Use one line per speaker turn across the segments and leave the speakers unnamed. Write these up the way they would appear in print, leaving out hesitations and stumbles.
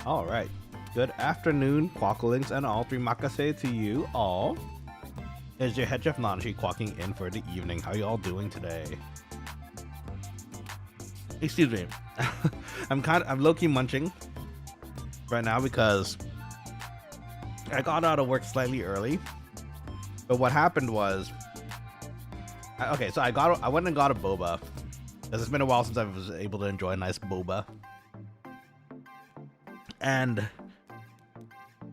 Alright. Good afternoon, Quokkalings, and all three makase to you all. Is your head chef Nanashi quacking in for the evening. How you all doing today? Excuse me. I'm low-key munching right now because I got out of work slightly early. But what happened was, okay, so I went and got a boba because it's been a while since I was able to enjoy a nice boba. And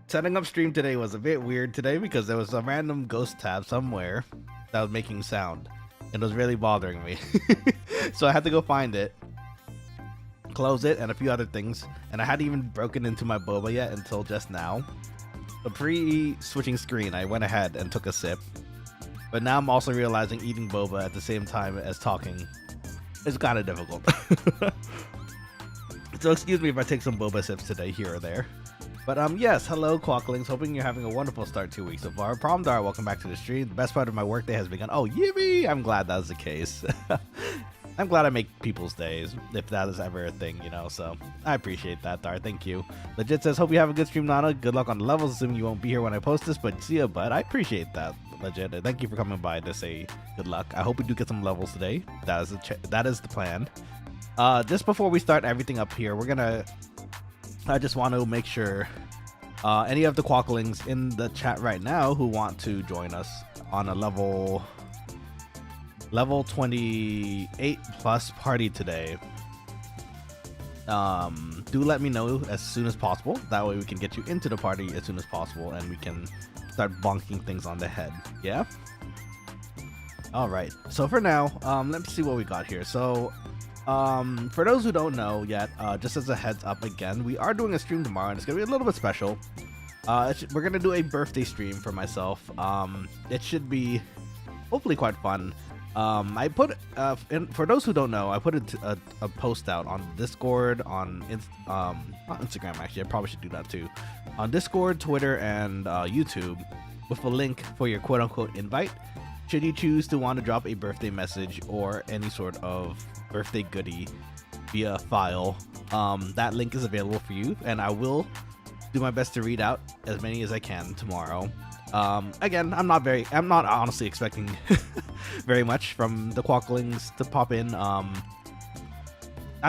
setting up stream today was a bit weird today because there was a random ghost tab somewhere that was making sound and it was really bothering me. So I had to go find it, close it, and a few other things, and I hadn't even broken into my boba yet until just now. The pre-switching screen, I went ahead and took a sip, but now I'm also realizing eating boba at the same time as talking is kind of difficult. So excuse me if I take some boba sips today here or there. But yes, hello Quokkalings, hoping you're having a wonderful start to 2 weeks so far. Promdar, welcome back to the stream. The best part of my workday has begun. Oh, yippee! I'm glad that was the case. I'm glad I make people's days, if that is ever a thing, you know, so I appreciate that, Dar. Thank you. Legit says, hope you have a good stream, Nana. Good luck on the levels, assuming you won't be here when I post this, but see ya, bud. I appreciate that, Legit. Thank you for coming by to say good luck. I hope we do get some levels today. That is the plan. Just before we start everything up here, I just want to make sure any of the Quokkalings in the chat right now who want to join us on a level 28 plus party today, do let me know as soon as possible. That way we can get you into the party as soon as possible and we can start bonking things on the head. Yeah? Alright, so for now, let's see what we got here. So for those who don't know yet, just as a heads up again, we are doing a stream tomorrow and it's gonna be a little bit special. We're gonna do a birthday stream for myself. It should be hopefully quite fun. I put for those who don't know, I put a post out on Discord, on not Instagram actually. I probably should do that too, on Discord, Twitter, and YouTube, with a link for your quote-unquote invite. Should you choose to want to drop a birthday message or any sort of birthday goodie via file, that link is available for you, and I will do my best to read out as many as I can tomorrow. Again, I'm not honestly expecting very much from the Quokkalings to pop in. I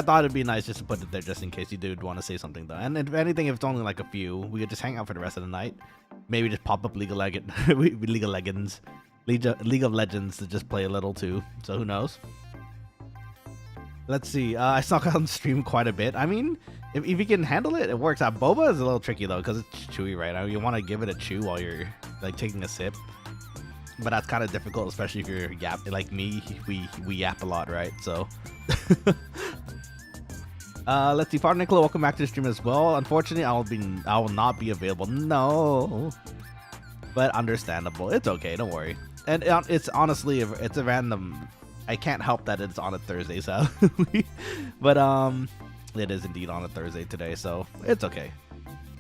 thought it'd be nice just to put it there just in case you did want to say something though. And if anything, if it's only like a few, we could just hang out for the rest of the night. Maybe just pop up League of Legends to just play a little too. So who knows? Let's see. I snuck on stream quite a bit. I mean, if you can handle it, it works out. Boba is a little tricky though because it's chewy right now. You want to give it a chew while you're like taking a sip, but that's kind of difficult, especially if you're like me. We yap a lot, right? So let's see. Father Nicola, welcome back to the stream as well. Unfortunately, I will not be available. No, but understandable. It's okay. Don't worry. And it's honestly, it's a random. I can't help that it's on a Thursday, sadly. But it is indeed on a Thursday today, so it's okay.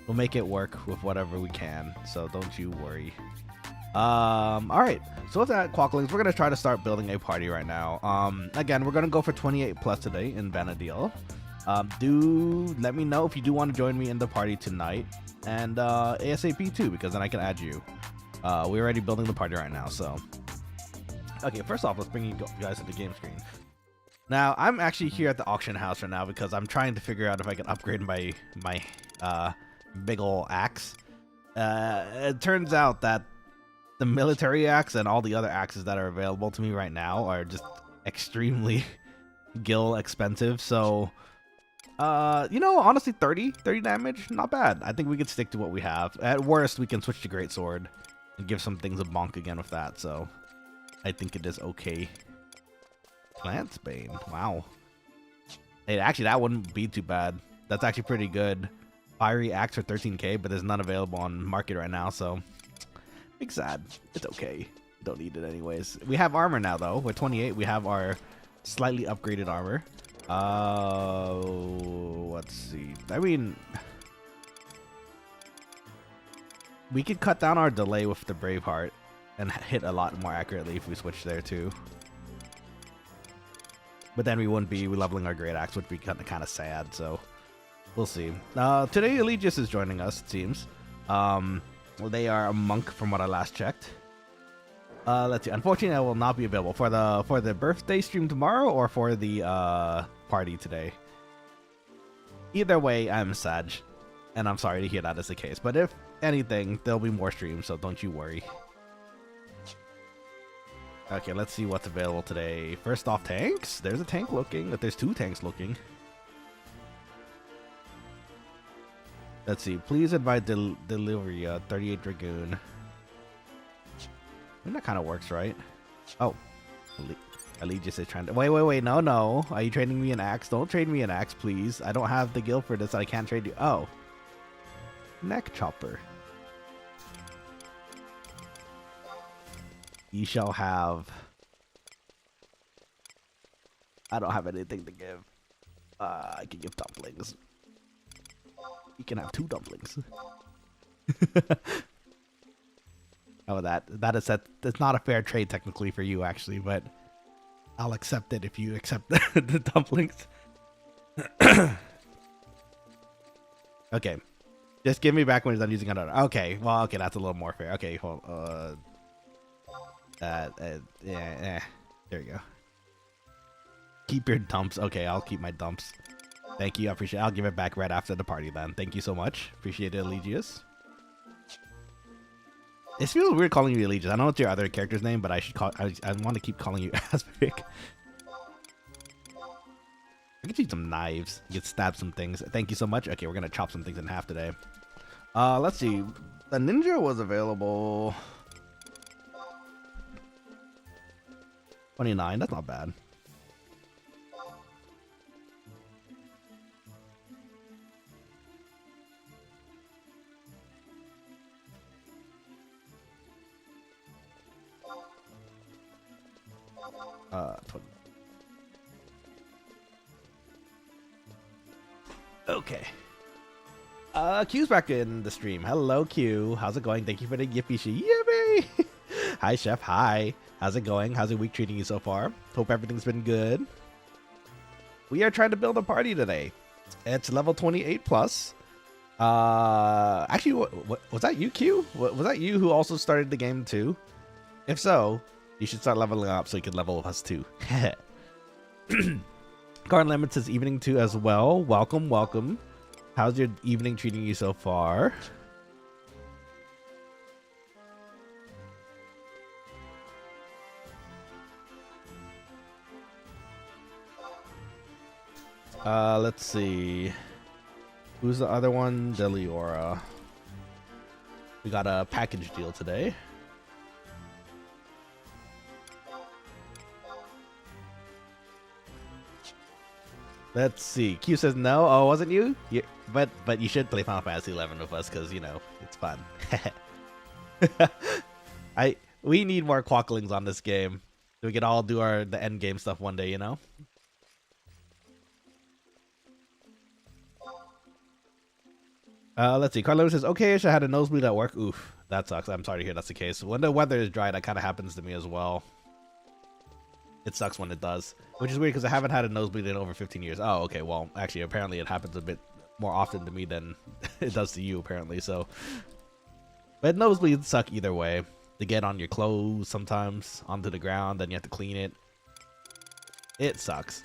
We'll make it work with whatever we can, so don't you worry. Alright, so with that, Quokkalings, we're gonna try to start building a party right now. Again, we're gonna go for 28 plus today in Vanadil. Do let me know if you do want to join me in the party tonight, and ASAP too, because then I can add you. We're already building the party right now, so okay, first off, let's bring you guys to the game screen. Now, I'm actually here at the auction house right now because I'm trying to figure out if I can upgrade my big ol' axe. It turns out that the military axe and all the other axes that are available to me right now are just extremely gil expensive. So, you know, honestly, 30 damage, not bad. I think we could stick to what we have. At worst, we can switch to greatsword and give some things a bonk again with that. So, I think it is okay. Plants Bane. Wow. Hey, actually, that wouldn't be too bad. That's actually pretty good. Fiery Axe for 13k, but there's none available on market right now, so big sad. It's okay. Don't need it anyways. We have armor now, though. With 28, we have our slightly upgraded armor. Let's see. I mean, we could cut down our delay with the Braveheart and hit a lot more accurately if we switch there, too. But then we wouldn't be leveling our great axe, which would be kind of sad, so We'll see. Today Eligius is joining us, it seems. They are a monk from what I last checked. Let's see. Unfortunately, I will not be available for the birthday stream tomorrow or for the party today. Either way, I'm sad, and I'm sorry to hear that is the case. But if anything, there'll be more streams, so don't you worry. Okay, let's see what's available today. First off, tanks. There's a tank looking. There's 2 tanks looking. Let's see. Please invite delivery 38 Dragoon. I think that kind of works, right? Oh, Eligius is trying to. Wait. No. Are you trading me an axe? Don't trade me an axe, please. I don't have the guild for this. I can't trade you. Oh, neck chopper. You shall have. I don't have anything to give. I can give dumplings. You can have 2 dumplings. Oh, that's not a fair trade technically for you actually, but I'll accept it if you accept the dumplings. Okay, just give me back when he's done using another. Okay, well, okay, that's a little more fair. Okay, hold. Yeah, there you go. Keep your dumps. Okay, I'll keep my dumps. Thank you, I appreciate it. I'll give it back right after the party then. Thank you so much. Appreciate it, Eligius. It feels weird calling you Eligius. I don't know what's your other character's name, but I want to keep calling you Asterisk. I can use some knives. You can stab some things. Thank you so much. Okay, we're gonna chop some things in half today. Let's see. The ninja was available. 29. That's not bad. Okay. Q's back in the stream. Hello, Q. How's it going? Thank you for the Yippee she. Yippee! Hi, Chef. Hi. How's it going? How's the week treating you so far? Hope everything's been good. We are trying to build a party today. It's level 28 plus. Actually, what was that you, Q? Was that you who also started the game too? If so, you should start leveling up so you can level with us too. Garden Lemon says evening too as well. Welcome, welcome. How's your evening treating you so far? Let's see. Who's the other one? Deliora. We got a package deal today. Let's see. Q says no. Oh, wasn't you? But you should play Final Fantasy 11 with us because you know it's fun. We need more Quokkalings on this game so we can all do the end game stuff one day. You know. Let's see. Carlo says okay-ish. I had a nosebleed at work. Oof, that sucks. I'm sorry to hear that's the case. When the weather is dry, that kind of happens to me as well. It sucks when it does, which is weird because I haven't had a nosebleed in over 15 years. Oh, okay. Well, actually, apparently it happens a bit more often to me than it does to you, apparently. So, but nosebleeds suck either way. They get on your clothes sometimes, onto the ground, then you have to clean it. It sucks.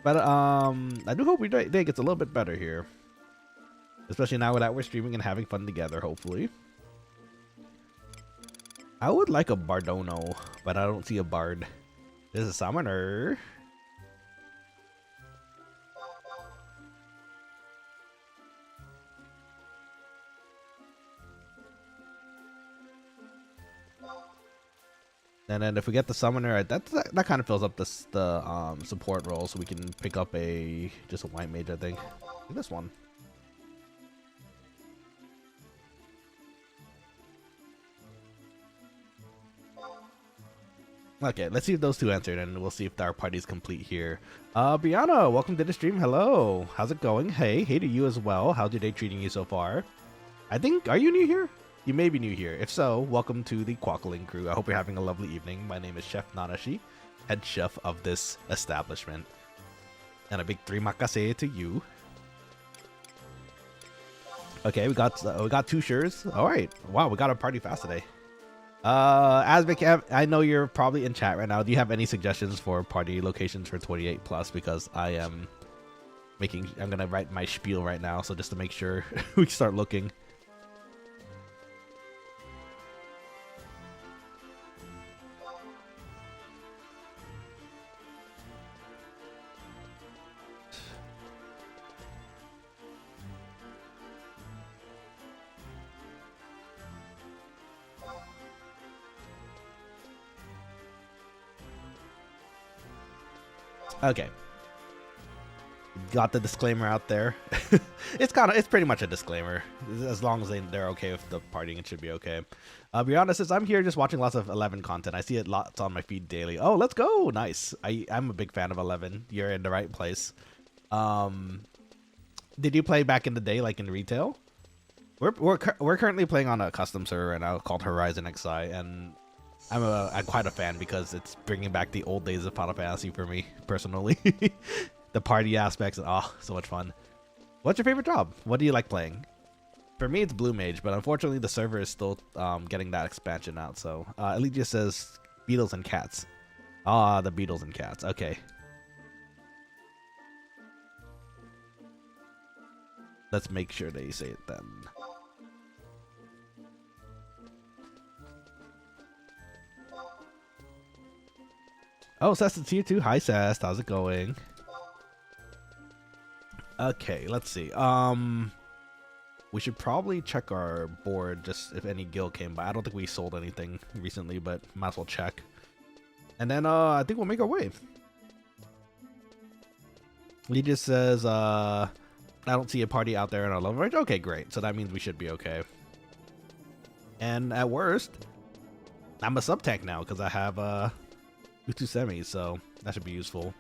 But I do hope we day gets a little bit better here, especially now that we're streaming and having fun together. Hopefully. I would like a Bardono, but I don't see a Bard. There's a Summoner. And then if we get the Summoner, that kind of fills up the support role, so we can pick up just a White Mage, I think. This one. Okay, let's see if those two answered, and we'll see if our party's complete here. Brianna, welcome to the stream. Hello. How's it going? Hey to you as well. How's your day treating you so far? Are you new here? You may be new here. If so, welcome to the Quokkaling crew. I hope you're having a lovely evening. My name is Chef Nanashi, head chef of this establishment. And a big 3 makase to you. Okay, we got 2 shirts. All right. Wow, we got a party fast today. Asvic, I know you're probably in chat right now. Do you have any suggestions for party locations for 28 plus? Because I'm gonna write my spiel right now, so just to make sure we start looking. Okay. Got the disclaimer out there. It's pretty much a disclaimer. As long as they're okay with the partying, it should be okay. I'll be honest, I'm here just watching lots of 11 content. I see it lots on my feed daily. Oh, let's go. Nice. I'm a big fan of 11. You're in the right place. Did you play back in the day, like in retail? We're currently playing on a custom server right now called Horizon XI, and I'm quite a fan because it's bringing back the old days of Final Fantasy for me personally. The party aspects, so much fun. What's your favorite job? What do you like playing? For me, it's Blue Mage, but unfortunately the server is still getting that expansion out. So Eligia says Beetles and Cats. The Beetles and Cats. Okay. Let's make sure they say it then. Oh, Sest is here too. Hi, Sest. How's it going? Okay, let's see. We should probably check our board just if any guild came by. I don't think we sold anything recently, but might as well check. And then I think we'll make our way. He just says, I don't see a party out there in our level range. Okay, great. So that means we should be okay. And at worst, I'm a sub tank now because I have Utu semis, so that should be useful.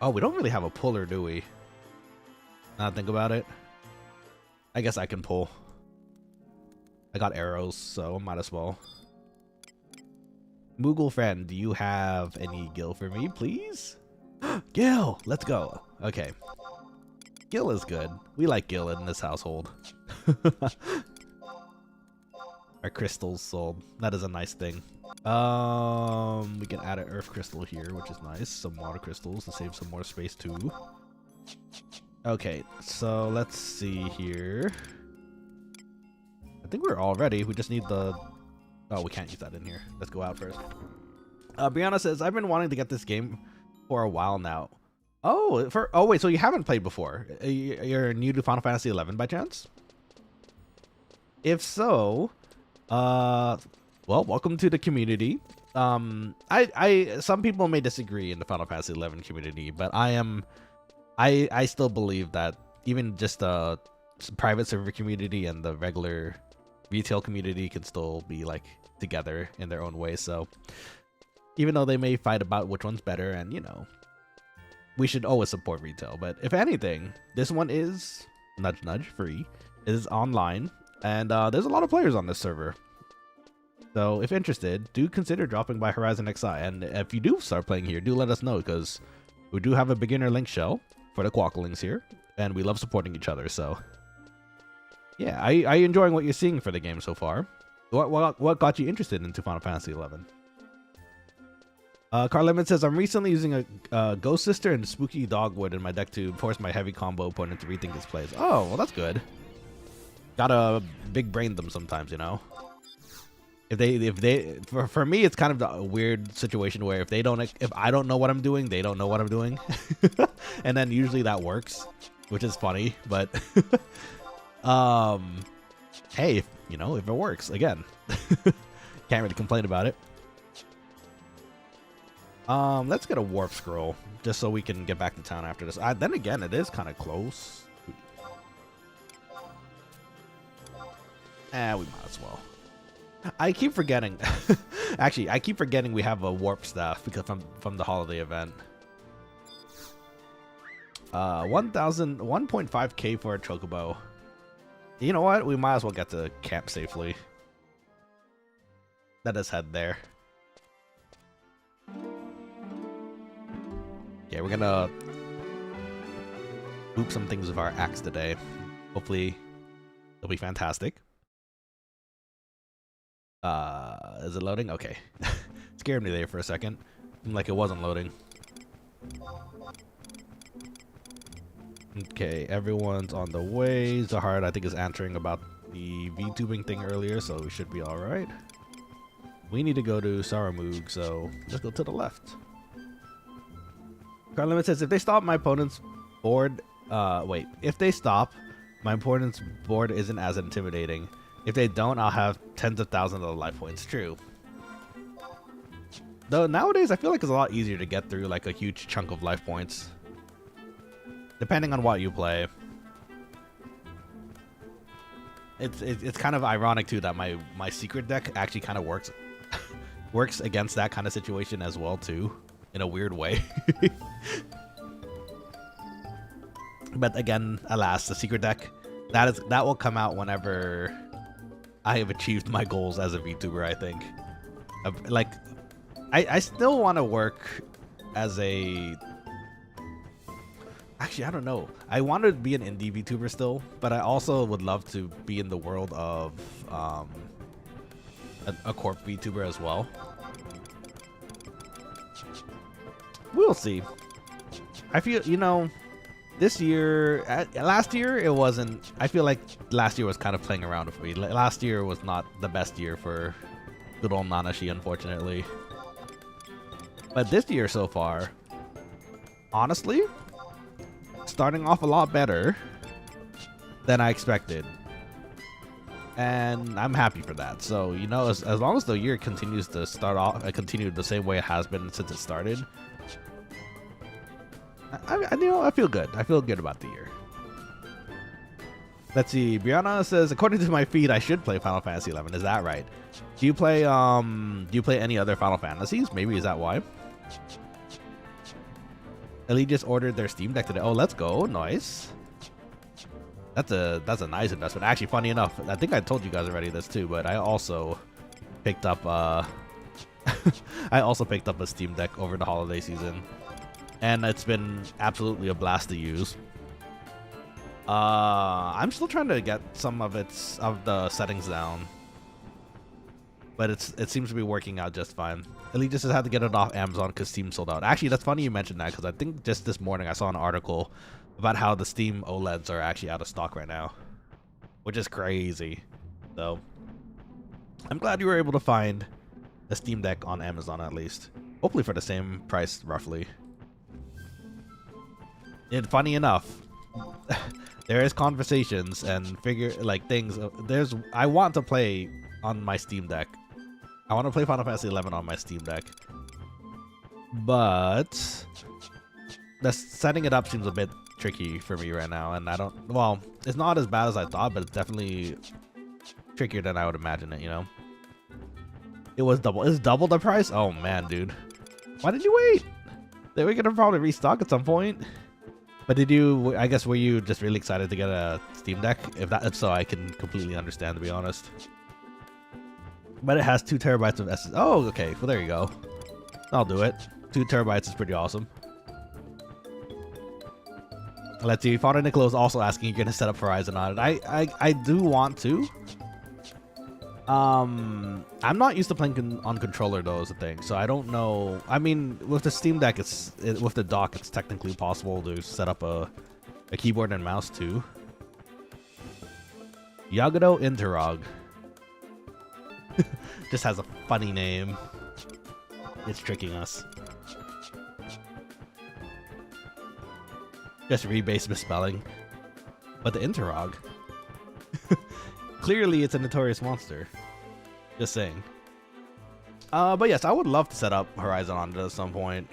Oh, we don't really have a puller, do we? Now that I think about it. I guess I can pull. I got arrows, so might as well. Moogle friend, do you have any Gil for me, please? Gil! Let's go. Okay. Gil is good. We like Gil in this household. Our crystals sold. That is a nice thing. We can add an earth crystal here, which is nice. Some water crystals to save some more space too. Okay, so let's see here. I think we're all ready. We just need the... Oh, we can't use that in here. Let's go out first. Brianna says, I've been wanting to get this game for a while now. Oh, wait, so you haven't played before? You're new to Final Fantasy 11 by chance? If so, well, welcome to the community. Some people may disagree in the Final Fantasy 11 community, but I still believe that even just the private server community and the regular retail community can still be like together in their own way. So even though they may fight about which one's better, and you know, we should always support retail. But if anything, this one is nudge nudge free. It is online, and there's a lot of players on this server. So if interested, do consider dropping by Horizon XI. And if you do start playing here, do let us know, because we do have a beginner link shell for the Quokkalings here, and we love supporting each other. So yeah, are you enjoying what you're seeing for the game so far? What got you interested into Final Fantasy 11? Carl Lemon says, I'm recently using a Ghost Sister and Spooky Dogwood in my deck to force my heavy combo opponent to rethink his plays. Oh, well, that's good. Gotta big brain them sometimes, you know? For me, it's kind of a weird situation where if I don't know what I'm doing, they don't know what I'm doing. And then usually that works, which is funny, but hey, you know, if it works, again, can't really complain about it. Let's get a warp scroll just so we can get back to town after this. Then again, it is kind of close. We might as well. I keep forgetting. Actually, I keep forgetting we have a warp staff because from the holiday event. 1.5k for a chocobo. You know what? We might as well get to camp safely. Let us head there. Okay, we're gonna boop some things with our axe today. Hopefully, it'll be fantastic. Is it loading? Okay. Scared me there for a second. Seemed like it wasn't loading. Okay, everyone's on the way. Zahard, I think, is answering about the VTubing thing earlier, so we should be alright. We need to go to Saramug, so let's go to the left. Carlimit says, if they stop my opponent's board, if they stop, my opponent's board isn't as intimidating. If they don't, I'll have tens of thousands of life points. True. Though nowadays, I feel like it's a lot easier to get through like a huge chunk of life points. Depending on what you play. It's kind of ironic too that my secret deck actually kind of works against that kind of situation as well too, in a weird way. But again, alas, the secret deck that will come out whenever I have achieved my goals as a VTuber. I think, like, I still want to work as a. Actually, I don't know. I want to be an indie VTuber still, but I also would love to be in the world of a corp VTuber as well. We'll see. I feel, you know, this year, last year, it wasn't. I feel like last year was kind of playing around with me. Last year was not the best year for good old Nanashi, unfortunately. But this year so far, honestly, starting off a lot better than I expected, and I'm happy for that. So, you know, as long as the year continues to continue the same way it has been since it started, I feel good. I feel good about the year. Let's see. Brianna says, according to my feed, I should play Final Fantasy 11. Is that right? Do you play any other Final Fantasies? Maybe is that why? Elite just ordered their Steam Deck today. Oh, let's go. Nice. That's a nice investment. Actually, funny enough, I think I told you guys already this too, but I also picked up I also picked up a Steam Deck over the holiday season, and it's been absolutely a blast to use. I'm still trying to get some of the settings down, but it seems to be working out just fine. Elite just had to get it off Amazon because Steam sold out. Actually, that's funny you mentioned that, because I think just this morning I saw an article about how the Steam OLEDs are actually out of stock right now, which is crazy. So I'm glad you were able to find a Steam Deck on Amazon at least. Hopefully for the same price, roughly. And funny enough, there is conversations and things. I want to play on my Steam Deck. I want to play Final Fantasy 11 on my Steam Deck, but setting it up seems a bit tricky for me right now, and well, it's not as bad as I thought, but it's definitely trickier than I would imagine it, you know? It's double the price? Oh man, dude. Why did you wait? They were gonna probably restock at some point. But I guess, were you just really excited to get a Steam Deck? If so, I can completely understand, to be honest. But it has 2 terabytes of SSD. Oh, okay. Well, there you go. I'll do it. 2 terabytes is pretty awesome. Let's see. Father Nicola is also asking, you're gonna set up Horizon on it. I do want to. I'm not used to playing on controller though, is the thing. So I don't know. I mean, with the Steam Deck, with the dock, it's technically possible to set up a keyboard and mouse too. Yagado Interog. Just has a funny name. It's tricking us. Just rebase misspelling. But the Interog. Clearly it's a notorious monster. Just saying. But yes, I would love to set up Horizon on it at some point.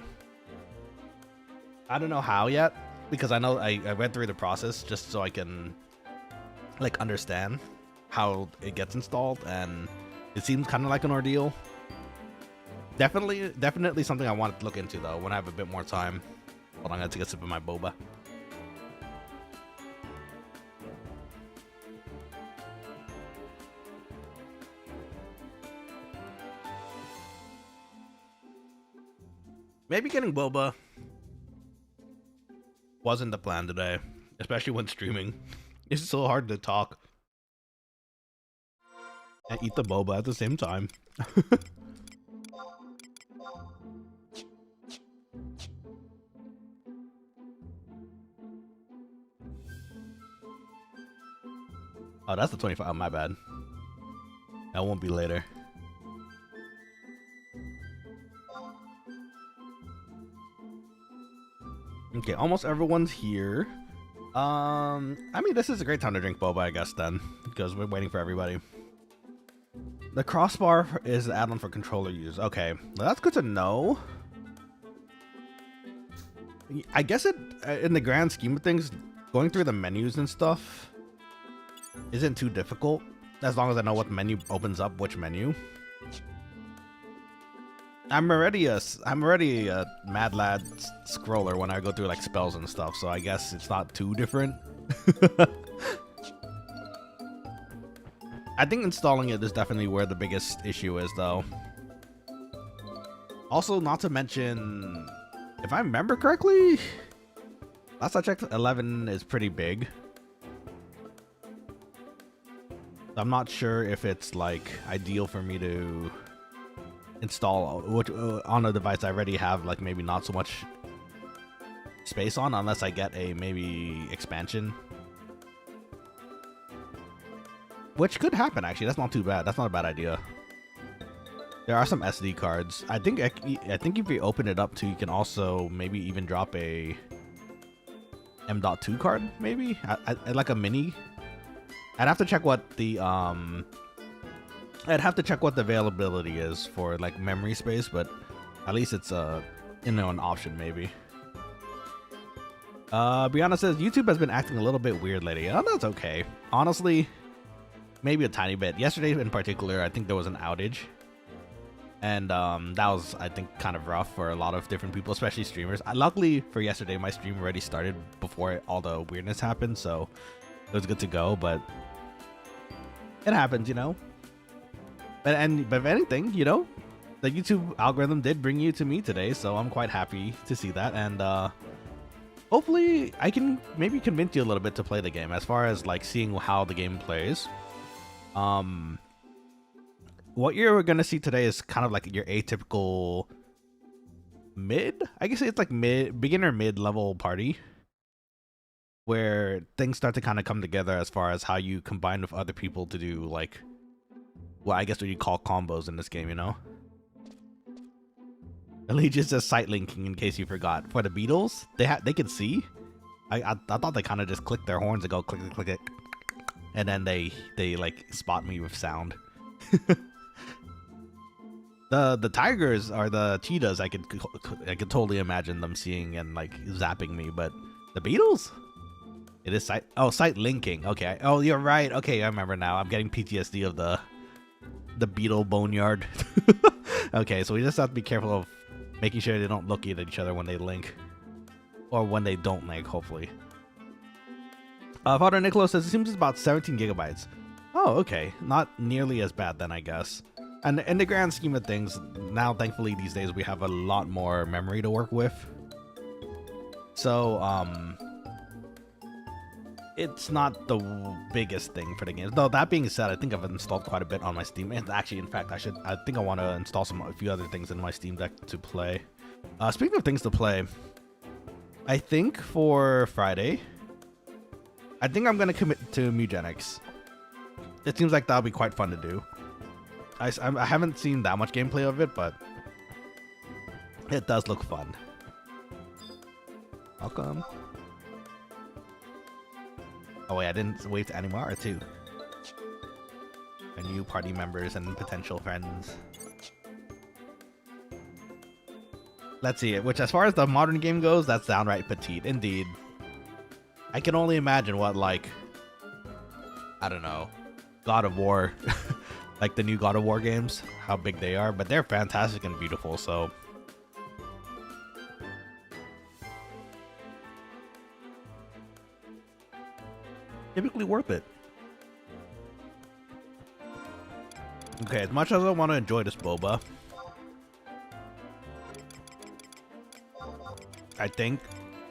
I don't know how yet, because I know I went through the process just so I can like understand how it gets installed, and it seems kind of like an ordeal. Definitely something I want to look into though when I have a bit more time. Hold on, I'm gonna take a sip of my boba. Maybe getting boba Wasn't the plan today, especially when streaming. It's so hard to talk and eat the boba at the same time. Oh, that's the 25. Oh, my bad. That won't be later. Okay, almost everyone's here. I mean, this is a great time to drink boba, I guess, then, because we're waiting for everybody. The crossbar is an add-on for controller use. Okay, well, that's good to know. I guess it, in the grand scheme of things, going through the menus and stuff isn't too difficult, as long as I know what menu opens up which menu. I'm already a mad lad scroller when I go through like spells and stuff, so I guess it's not too different. I think installing it is definitely where the biggest issue is, though. Also, not to mention, if I remember correctly, last I checked, 11 is pretty big. I'm not sure if it's like ideal for me to install on a device I already have like maybe not so much space on, unless I get a maybe expansion, which could happen. Actually, that's not too bad. That's not a bad idea. There are some SD cards. I think if you open it up too, you can also maybe even drop a M.2 card, maybe like a mini. I'd have to check what the availability is for like memory space, but at least it's an option maybe. Brianna says YouTube has been acting a little bit weird lately. Oh, that's okay. Honestly, maybe a tiny bit. Yesterday in particular, I think there was an outage, and that was, I think, kind of rough for a lot of different people, especially streamers. Luckily for yesterday, my stream already started before all the weirdness happened, so it was good to go. But it happens, you know. But if anything, you know, the YouTube algorithm did bring you to me today, so I'm quite happy to see that, and hopefully I can maybe convince you a little bit to play the game. As far as like seeing how the game plays, what you're gonna see today is kind of like your atypical mid, I guess it's like beginner mid-level party, where things start to kind of come together as far as how you combine with other people to do like, well, I guess what you call combos in this game, you know? Allegiance says sight linking, in case you forgot. For the Beatles, they can see. I thought they kind of just click their horns and go click it, click it, and then they like spot me with sound. The tigers or the cheetahs, I could totally imagine them seeing and like zapping me, but the Beatles, it is sight linking. Okay, oh, you're right. Okay, I remember now. I'm getting PTSD of the beetle boneyard. Okay, so we just have to be careful of making sure they don't look at each other when they link, or when they don't link, hopefully. Father Nicholas says it seems it's about 17 gigabytes. Oh, okay, not nearly as bad then, I guess. And in the grand scheme of things, now thankfully these days we have a lot more memory to work with, so it's not the biggest thing for the game. Though that being said, I think I've installed quite a bit on my Steam. And actually, in fact, I think I want to install a few other things in my Steam Deck to play. Speaking of things to play, I think for Friday, I think I'm gonna commit to Mugenics. It seems like that'll be quite fun to do. I haven't seen that much gameplay of it, but it does look fun. Welcome. Oh wait, I didn't wave to anymore, or two. And new party members and potential friends. Let's see, which as far as the modern game goes, that's downright petite, indeed. I can only imagine what, like, I don't know, God of War, like the new God of War games, how big they are, but they're fantastic and beautiful, so. Typically worth it. Okay, as much as I want to enjoy this boba, I think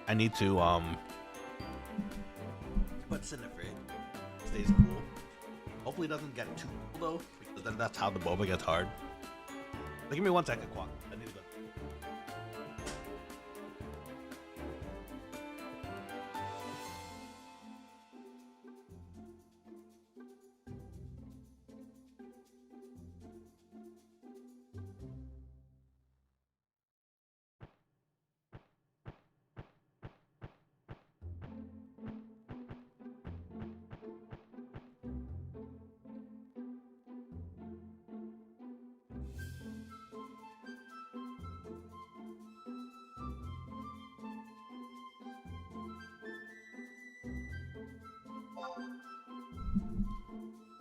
I need to Puts in the fridge. Stays cool. Hopefully it doesn't get too cool though, because then that's how the boba gets hard. But give me 1 second, Quack. I need to go.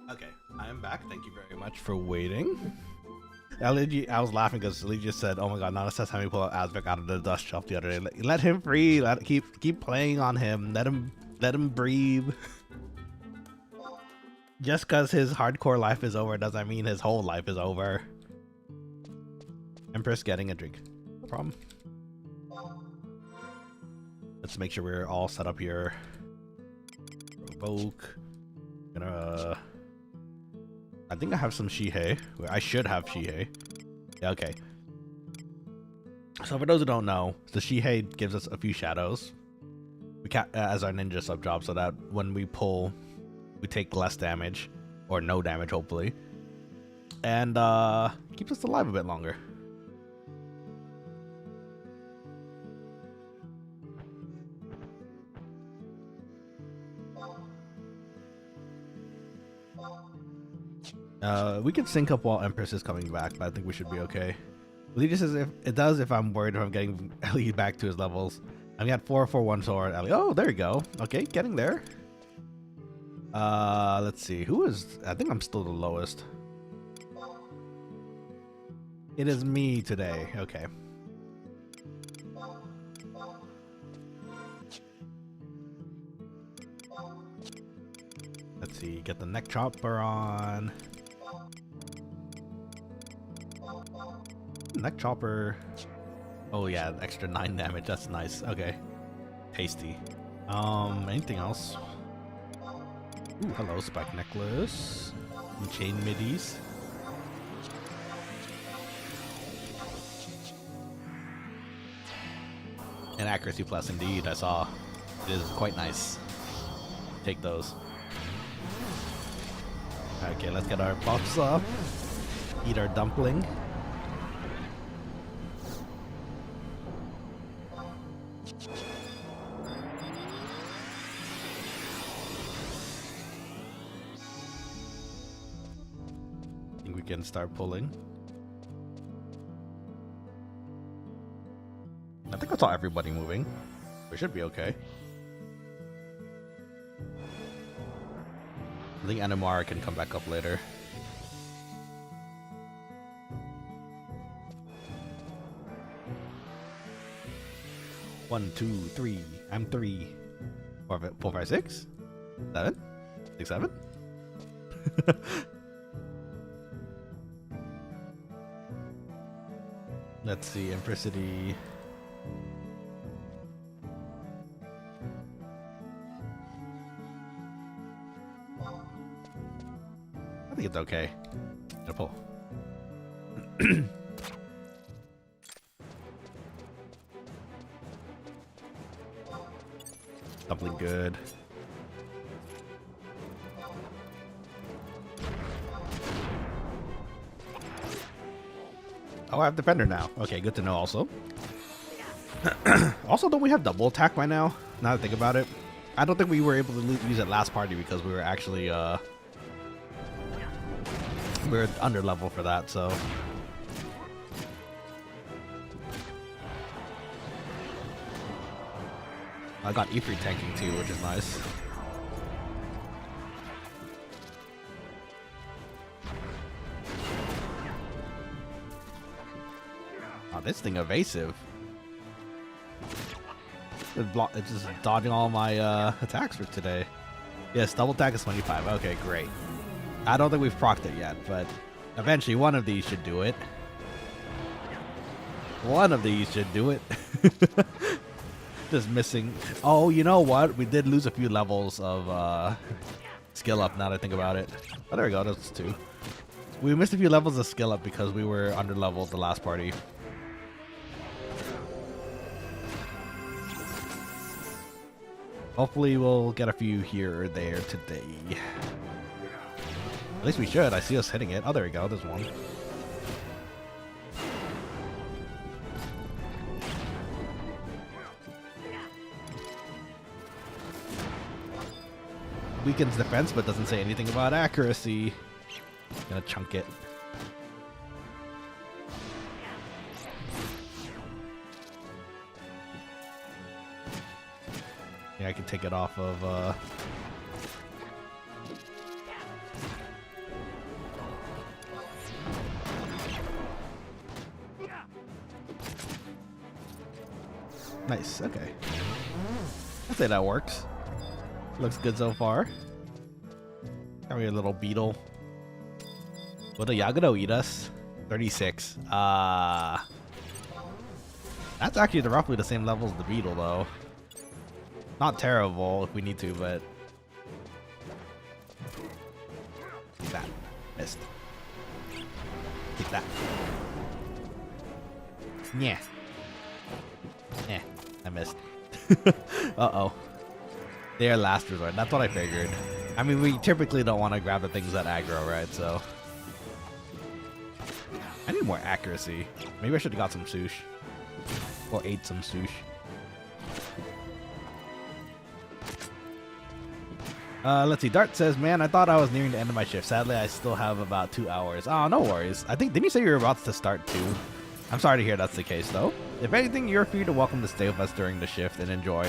Okay, I am back. Thank you very much for waiting. I was laughing because Lee just said, "Oh my God, Nana says how me pull out Azvek out of the dust shelf the other day. Let him free. Keep playing on him. Let him breathe." Just because his hardcore life is over doesn't mean his whole life is over. Empress getting a drink. No problem. Let's make sure we're all set up here. Provoke. I think I have some Shihei. I should have Shihei. Yeah, okay. So for those who don't know, the Shihei gives us a few shadows. We can as our ninja sub job, so that when we pull, we take less damage or no damage, hopefully, and keeps us alive a bit longer. We can sync up while Empress is coming back, but I think we should be okay. Lee just says if I'm worried if I'm getting Ellie back to his levels. I'm at 441 sword. Ellie, oh, there you go. Okay, getting there. Let's see. Who is? I think I'm still the lowest. It is me today. Okay. Let's see. Get the neck chopper on. Neck chopper. Oh yeah, extra 9 damage. That's nice. Okay. Tasty. Anything else? Ooh, hello, spike necklace. And chain middies. And accuracy plus indeed, I saw. It is quite nice. Take those. Okay, let's get our buffs up. Eat our dumpling. Can start pulling. I think I saw everybody moving. We should be okay. I think Animara can come back up later. One, two, three. I'm 3. 4, 5, 6? 7? 6, 7? Let's see, Empressity. I think it's okay. Gonna pull. Something good. Oh, I have Defender now. Okay, good to know also. Also, don't we have double attack by now? Now that I think about it. I don't think we were able to use it last party because we were actually, we were under level for that, so. I got E3 tanking too, which is nice. This thing evasive. It's just dodging all my attacks for today. Yes, double attack is 25. Okay, great. I don't think we've procced it yet, but eventually one of these should do it. One of these should do it. Just missing. Oh, you know what? We did lose a few levels of skill up now that I think about it. Oh, there we go. That's 2. We missed a few levels of skill up because we were under leveled the last party. Hopefully we'll get a few here or there today. At least we should. I see us hitting it. Oh, there we go. There's one. Weakens defense, but doesn't say anything about accuracy. Gonna chunk it. Yeah, I can take it off of Nice, okay. I'd say that works. Looks good so far. Got me a little beetle. Will the Yagado eat us? 36. That's actually roughly the same level as the beetle, though. Not terrible if we need to, but... Take that. Missed. Take that. Yeah. Yeah, I missed. Uh-oh. They are last resort. That's what I figured. I mean, we typically don't want to grab the things that aggro, right? So... I need more accuracy. Maybe I should have got some sush. Or ate some sush. Let's see. Dart says, man, I thought I was nearing the end of my shift. Sadly, I still have about 2 hours. Oh, no worries. I think, didn't you say you were about to start too? I'm sorry to hear that's the case, though. If anything, you're free to welcome to stay with us during the shift and enjoy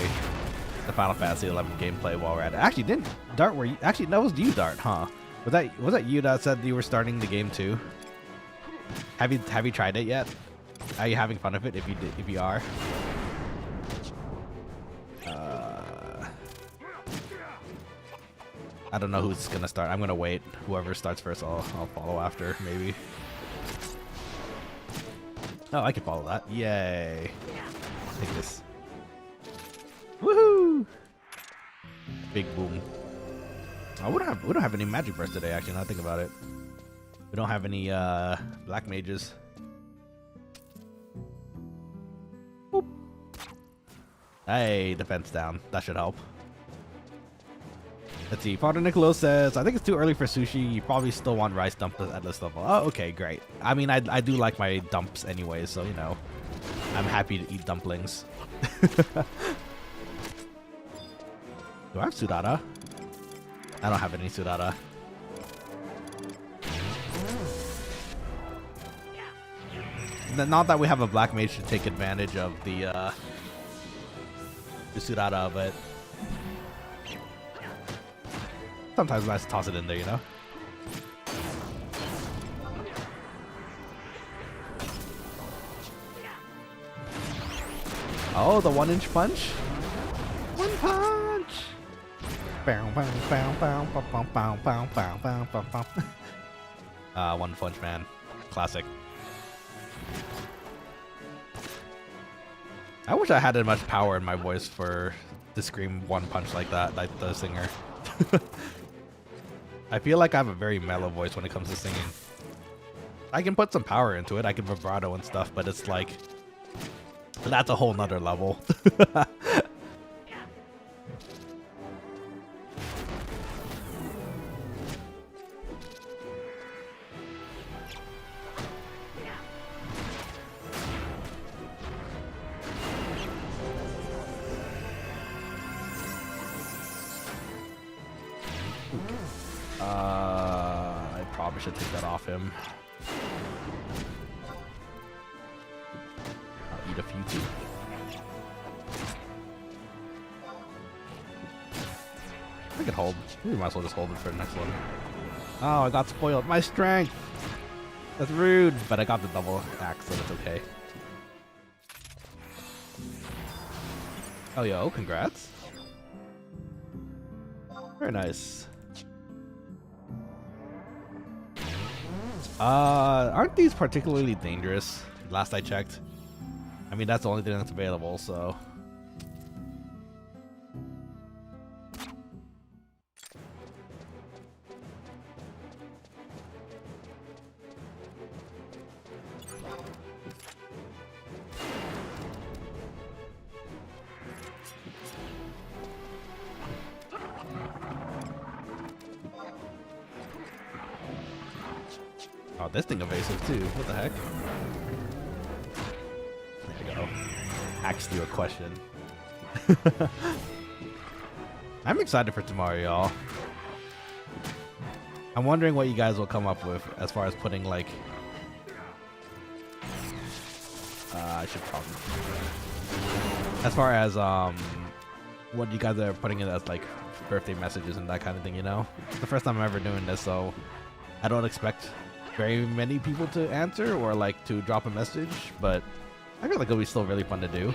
the Final Fantasy XI gameplay while we're at it. Actually, didn't Dart were you? Actually, that was you, Dart, huh? Was that you that said you were starting the game too? Have you tried it yet? Are you having fun of it? If you are. I don't know who's gonna start. I'm gonna wait. Whoever starts first, I'll follow after, maybe. Oh, I can follow that. Yay! Take this. Woohoo! Big boom. Oh, we don't have any magic burst today. Actually, now that I think about it, we don't have any black mages. Boop. Hey, defense down. That should help. Let's see. Father Niccolo says, I think it's too early for sushi. You probably still want rice dumps at this level. Oh, okay, great. I mean, I do like my dumps anyway, so, you know, I'm happy to eat dumplings. Do I have Sudata? I don't have any Sudata. Not that we have a black mage to take advantage of the Sudata, but sometimes it's nice to toss it in there, you know? Oh, the 1-inch punch? One punch! One punch man. Classic. I wish I had as much power in my voice to scream one punch like that, like the singer. I feel like I have a very mellow voice when it comes to singing. I can put some power into it, I can vibrato and stuff, but it's like, that's a whole nother level. I probably should take that off him. I'll eat a few too. I could hold. We might as well just hold it for the next one. Oh, I got spoiled. My strength! That's rude, but I got the double axe, so it's okay. Oh, yo, congrats. Very nice. Aren't these particularly dangerous? Last I checked. I mean, that's the only thing that's available, so Oh, this thing evasive too. What the heck? There you go. Asked you a question. I'm excited for tomorrow, y'all. I'm wondering what you guys will come up with as far as putting like. I should probably. As far as what you guys are putting in as like birthday messages and that kind of thing, you know. It's the first time I'm ever doing this, so I don't expect very many people to answer or like to drop a message, but I feel like it'll be still really fun to do.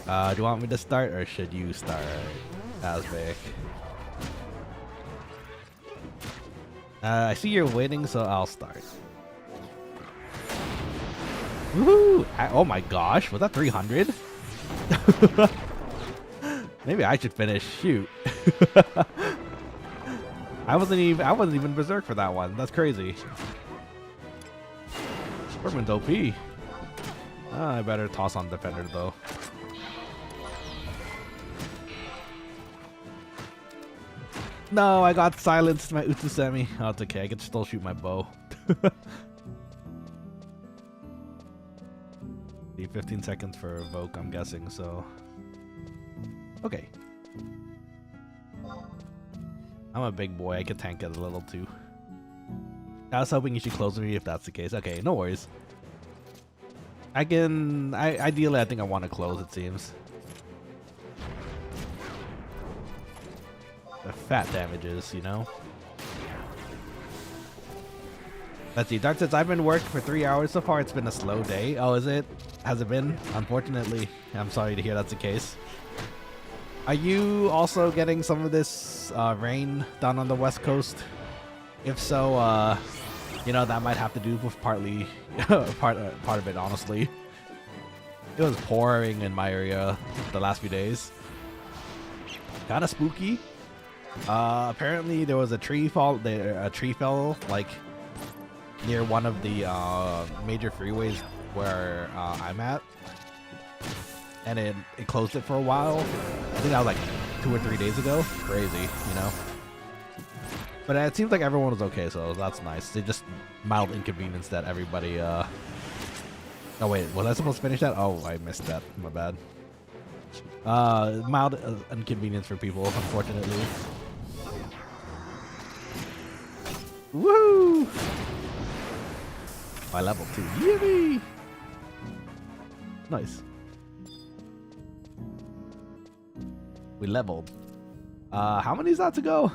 Do you want me to start or should you start, Asvik? I see you're waiting, so I'll start. Woohoo! Oh my gosh, was that 300? Maybe I should finish. Shoot. I wasn't even berserk for that one. That's crazy. Sperman's OP. I better toss on defender though. No, I got silenced my Utsusemi. Oh, it's okay. I can still shoot my bow. 15 seconds for evoke, I'm guessing, so. Okay. I'm a big boy. I could tank it a little too. I was hoping you should close me if that's the case. Okay, no worries. Ideally, I think I want to close, it seems. The fat damages, you know? Let's see, Dark says, I've been working for 3 hours so far. It's been a slow day. Oh, is it? Has it been? Unfortunately, I'm sorry to hear that's the case. Are you also getting some of this rain down on the west coast? If so, you know, that might have to do with partly part of it, honestly. It was pouring in my area the last few days. Kind of spooky. Apparently there was a tree fell like near one of the major freeways where I'm at, and it closed it for a while. I think that was like 2 or 3 days ago. Crazy, you know. But it seems like everyone was okay, so that's nice. They just mild inconvenience that everybody. Oh wait, was I supposed to finish that? Oh, I missed that. My bad. Mild inconvenience for people, unfortunately. Woo! My level 2. Yippee! Nice. We leveled. How many is that to go?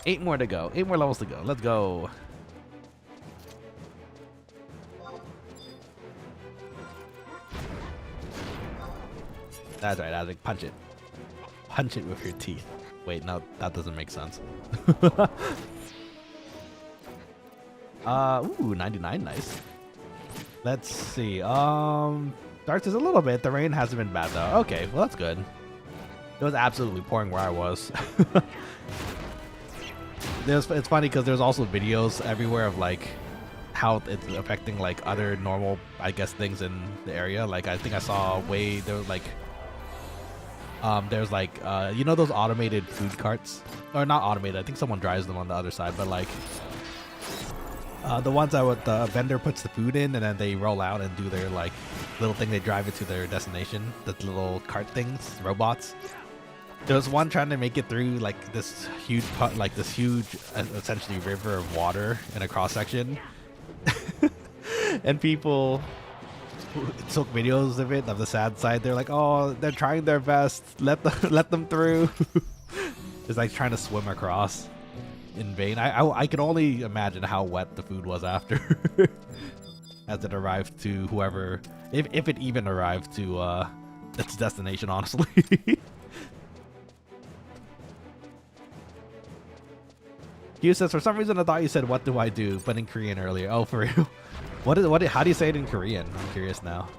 8 more to go. 8 more levels to go. Let's go. That's right, Isaac. Punch it. Punch it with your teeth. Wait, no, that doesn't make sense. Ooh, 99, nice. Let's see. Dark is a little bit. The rain hasn't been bad though. Okay, well that's good. It was absolutely pouring where I was. It's funny because there's also videos everywhere of like how it's affecting like other normal, I guess, things in the area. Like I think I saw there was like there's like you know those automated food carts, or not automated, I think someone drives them on the other side, but like the ones that the vendor puts the food in and then they roll out and do their like little thing, they drive it to their destination, the little cart things, robots. There was one trying to make it through like this huge essentially river of water in a cross section. And people took videos of it, of the sad side. They're like, oh, they're trying their best, let them through. It's like trying to swim across in vain. I can only imagine how wet the food was after. As it arrived to whoever, if it even arrived to its destination, honestly. Hugh says, for some reason I thought you said, what do I do? But in Korean earlier. Oh, for real? How do you say it in Korean? I'm curious now.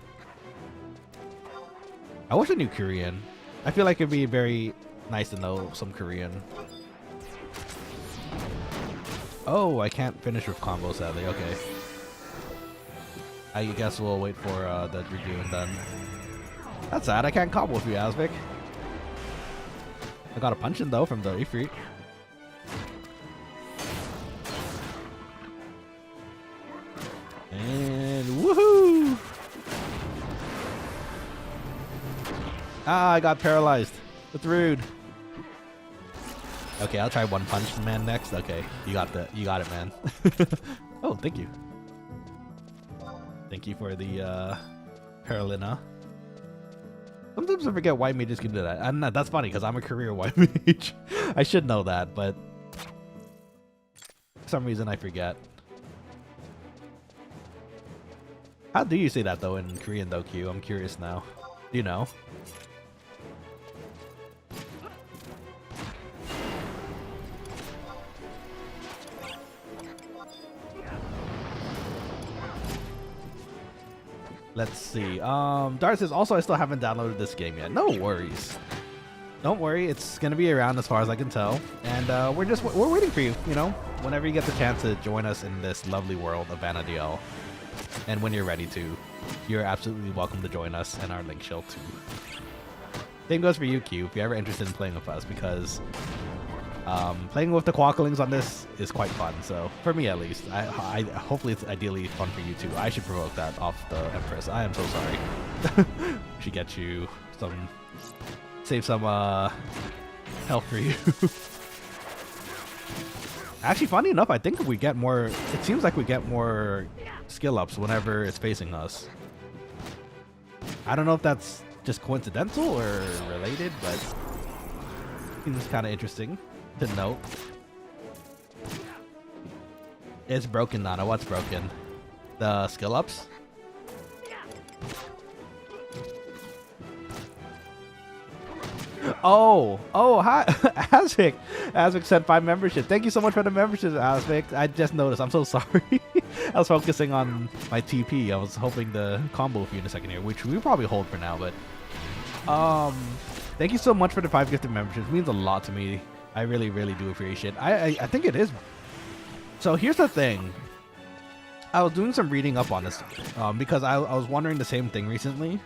I wish I knew Korean. I feel like it'd be very nice to know some Korean. Oh, I can't finish with combo, sadly. Okay. I guess we'll wait for the Dragoon then. That's sad. I can't combo with you, Asvic. I got a punch in though from the Ifrit. And woohoo! Ah, I got paralyzed. That's rude. Okay, I'll try one punch man next. Okay, you got it, man. Oh, thank you. Thank you for the Paralina. Sometimes I forget white mages can do that. And that's funny because I'm a career white mage. I should know that, but for some reason I forget. How do you say that though in Korean though, Q? I'm curious now. Do you know? Let's see. Dart says also I still haven't downloaded this game yet. No worries. Don't worry, it's gonna be around as far as I can tell. And we're waiting for you, you know, whenever you get the chance to join us in this lovely world of Vanadiel. And when you're ready to, you're absolutely welcome to join us in our link shell too. Same goes for you, Q, if you're ever interested in playing with us, because playing with the Quokkalings on this is quite fun. So for me at least, I hopefully it's ideally fun for you too. I should provoke that off the Empress. I am so sorry. Should get you some, save some health for you. Actually, funny enough, I think we get more. It seems like we get more skill ups whenever it's facing us. I don't know if that's just coincidental or related, but it seems kind of interesting to note. It's broken, Nana. What's broken? The skill ups? Oh, hi, Asvic. Asvic sent 5 membership. Thank you so much for the membership, Asvic. I just noticed. I'm so sorry. I was focusing on my TP. I was hoping to combo with you in a second here, which we probably hold for now. But thank you so much for the 5 gifted memberships. It means a lot to me. I really, really do appreciate it. I think it is. So here's the thing. I was doing some reading up on this because I was wondering the same thing recently.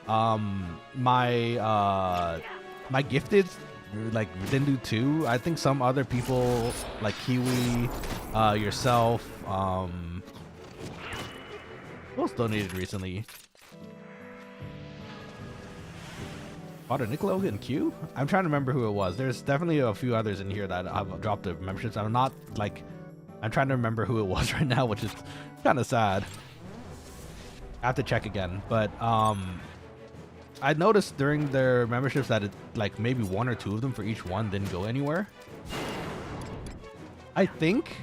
My gifted like didn't do 2. I think some other people like Kiwi, yourself, who else donated recently? Father Nicolo and Q? I'm trying to remember who it was. There's definitely a few others in here that I've dropped the memberships. I'm trying to remember who it was right now, which is kind of sad. I have to check again, but I noticed during their memberships that it, like maybe 1 or 2 of them for each one didn't go anywhere. I think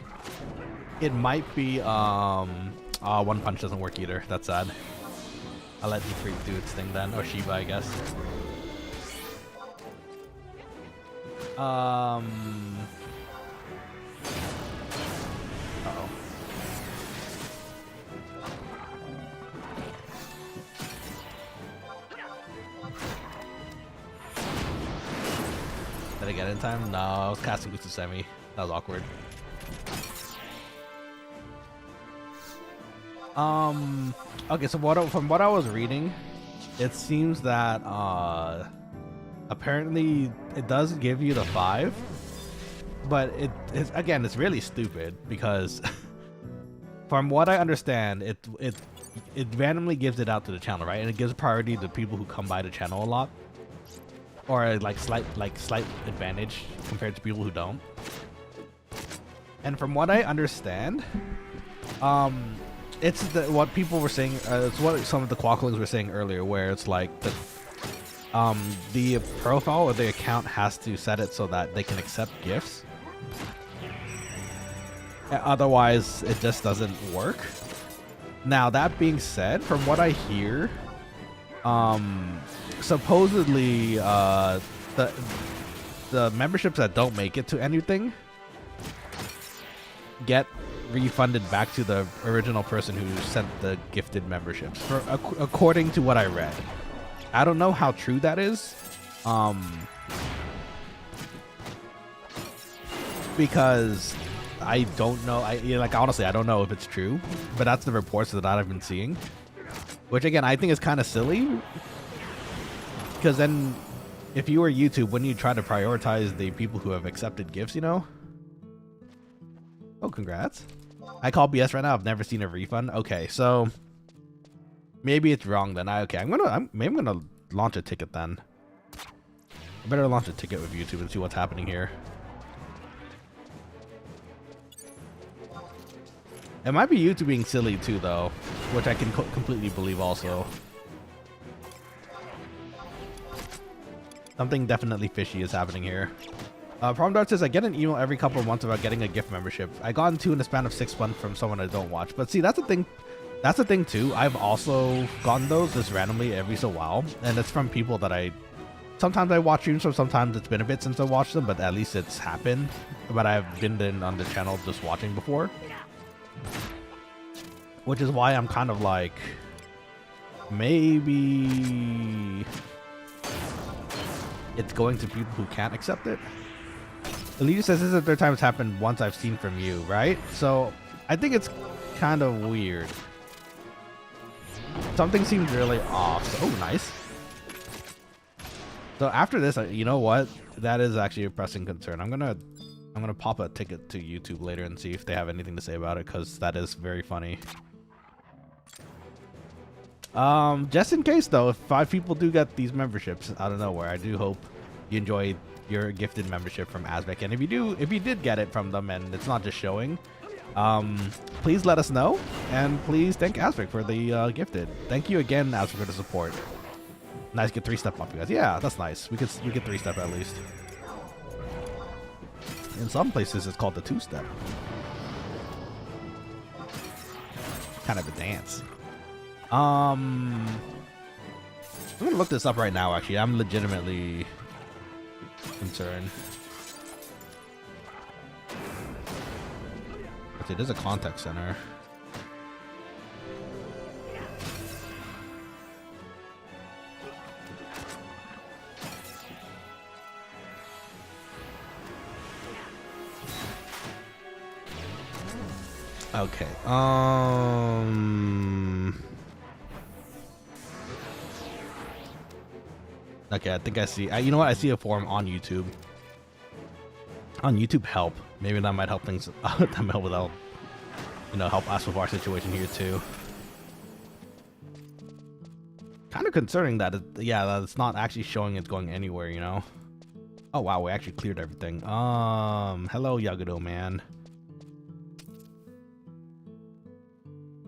it might be One Punch doesn't work either. That's sad. I'll let Ifrit do its thing then, or Shiva, I guess. Uh-oh. Did I get in time? No, I was casting Boost to Semi. That was awkward. Okay, so from what I was reading, it seems that apparently it does give you the 5, but it's really stupid because from what I understand, it randomly gives it out to the channel, right? And it gives priority to people who come by the channel a lot, or like slight advantage compared to people who don't. And from what I understand, it's what people were saying. It's what some of the Quokkalings were saying earlier, where it's like the profile or the account has to set it so that they can accept gifts. Otherwise, it just doesn't work. Now, that being said, from what I hear, supposedly the memberships that don't make it to anything get refunded back to the original person who sent the gifted memberships, according to what I read. I don't know how true that is, because I don't know. Honestly, I don't know if it's true, but that's the reports that I've been seeing, which again I think is kind of silly. because then if you were YouTube, wouldn't you try to prioritize the people who have accepted gifts, you know? Oh, congrats. I call BS right now. I've never seen a refund. Okay, so maybe it's wrong then. Maybe I'm gonna launch a ticket then. I better launch a ticket with YouTube and see what's happening here. It might be YouTube being silly too, though, which I can completely believe also. Something definitely fishy is happening here. Problem Dart says, I get an email every couple of months about getting a gift membership. I got 2 in the span of 6 months from someone I don't watch. But see, that's the thing. That's the thing too. I've also gotten those just randomly every so while, and it's from people that sometimes I watch streams, so sometimes it's been a bit since I watched them, but at least it's happened. But I've been on the channel just watching before. Which is why I'm kind of like, maybe it's going to people who can't accept it. Elita says this is the 3rd time it's happened once I've seen from you, right? So I think it's kind of weird. Something seems really off. So, oh, nice. So after this, you know what? That is actually a pressing concern. I'm gonna pop a ticket to YouTube later and see if they have anything to say about it, because that is very funny. Just in case though, if 5 people do get these memberships out of nowhere, I do hope you enjoy your gifted membership from Azbek. And if you did get it from them and it's not just showing, please let us know, and please thank Azbek for the gifted. Thank you again, Azbek, for the support. Nice, get 3-step up, you guys. Yeah, that's nice. We get 3-step at least. In some places, it's called the 2-step. Kind of a dance. I'm gonna look this up right now. Actually, I'm legitimately concerned. Let's see, there's a contact center. Okay. Okay, I think I see. You know what? I see a forum on YouTube. On YouTube help. Maybe that might help things. That might help without, help us with our situation here too. Kind of concerning that that it's not actually showing it's going anywhere. Oh wow, we actually cleared everything. Hello Yagado man.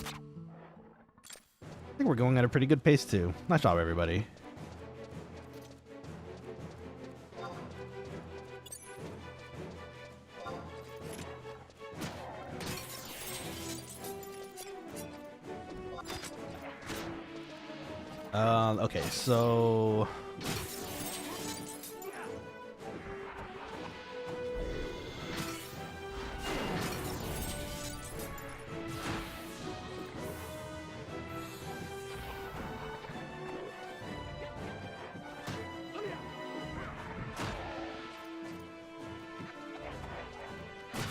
I think we're going at a pretty good pace too. Nice job, everybody. Okay, so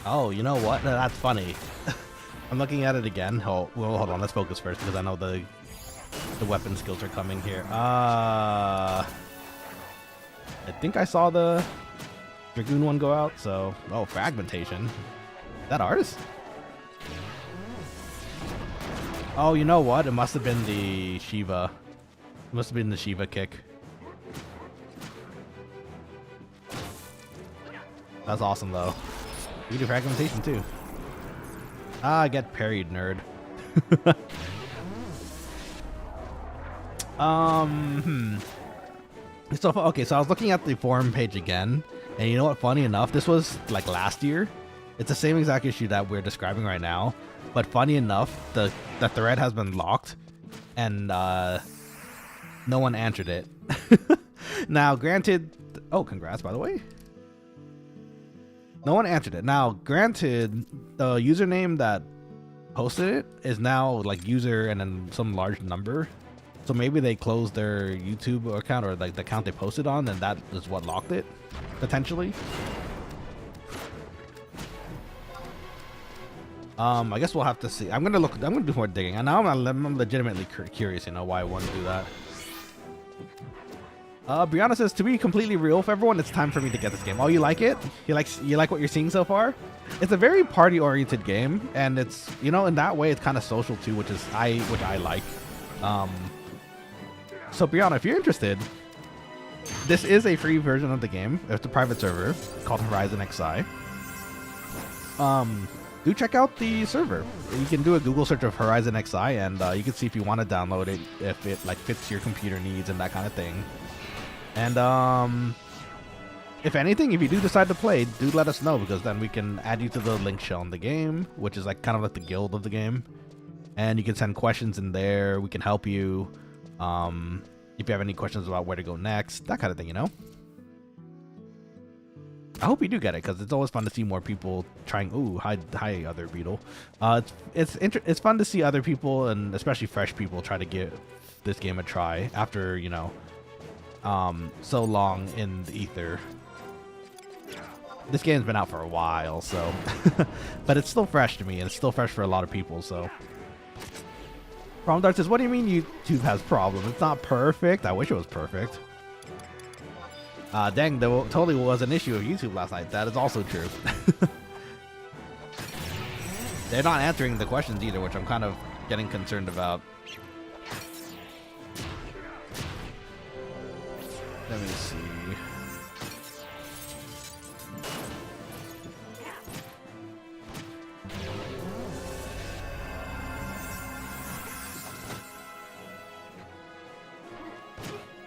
oh, you know what? That's funny. I'm looking at it again. Oh, well, hold on. Let's focus first because I know the weapon skills are coming here. I think I saw the Dragoon one go out. So, oh, fragmentation. Is that ours? Oh, you know what? It must have been the Shiva. It must have been the Shiva kick. That's awesome, though. You do fragmentation too. Ah, get parried, nerd. So okay, so I was looking at the forum page again, and you know what? Funny enough, this was like last year. It's the same exact issue that we're describing right now, but funny enough, the thread has been locked, and no one answered it. Now, granted, oh, congrats by the way. No one answered it. Now, granted, the username that posted it is now like user and then some large number. So maybe they closed their YouTube account or like the account they posted on, and that is what locked it, potentially. I guess we'll have to see. I'm gonna do more digging. And now I'm legitimately curious, why I want to do that. Brianna says, to be completely real with everyone, it's time for me to get this game. Oh, you like it? You like what you're seeing so far? It's a very party-oriented game, and it's, you know, in that way, it's kind of social too, which I like. So Brianna, if you're interested, this is a free version of the game. It's a private server called FFXI. Do check out the server. You can do a Google search of FFXI, and you can see if you want to download it, if it like fits your computer needs and that kind of thing. And if anything, if you do decide to play, do let us know, because then we can add you to the link show in the game, which is like kind of like the guild of the game. And you can send questions in there. We can help you. If you have any questions about where to go next, that kind of thing, you know? I hope you do get it, because it's always fun to see more people trying. Ooh, hi other beetle. It's fun to see other people, and especially fresh people, try to give this game a try after, you know, so long in the ether. This game's been out for a while, so but it's still fresh to me, and it's still fresh for a lot of people. So Problem Dart says, what do you mean YouTube has problems? It's not perfect. I wish it was perfect. Dang, there totally was an issue with YouTube last night. That is also true. They're not answering the questions either, which I'm kind of getting concerned about. Let me see.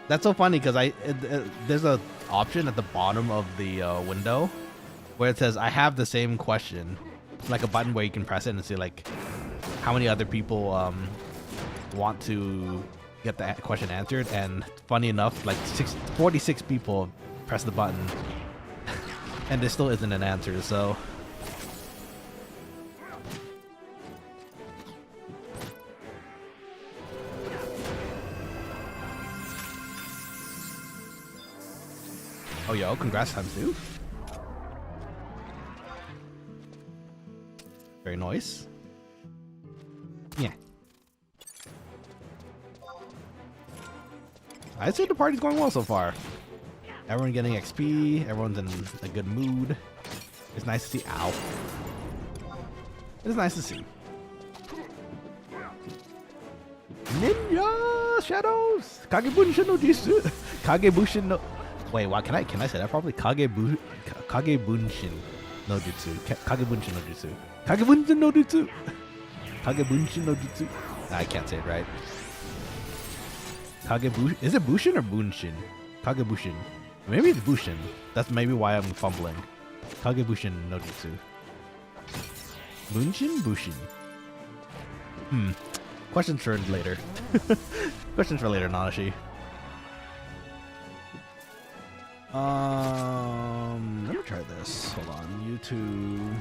That's so funny, because there's a option at the bottom of the window where it says I have the same question, like a button where you can press it and see like how many other people want to get the question answered. And funny enough, like 46 people press the button and there still isn't an answer. So oh, yo, congrats times two. Very nice. Yeah. I'd say the party's going well so far. Everyone getting XP, everyone's in a good mood. It's nice to see. Ow. It's nice to see. Ninja Shadows! Kagebushin no Jutsu! Kagebushin no... Wait, what? Can I say that properly? Kagebunshin no Jutsu. Kagebunshin no Jutsu. Kagebunshin no Jutsu. Kagebunshin no Jutsu. I can't say it right. Kagebushin. Is it Bushin or Bunshin? Kagebushin. Maybe it's Bushin. That's maybe why I'm fumbling. Kagebushin no Jutsu. Bunshin? Bushin. Questions for later. Questions for later, Nanashi. Let me try this. Hold on. YouTube.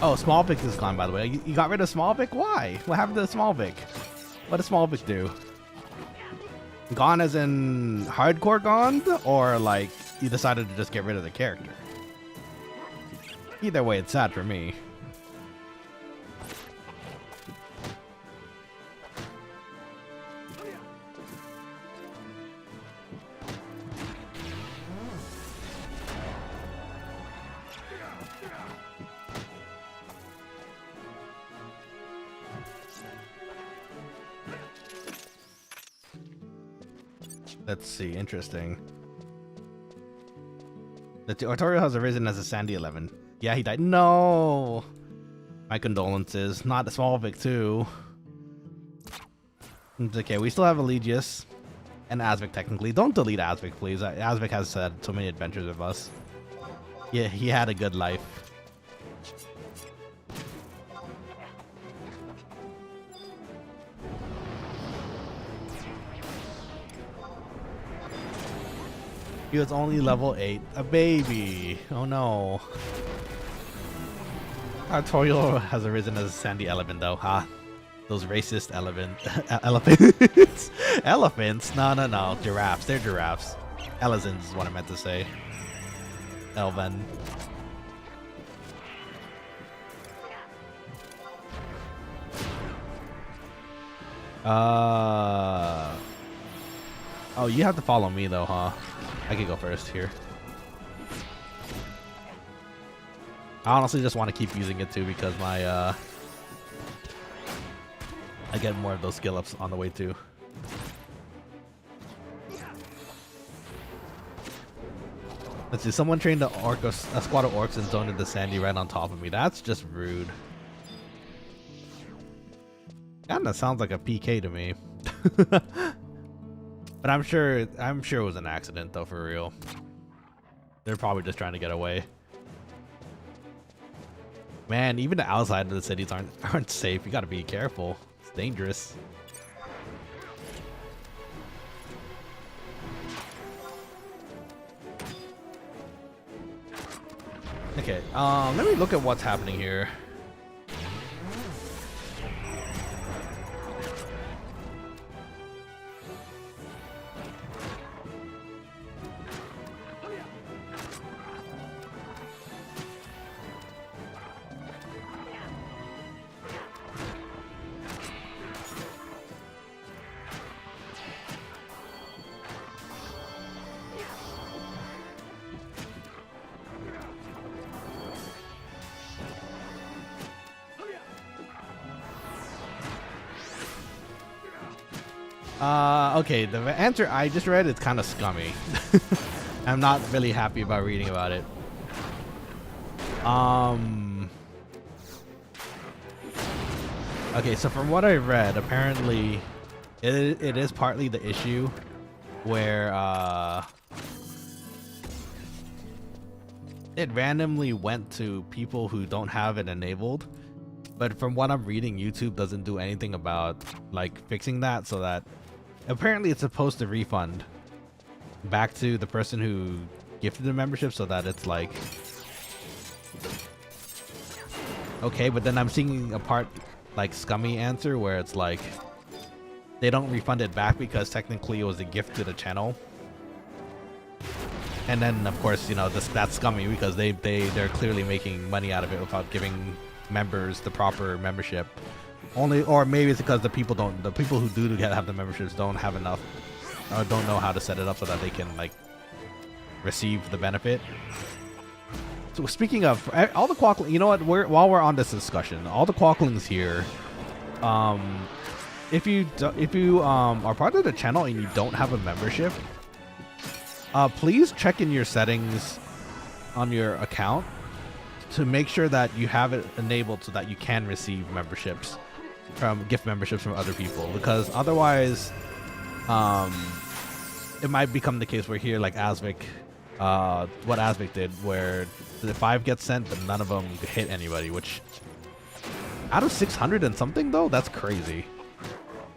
Oh, Small Vic is gone, by the way. You got rid of Small Vic? Why? What happened to Small Vic? What does Small Vic do? Gone as in hardcore gone? Or like you decided to just get rid of the character? Either way, it's sad for me. Let's see, interesting. The tutorial has arisen as a Sandy 11. Yeah, he died. No! My condolences. Not a Small Vic too. It's okay, we still have Eligius. And Asvic technically. Don't delete Asvic, please. Asvic has had so many adventures with us. Yeah, he had a good life. He was only level 8. A baby. Oh no. Toriel has arisen as a sandy elephant, though, huh? Those racist elephants. Elephants? No. Giraffes. They're giraffes. Elephants is what I meant to say. Elven. Oh, you have to follow me though, huh? I could go first here. I honestly just want to keep using it too because my I get more of those skill ups on the way too. Let's see, someone trained a squad of orcs and zoned into Sandy right on top of me. That's just rude. Kinda sounds like a PK to me. But I'm sure it was an accident though, for real. They're probably just trying to get away. Man, even the outside of the cities aren't safe. You gotta be careful. It's dangerous. Okay, let me look at what's happening here. Okay, the answer I just read is kind of scummy. I'm not really happy about reading about it. Okay, so from what I read, apparently it is partly the issue where it randomly went to people who don't have it enabled. But from what I'm reading, YouTube doesn't do anything about like fixing that, so that apparently it's supposed to refund back to the person who gifted the membership, so that it's like okay. But then I'm seeing a part like scummy answer where it's like they don't refund it back because technically it was a gift to the channel. And then of course, you know, that's scummy because they're clearly making money out of it without giving members the proper membership. Only, or maybe it's because the people who do have the memberships don't have enough, or don't know how to set it up so that they can like receive the benefit. So speaking of all the quokkalings, you know what? While we're on this discussion, all the quokkalings here, if you are part of the channel and you don't have a membership, please check in your settings on your account to make sure that you have it enabled so that you can receive memberships gift memberships from other people, because otherwise it might become the case where here, like Asvik, what Asvik did, where the 5 gets sent but none of them hit anybody, which out of 600 and something though, that's crazy.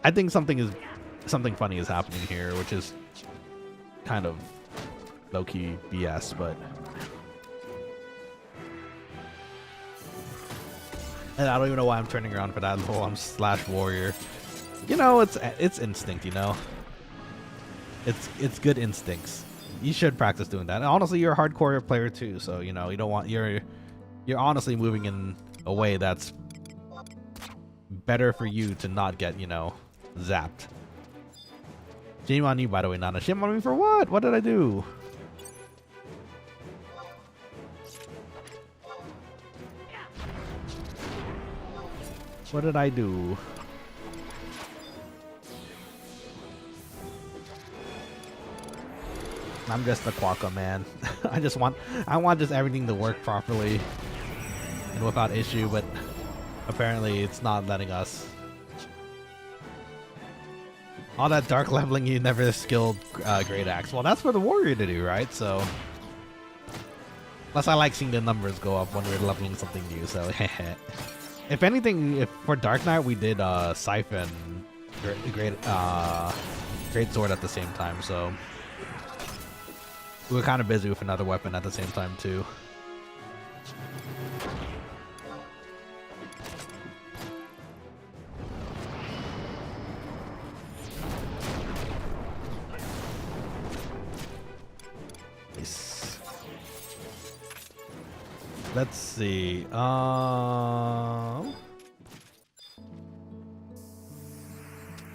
I think something funny is happening here, which is kind of low-key BS, but and I don't even know why I'm turning around for that level. I'm /warrior. You know, it's instinct, you know. It's good instincts. You should practice doing that. And honestly, you're a hardcore player too, so you know, you don't want you're honestly moving in a way that's better for you to not get, you know, zapped. Shame on you, by the way, Nana. Shame on me for what? What did I do? What did I do? I'm just a quokka, man. I want just everything to work properly and without issue, but apparently it's not letting us. All that dark leveling, you never skilled great axe. Well, that's for the warrior to do, right? So, plus I like seeing the numbers go up when we're leveling something new. So, if anything, for Dark Knight we did Siphon great sword at the same time, so we were kind of busy with another weapon at the same time too. Let's see.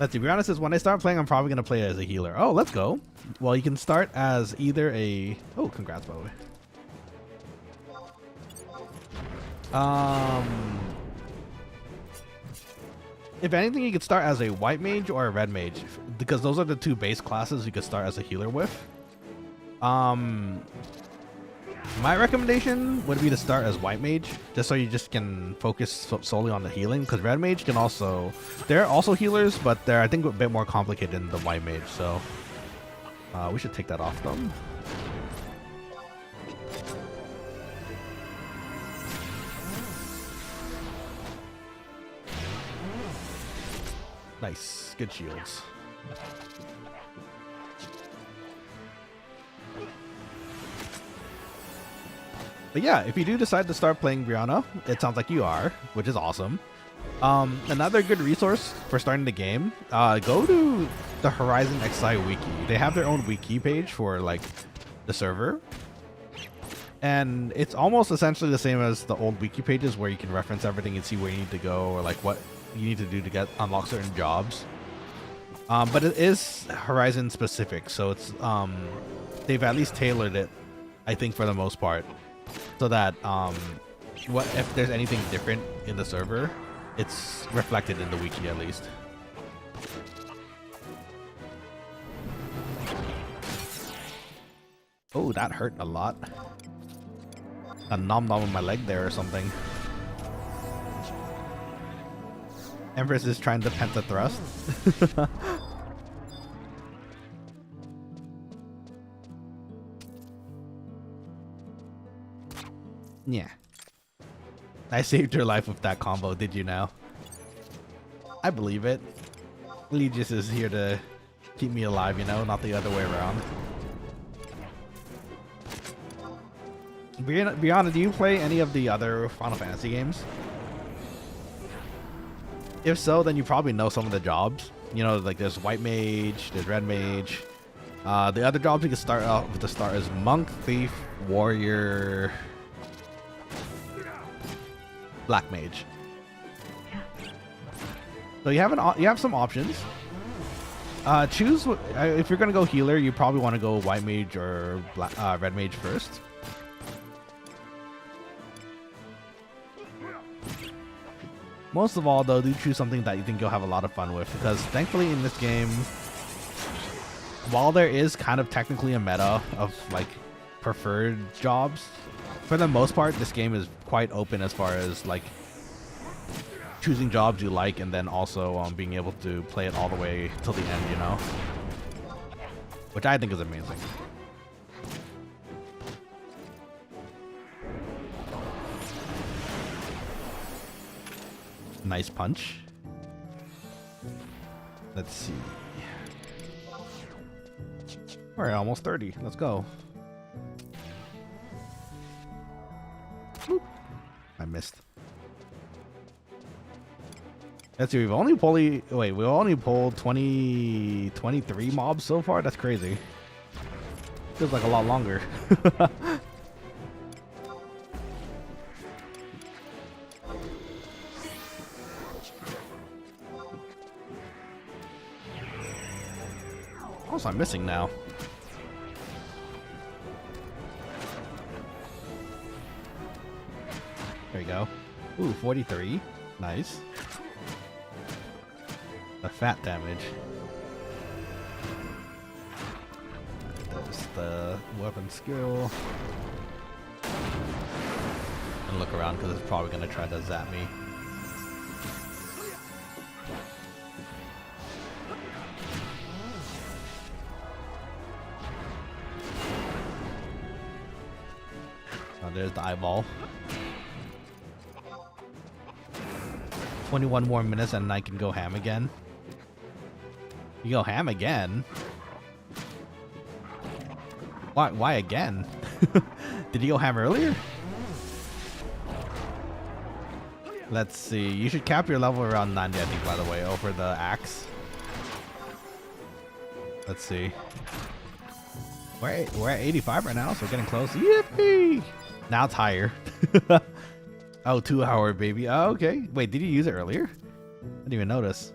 Let's see. Brianna says, when I start playing, I'm probably going to play as a healer. Oh, let's go. Well, you can start as either a... Oh, congrats, by the way. If anything, you could start as a white mage or a red mage, because those are the two base classes you could start as a healer with. My recommendation would be to start as white mage, just so you just can focus solely on the healing, because red mage can also... They're also healers, but they're, I think, a bit more complicated than the white mage, so... we should take that off them. Nice. Good shields. But yeah, if you do decide to start playing Brianna, it sounds like you are, which is awesome. Another good resource for starting the game, go to the Horizon XI wiki. They have their own wiki page for like the server. And it's almost essentially the same as the old wiki pages where you can reference everything and see where you need to go or like what you need to do to unlock certain jobs. But it is Horizon specific, so it's they've at least tailored it, I think, for the most part, so that what if there's anything different in the server, it's reflected in the wiki at least. Oh, that hurt a lot. A nom nom on my leg there or something. Empress is trying to penta thrust. Yeah. I saved your life with that combo, did you now? I believe it. Legis is here to keep me alive, you know, not the other way around. Brianna, do you play any of the other Final Fantasy games? If so, then you probably know some of the jobs. You know, like there's White Mage, there's Red Mage. The other jobs you can start out with the start is Monk, Thief, Warrior, Black Mage. So you have some options. Choose if you're gonna go healer, you probably want to go White Mage or Red Mage first. Most of all, though, do choose something that you think you'll have a lot of fun with, because thankfully in this game, while there is kind of technically a meta of like preferred jobs, for the most part, this game is quite open as far as like choosing jobs you like, and then also being able to play it all the way till the end, you know, which I think is amazing. Nice punch. Let's see. All right, almost 30. Let's go. Boop. I missed. Let's see. We've only pulled 23 mobs so far. That's crazy. Feels like a lot longer. Also, I'm missing now. There you go. Ooh, 43. Nice. The fat damage. There's the weapon skill. And look around because it's probably going to try to zap me. There's the eyeball. 21 more minutes and I can go ham again. You go ham again? Why again? Did you go ham earlier? Let's see. You should cap your level around 90, I think, by the way, over the axe. Let's see. We're at 85 right now, so we're getting close. Yippee! Now it's higher. Oh, 2 hour, baby. Oh, okay. Wait, did you use it earlier? I didn't even notice.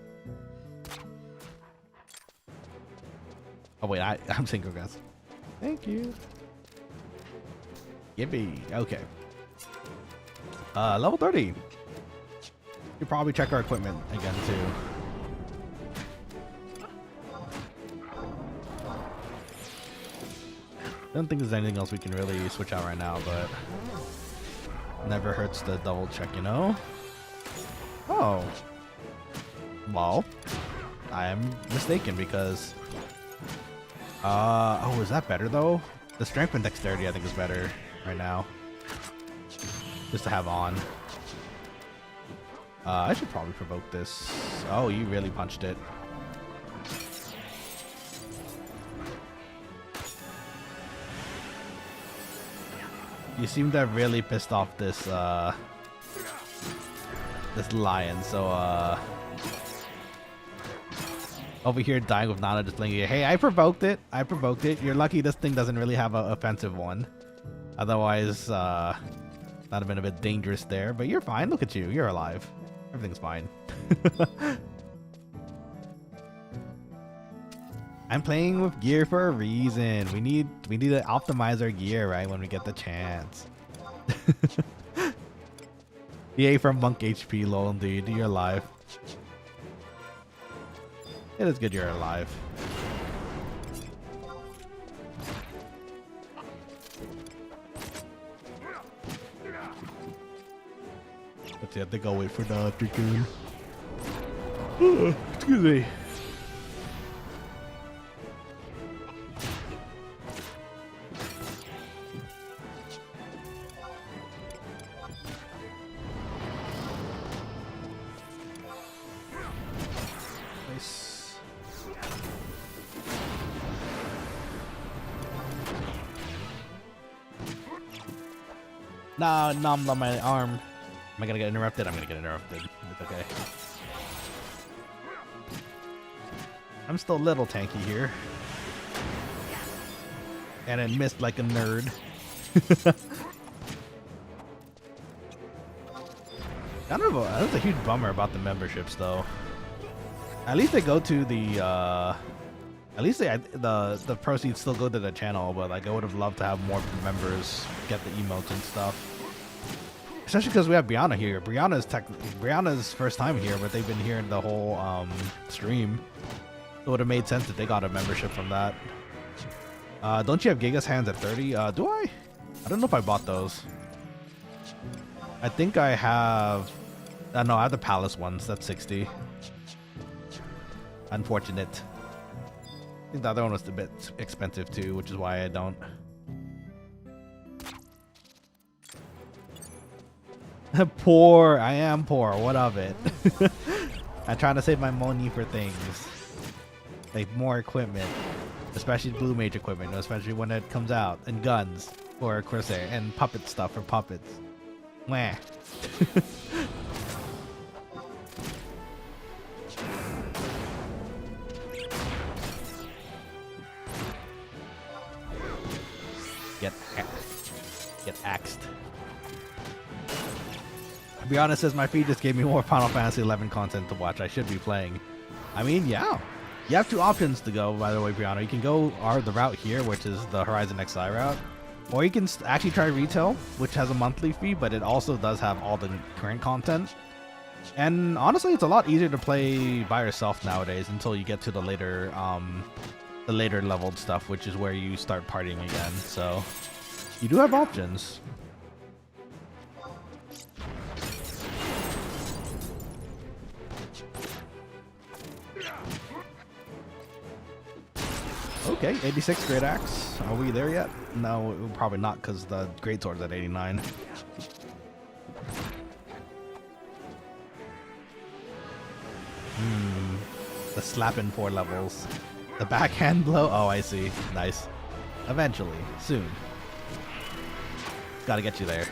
Oh, wait, I'm single, guys. Thank you. Yippee. Okay. Level 30. You probably check our equipment again, too. I don't think there's anything else we can really switch out right now, but never hurts to double check, you know? Oh. Well, I am mistaken because... oh, is that better though? The strength and dexterity I think is better right now. Just to have on. I should probably provoke this. Oh, you really punched it. You seem to have really pissed off this this lion, so over here dying with Nana just blinking. Hey, I provoked it. I provoked it. You're lucky this thing doesn't really have an offensive one. Otherwise, that'd have been a bit dangerous there. But you're fine. Look at you. You're alive. Everything's fine. I'm playing with gear for a reason. We need to optimize our gear, right, when we get the chance. Yay for monk HP, lol, dude. You're alive. It is good you're alive. Let's see, I think I'll wait for the freaking... excuse me. Nah, nom on my arm. Am I gonna get interrupted? I'm gonna get interrupted. It's okay. I'm still a little tanky here. And it missed like a nerd. Kind of that's a huge bummer about the memberships though. At least they go to the at least the proceeds still go to the channel, but like I would have loved to have more members get the emotes and stuff. Especially because we have Brianna here. Brianna's first time here, but they've been here the whole stream. It would have made sense that they got a membership from that. Don't you have Giga's hands at 30? Do I? I don't know if I bought those. I think I have... no, I have the Palace ones. That's 60. Unfortunate. I think the other one was a bit expensive too, which is why I don't. Poor. I am poor. What of it? I'm trying to save my money for things. Like more equipment. Especially Blue Mage equipment. Especially when it comes out. And guns for Corsair. And puppet stuff for puppets. Mwah. Get axed. Brianna says my feed just gave me more Final Fantasy 11 content to watch. I should be playing. I mean, yeah. You have two options to go, by the way, Brianna. You can go the route here, which is the Horizon XI route. Or you can actually try retail, which has a monthly fee, but it also does have all the current content. And honestly, it's a lot easier to play by yourself nowadays until you get to the later leveled stuff, which is where you start partying again. So you do have options. Okay, 86 Great Axe. Are we there yet? No, probably not because the Great Sword's at 89. The slapping 4 levels. The backhand blow? Oh, I see. Nice. Eventually. Soon. Gotta get you there.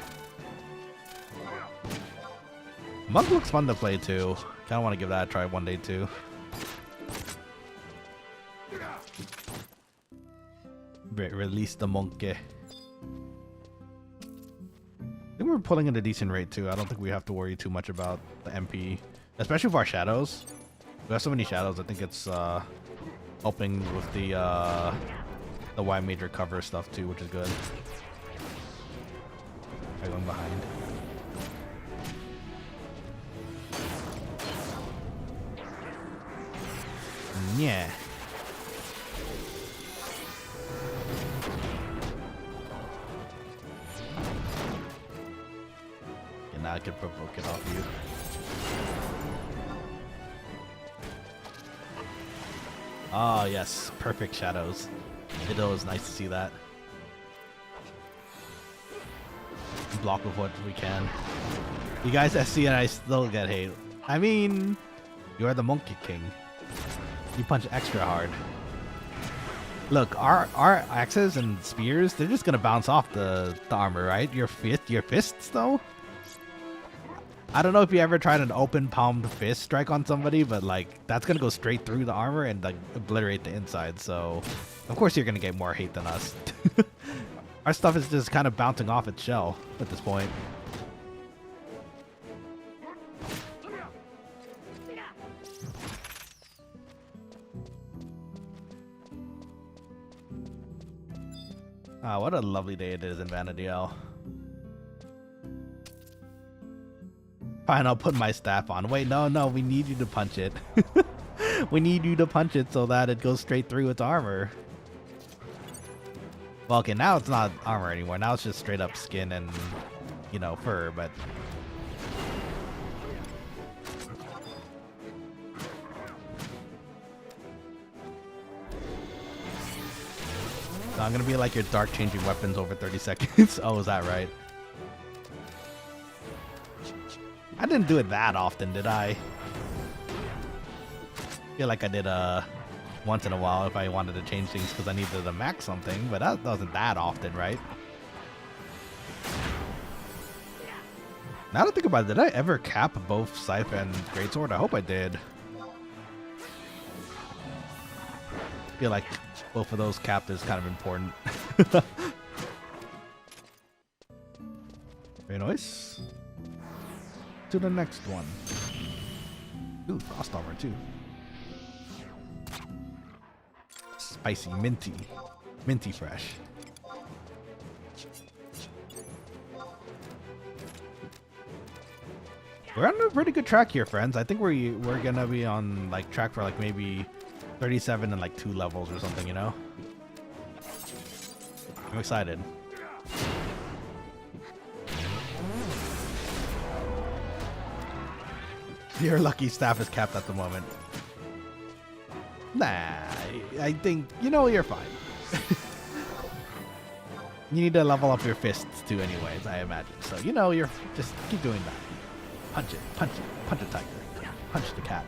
Monk looks fun to play too. Kinda want to give that a try one day too. Release the monkey. think we're pulling at a decent rate too. I don't think we have to worry too much about the MP, especially for our shadows. We have so many shadows. I think it's helping with the Y major cover stuff too, which is good. I'm going behind. Yeah. And now I can provoke it off you. Ah, yes, perfect shadows. It was nice to see that. Block with what we can. You guys SC and I still get hate. I mean, you are the Monkey King. You punch extra hard. Look, our axes and spears, they're just gonna bounce off the armor, right? Your fists though? I don't know if you ever tried an open palmed fist strike on somebody, but like that's gonna go straight through the armor and like obliterate the inside, so of course you're gonna get more hate than us. Our stuff is just kind of bouncing off its shell at this point. Ah, what a lovely day it is in Vanity L. Fine, I'll put my staff on. Wait, no, we need you to punch it. We need you to punch it so that it goes straight through its armor. Well, okay, now it's not armor anymore. Now it's just straight up skin and, you know, fur, but... So I'm gonna be like your dark changing weapons over 30 seconds. Oh, is that right? I didn't do it that often, did I? Feel like I did once in a while if I wanted to change things because I needed to max something, but that wasn't that often, right? Now that I think about it, did I ever cap both Scythe and Greatsword? I hope I did. Feel like both of those cap is kind of important. Very nice. To the next one. Ooh, frost armor too. Spicy, minty fresh. We're on a pretty good track here, friends. I think we're gonna be on like track for like maybe 37 and like 2 levels or something, you know? I'm excited. Your lucky staff is capped at the moment. Nah, I think, you know, you're fine. You need to level up your fists too anyways, I imagine. So, you know, you're just keep doing that. Punch it, punch a tiger. Punch the cat.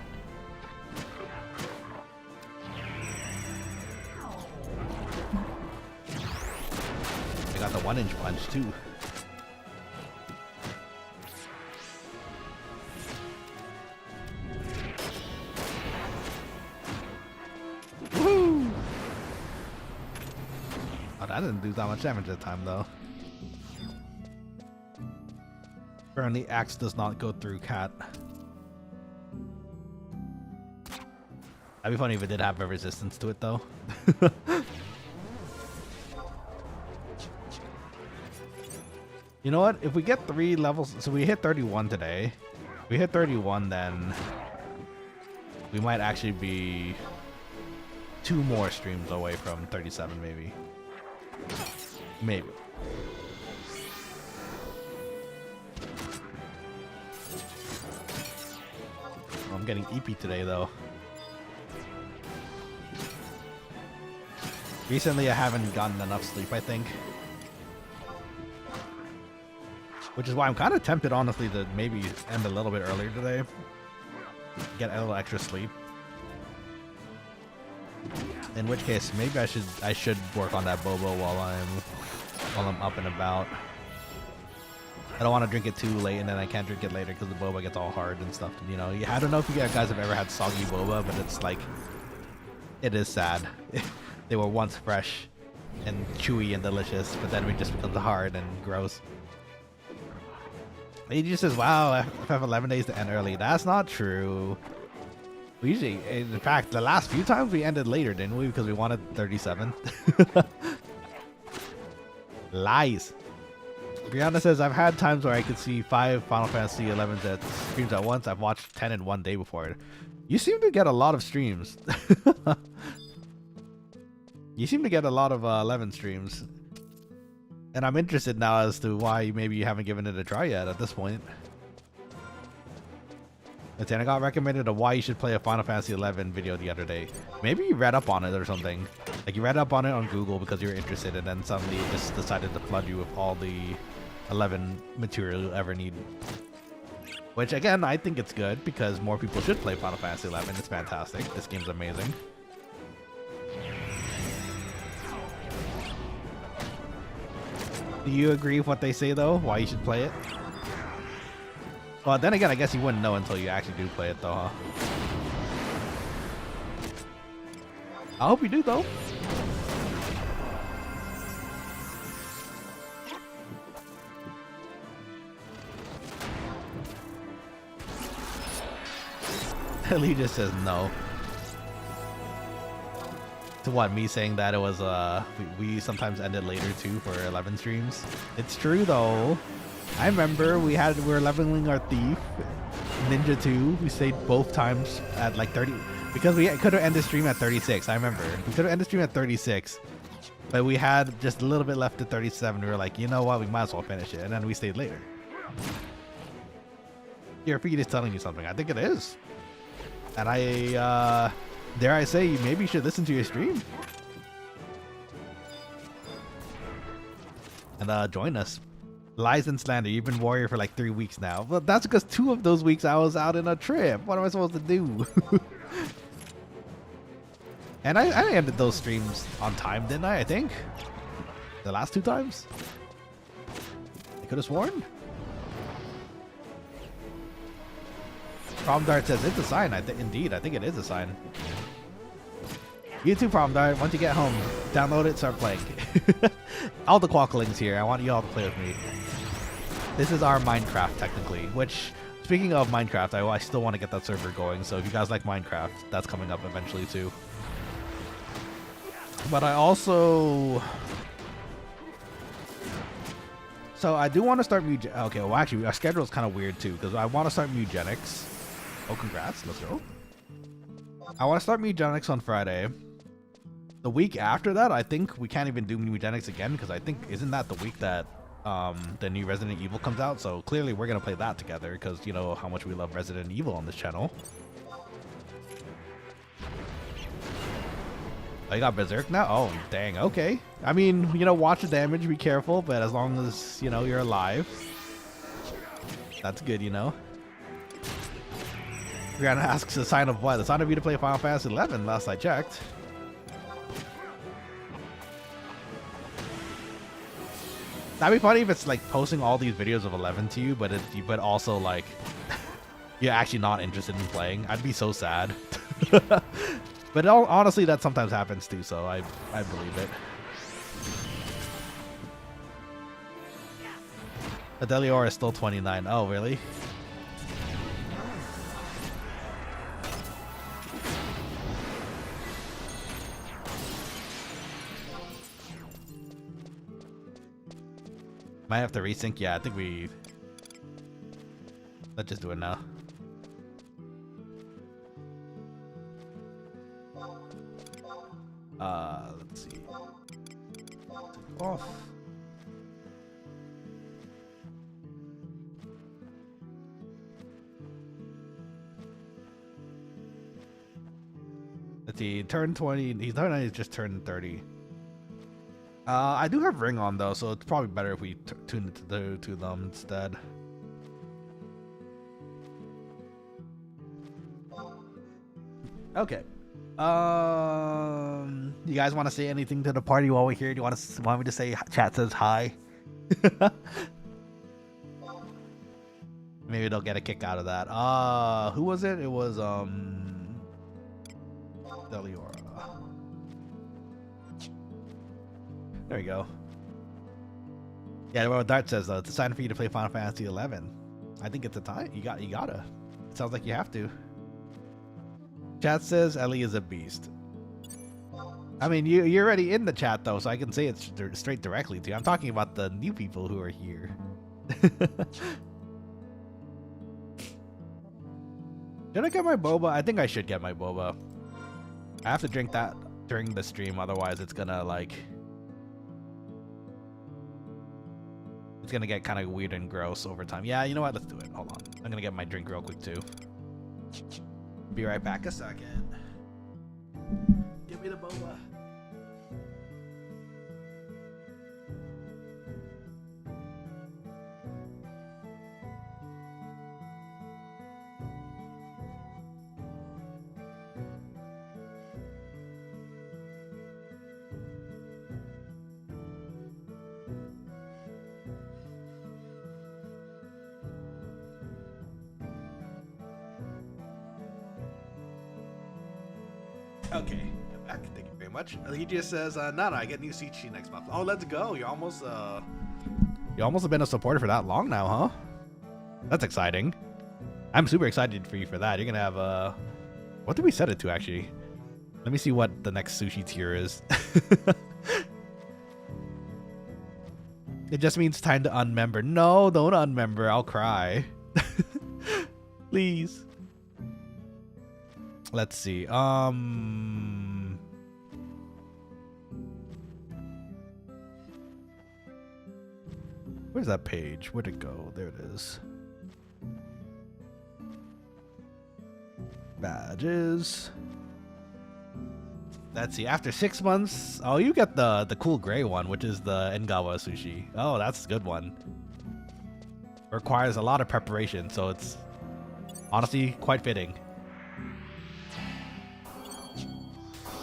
I got the 1-inch punch too. Woohoo! Oh, that didn't do that much damage that time though. Apparently axe does not go through cat. That'd be funny if it did have a resistance to it though. You know what? If we get 3 levels, so we hit 31 today. If we hit 31, then we might actually be 2 more streams away from 37, maybe. Maybe. I'm getting EP today, though. Recently, I haven't gotten enough sleep, I think. Which is why I'm kind of tempted, honestly, to maybe end a little bit earlier today. Get a little extra sleep. In which case, maybe I should work on that boba while I'm up and about. I don't want to drink it too late, and then I can't drink it later because the boba gets all hard and stuff. You know, I don't know if you guys have ever had soggy boba, but it's like, it is sad. They were once fresh and chewy and delicious, but then it just becomes hard and gross. He just says, wow, FF11 days to end early. That's not true. We usually, in fact, the last few times we ended later, didn't we? Because we wanted 37. Lies. Brianna says, I've had times where I could see 5 Final Fantasy 11s at streams at once. I've watched 10 in one day before. You seem to get a lot of streams. You seem to get a lot of 11 streams. And I'm interested now as to why maybe you haven't given it a try yet at this point. And I got recommended a why you should play a Final Fantasy 11 video the other day. Maybe you read up on it or something. Like you read up on it on Google because you were interested, and then suddenly it just decided to flood you with all the 11 material you'll ever need. Which again, I think it's good because more people should play Final Fantasy 11. It's fantastic. This game's amazing. Do you agree with what they say though? Why you should play it? Well, then again, I guess you wouldn't know until you actually do play it though, huh? I hope you do though. Lee just says no. To what, me saying that it was we sometimes ended later too for 11 streams. It's true though. I remember we were leveling our thief Ninja 2. We stayed both times at like 30 because we could have ended stream at 36. I remember we could have ended stream at 36, but we had just a little bit left at 37. We were like, you know what, we might as well finish it, and then we stayed later. Your feed is telling you something. I think it is. And I, dare I say, maybe you should listen to your stream. And join us. Lies and slander. You've been warrior for like 3 weeks now. Well, that's because 2 of those weeks I was out in a trip. What am I supposed to do? And I ended those streams on time, didn't I? I think. The last 2 times. I could have sworn. Prom Dart says it's a sign. Indeed, I think it is a sign. You too, Prom Dart. Once you get home, download it, start playing. All the Quokkalings here. I want you all to play with me. This is our Minecraft, technically. Which, speaking of Minecraft, I still want to get that server going. So if you guys like Minecraft, that's coming up eventually too. But I also... So I do want to start okay, well actually our schedule is kind of weird too because I want to start Mugenics. Oh, congrats, let's go. I want to start Mugenics on Friday. The week after that, I think we can't even do Mugenics again because I think, isn't that the week that the new Resident Evil comes out? So clearly we're going to play that together because you know how much we love Resident Evil on this channel. Oh, you got Berserk now? Oh, dang, okay. I mean, you know, watch the damage, be careful, but as long as, you know, you're alive, that's good, you know? You're gonna ask the sign of what? The sign of you to play Final Fantasy 11, last I checked. That'd be funny if it's like posting all these videos of 11 to you, but also like, you're actually not interested in playing. I'd be so sad. But honestly, that sometimes happens too, so I believe it. Adelior is still 29. Oh, really? Might have to resync. Yeah, I think we... Let's just do it now. Let's see. Take off. Let's see. Turn 20. He's just turned 30. I do have Ring on though, so it's probably better if we tune it to them instead. Okay. You guys want to say anything to the party while we're here? Do you want me to say chat says hi? Maybe they'll get a kick out of that. Who was it? It was Deliora. There you go. Yeah, what Dart says though, it's a sign for you to play Final Fantasy 11. I think it's a tie. You gotta. It sounds like you have to. Chat says Ellie is a beast. I mean, you're already in the chat though, so I can say it straight directly to you. I'm talking about the new people who are here. Should I get my boba? I think I should get my boba. I have to drink that during the stream, otherwise it's gonna like... It's gonna get kind of weird and gross over time. Yeah, you know what? Let's do it. Hold on. I'm gonna get my drink real quick too. Be right back a second. Give me the boba. Okay, I'm back. Thank you very much. He just says, Nana, I get new sushi next month. Oh, let's go. You almost have been a supporter for that long now, huh? That's exciting. I'm super excited for you for that. You're gonna have what did we set it to actually? Let me see what the next sushi tier is. It just means time to unmember. No, don't unmember. I'll cry. Please. Let's see. Where's that page? Where'd it go? There it is. Badges. Let's see. After 6 months, oh, you get the cool gray one, which is the Engawa sushi. Oh, that's a good one. Requires a lot of preparation, so it's honestly quite fitting.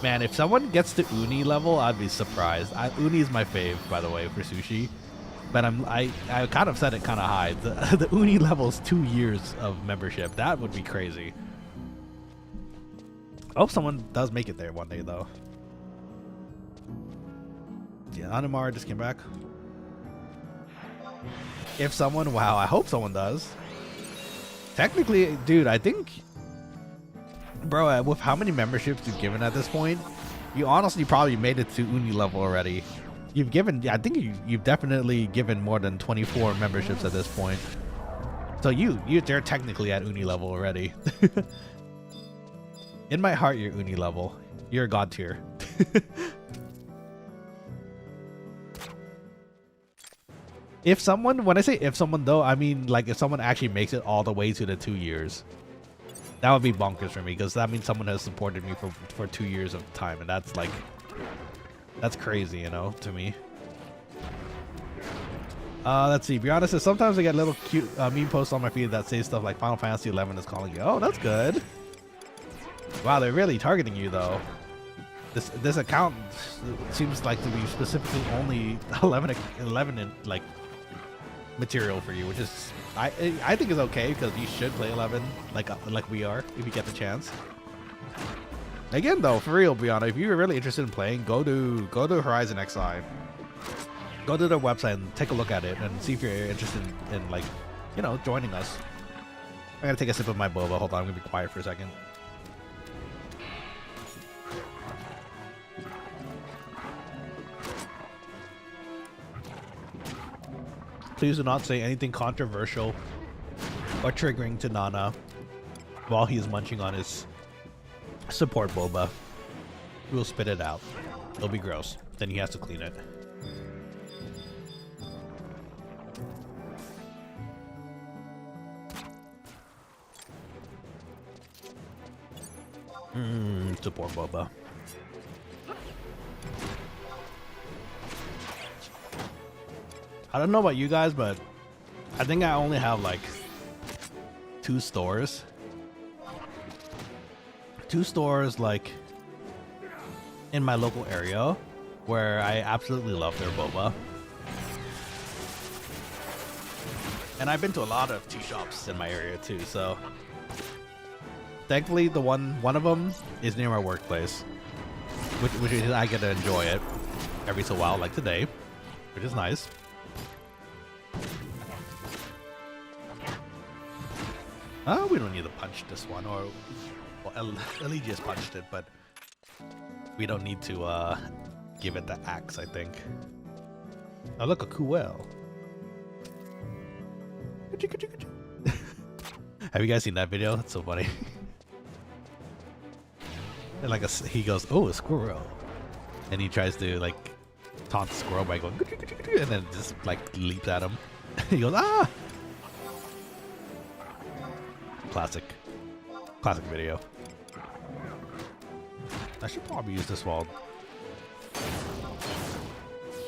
Man, if someone gets to uni level, I'd be surprised. Uni is my fave, by the way, for sushi. But I kind of set it kind of high. The uni level is 2 years of membership. That would be crazy. I hope someone does make it there one day, though. Yeah, Anamar just came back. If someone, wow, I hope someone does. Technically, dude, I think... Bro, with how many memberships you've given at this point, you honestly probably made it to uni level already. You've given, I think you've definitely given more than 24 memberships at this point. So they're technically at uni level already. In my heart, you're uni level. You're a god tier. If someone, when I say if someone though, I mean like if someone actually makes it all the way to the 2 years. That would be bonkers for me, because that means someone has supported me for 2 years of time, and that's like, that's crazy, you know, to me. Let's see. Be honest, sometimes I get little cute meme posts on my feed that say stuff like Final Fantasy 11 is calling you. Oh, that's good. Wow, they're really targeting you though. This account seems like to be specifically only 11 in, like, material for you, which is I think is okay, because you should play 11 like we are if you get the chance. Again though, for real, Brianna, if you're really interested in playing, go to Horizon XI. Go to their website and take a look at it and see if you're interested in like, you know, joining us. I gotta take a sip of my boba. Hold on, I'm gonna be quiet for a second. Please do not say anything controversial or triggering to Nana while he is munching on his support boba. We'll spit it out. It'll be gross. Then he has to clean it. Support boba. I don't know about you guys, but I think I only have like 2 stores. 2 stores like in my local area where I absolutely love their boba. And I've been to a lot of tea shops in my area too, so thankfully the one of them is near my workplace, which is, I get to enjoy it every so while, like today, which is nice. We don't need to punch this one, or well, Ellie just punched it, but we don't need to give it the axe, I think. Oh, look, a Kuel. Have you guys seen that video? That's so funny. And like he goes, "Oh, a squirrel," and he tries to like taunt the squirrel by going, and then just like leaps at him. He goes, "Ah!" Classic video. I should probably use this wall.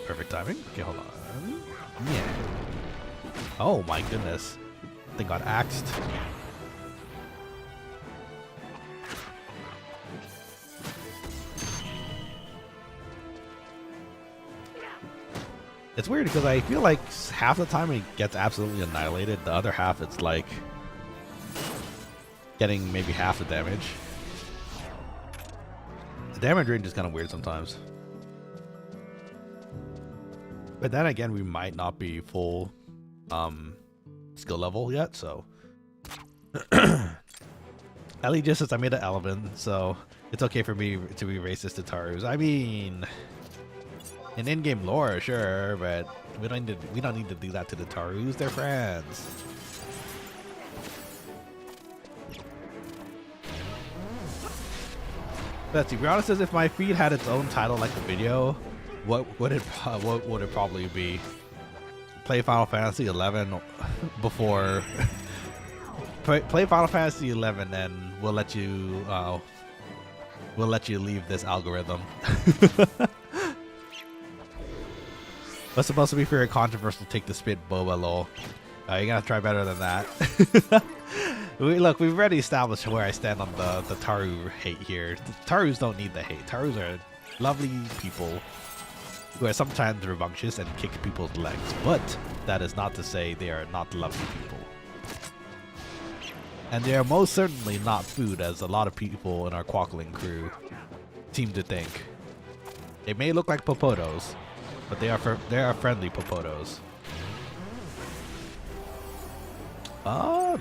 Perfect timing. Okay, hold on. Yeah. Oh my goodness. They got axed. It's weird because I feel like half the time it gets absolutely annihilated. The other half it's like getting maybe half the damage. The damage range is kind of weird sometimes. But then again, we might not be full skill level yet, so Ellie just says I made an elephant, so it's okay for me to be racist to Tarus. I mean, in in-game lore, sure, but we don't need to do that to the Tarus. They're friends. But to be honest, if my feed had its own title like the video, what would it probably be? Play Final Fantasy 11 before play Final Fantasy 11, and we'll let you leave this algorithm. What's supposed to be very controversial? Take the spit, boba lol. You gotta try better than that. Look, we've already established where I stand on the Taru hate here. The Tarus don't need the hate. Tarus are lovely people who are sometimes rambunctious and kick people's legs, but that is not to say they are not lovely people. And they are most certainly not food, as a lot of people in our Quokkaling crew seem to think. They may look like popotos, but they are friendly popotos.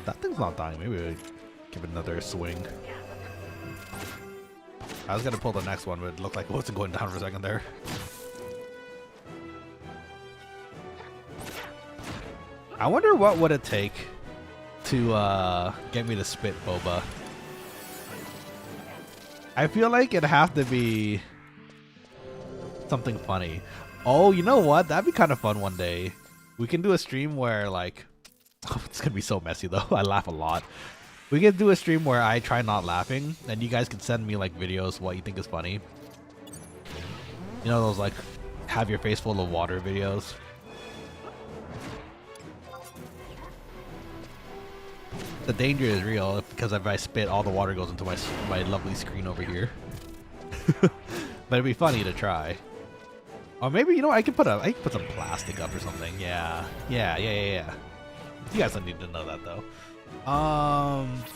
That thing's not dying. Maybe we give it another swing. I was gonna pull the next one, but it looked like it wasn't going down for a second there. I wonder what would it take to get me to spit boba. I feel like it'd have to be something funny. Oh, you know what? That'd be kind of fun one day. We can do a stream where like, oh, it's gonna be so messy though. I laugh a lot. We can do a stream where I try not laughing, and you guys can send me like videos what you think is funny. You know those like have your face full of water videos. The danger is real because if I spit, all the water goes into my lovely screen over here. But it'd be funny to try. Or maybe, you know, I could put some plastic up or something. Yeah. You guys don't need to know that though.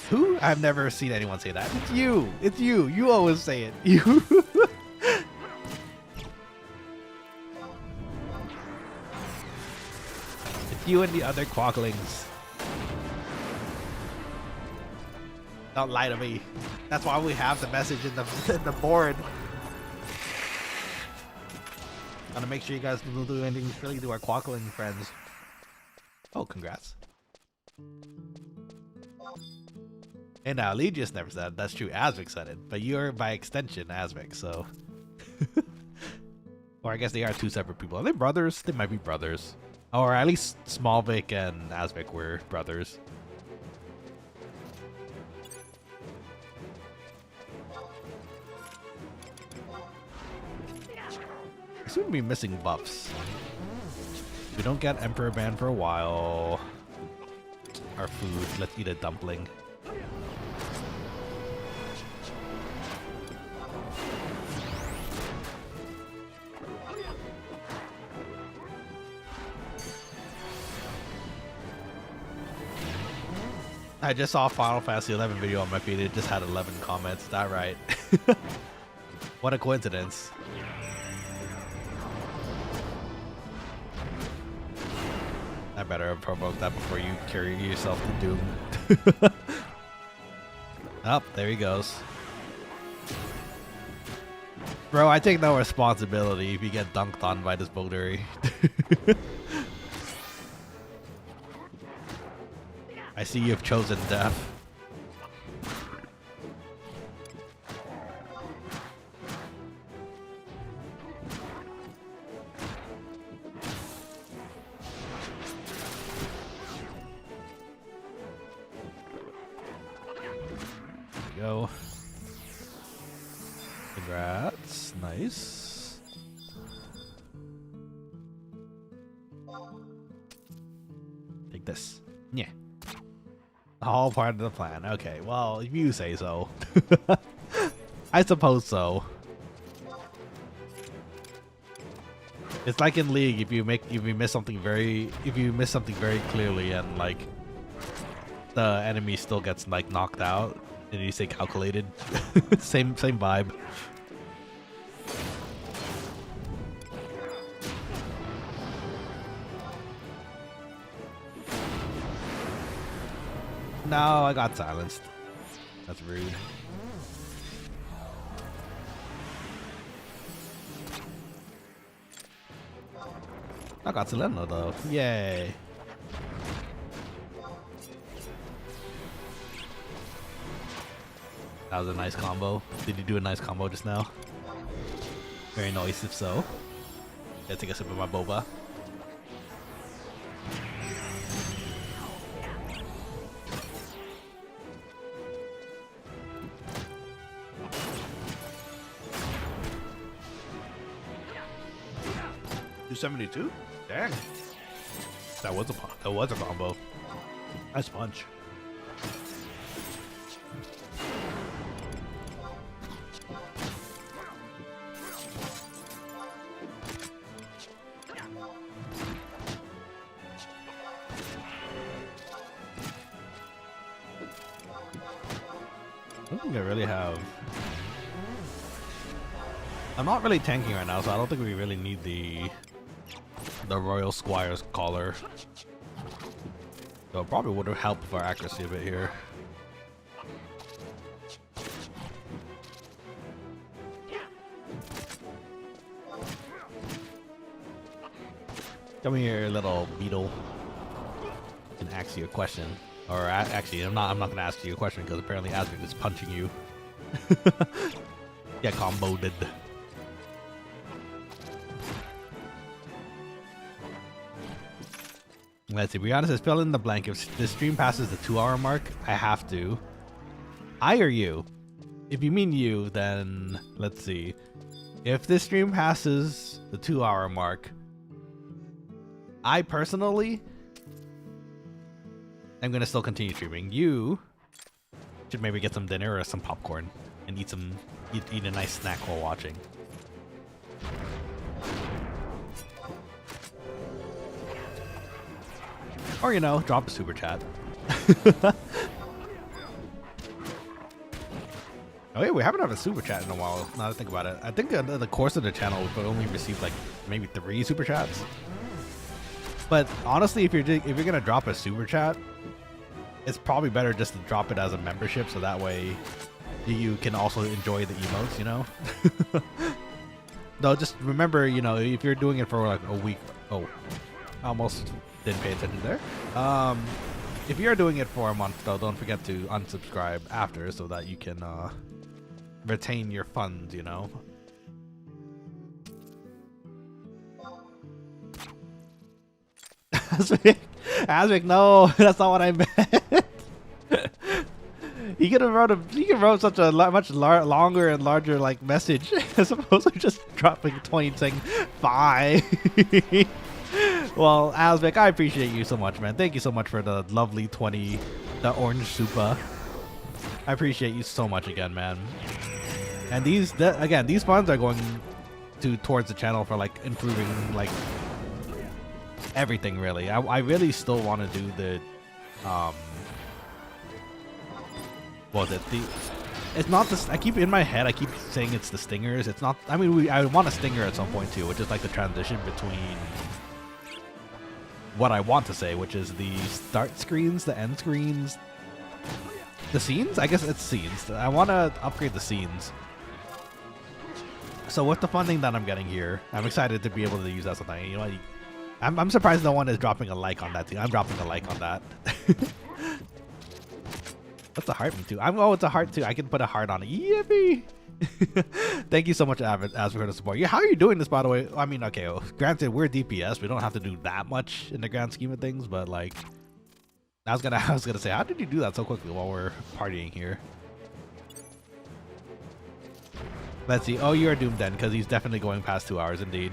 Who? I've never seen anyone say that. It's you. It's you. You always say it. You. It's you and the other Quokkalings. Don't lie to me. That's why we have the message in the board. I want to make sure you guys don't do anything silly to our Quokkaling friends. Oh, congrats. And now, Lee just never said it. That's true. Asvik said it. But you're, by extension, Asvik, so... Or I guess they are two separate people. Are they brothers? They might be brothers. Or at least Smallvik and Asvik were brothers. I seem to be missing buffs. We don't get Emperor Band for a while. Our food. Let's eat a dumpling. I just saw a Final Fantasy 11 video on my feed. It just had 11 comments. Is that right? What a coincidence. I better have provoked that before you carry yourself to doom. Oh, there he goes. Bro, I take no responsibility if you get dunked on by this Bogduri. I see you've chosen death. Go. Congrats. Nice. Take this. Yeah. All part of the plan. Okay, well, if you say so. I suppose so. It's like in League, if you miss something very clearly and like the enemy still gets like knocked out, and you say calculated. same vibe. No, I got silenced. That's rude. I got Seleno though. Yay. That was a nice combo. Did you do a nice combo just now? Very nice if so. Gotta take a sip of my boba. $272? Dang. That was a combo. Nice punch. I don't think I really have. I'm not really tanking right now, so I don't think we really need the Royal Squire's collar. So it probably would have helped our accuracy a bit here. Come here, little beetle. I can ask you a question. Or actually, I'm not gonna ask you a question because apparently Asric is punching you. Yeah, comboed. Let's see. To be honest, it's fill in the blank. If the stream passes the 2-hour mark, I have to. I or you? If you mean you, then let's see. If this stream passes the 2-hour mark, I personally am gonna still continue streaming. You should maybe get some dinner or some popcorn and eat a nice snack while watching. Or, you know, drop a super chat. Oh yeah, we haven't had a super chat in a while, now that I think about it. I think in the course of the channel we've only received like maybe 3 super chats. But honestly, if you're gonna drop a super chat, it's probably better just to drop it as a membership, so that way you can also enjoy the emotes, you know? Though just remember, you know, if you're doing it for like a week, oh, almost didn't pay attention there. If you're doing it for a month though, don't forget to unsubscribe after so that you can retain your funds, you know? Asric, no, that's not what I meant. You could have wrote such a much longer and larger like message as opposed to just dropping 20 saying bye. Well, Asric, I appreciate you so much, man. Thank you so much for the lovely 20, the orange super. I appreciate you so much again, man. And these funds are going towards the channel for like improving like everything really. I really still want to do the what was it? It's not this. I keep in my head. I keep saying it's the stingers. It's not. I mean, I want a stinger at some point too, which is like the transition between what I want to say, which is the start screens, the end screens, the scenes. I guess it's scenes. I want to upgrade the scenes. So with the funding that I'm getting here, I'm excited to be able to use that something. You know, I'm surprised no one is dropping a like on that too. I'm dropping a like on that. What's a heart too? Oh, it's a heart too. I can put a heart on it. Yippee! Thank you so much, Avid, for the support. Yeah, how are you doing this, by the way? I mean, okay, well, granted, we're DPS. We don't have to do that much in the grand scheme of things, but like, I was gonna say, how did you do that so quickly while we're partying here? Let's see. Oh, you're doomed then, because he's definitely going past 2 hours, indeed.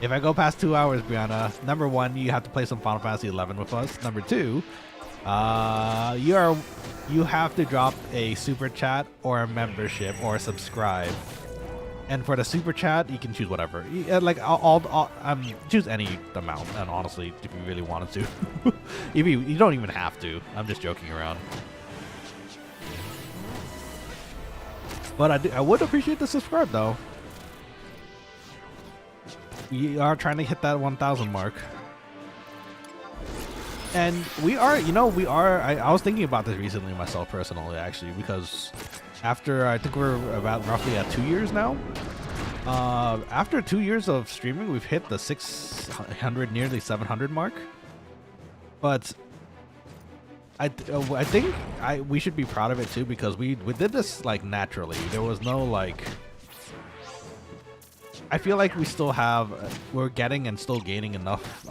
If I go past 2 hours, Brianna, number one, you have to play some Final Fantasy 11 with us. Number two, you have to drop a super chat or a membership or a subscribe. And for the super chat, you can choose whatever. Like choose any amount. And honestly, if you really wanted to, you don't even have to. I'm just joking around. But I would appreciate the subscribe though. We are trying to hit that 1,000 mark. And we are, I was thinking about this recently myself personally, actually, because after, I think we're about roughly at 2 years now. After 2 years of streaming, we've hit the 600, nearly 700 mark. But I think we should be proud of it too, because we did this like naturally. There was no like, I feel like we still have, we're getting and still gaining enough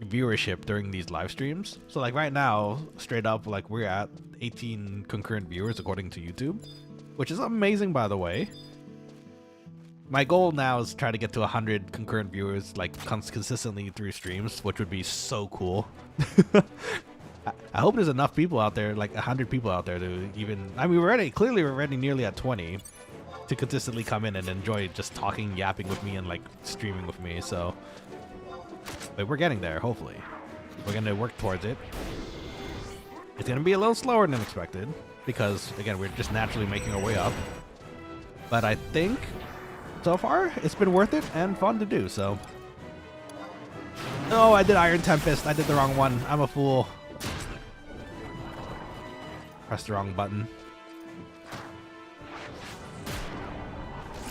viewership during these live streams. So like right now, straight up, like we're at 18 concurrent viewers according to YouTube, which is amazing, by the way. My goal now is to try to get to 100 concurrent viewers like consistently through streams, which would be so cool. I hope there's enough people out there, like 100 people out there to even, I mean, we're already nearly at 20 to consistently come in and enjoy just talking, yapping with me and like streaming with me. So but we're getting there, hopefully. We're going to work towards it. It's going to be a little slower than expected because, again, we're just naturally making our way up. But I think, so far, it's been worth it and fun to do, so. Oh, I did Iron Tempest. I did the wrong one. I'm a fool. Pressed the wrong button.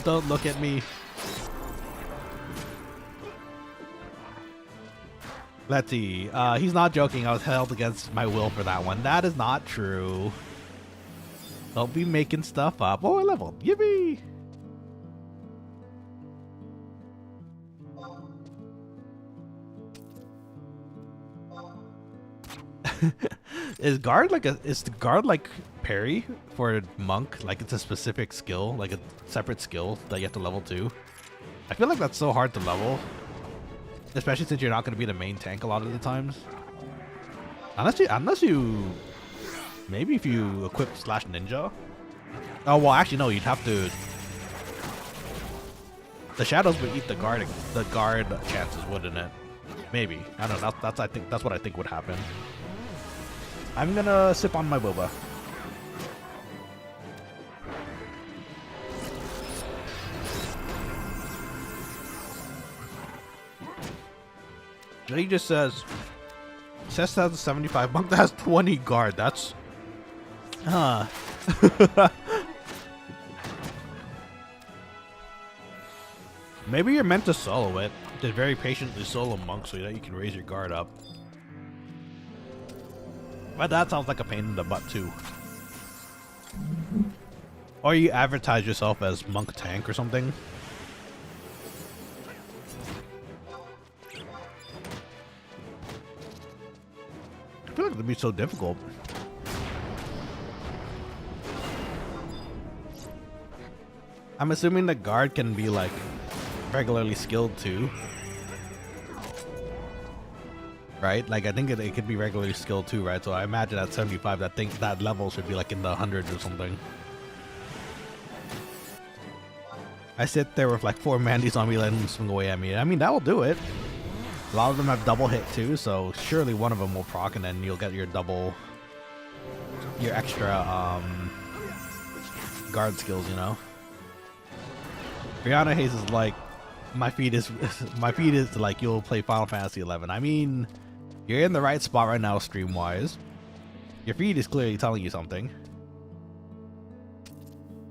Don't look at me. Let's see. He's not joking. I was held against my will for that one. That is not true. Don't be making stuff up. Oh, I leveled. Yippee! Is the guard like parry for monk? Like it's a specific skill, like a separate skill that you have to level too? I feel like that's so hard to level. Especially since you're not going to be the main tank a lot of the times. Unless you... Maybe if you equip slash ninja. Oh, well, actually, no, you'd have to... The shadows would eat the guard chances, wouldn't it? Maybe. I don't know. That's what I think would happen. I'm gonna sip on my boba. He just says, Cess has 75 monk that has 20 guard. That's, maybe you're meant to solo it. Just very patiently solo monk so that you can raise your guard up. But that sounds like a pain in the butt too. Or you advertise yourself as monk tank or something. I feel like it'd be so difficult. I'm assuming the guard can be like regularly skilled too. Right? Like I think it could be regularly skilled too, right? So I imagine at 75 that level should be like in the hundreds or something. I sit there with like 4 Mandys on me letting them swing away at me. I mean, that will do it. A lot of them have double hit too, so surely one of them will proc and then you'll get your extra guard skills, you know? Brianna Hayes is like, my feed is like you'll play Final Fantasy 11. I mean, you're in the right spot right now, stream wise. Your feed is clearly telling you something.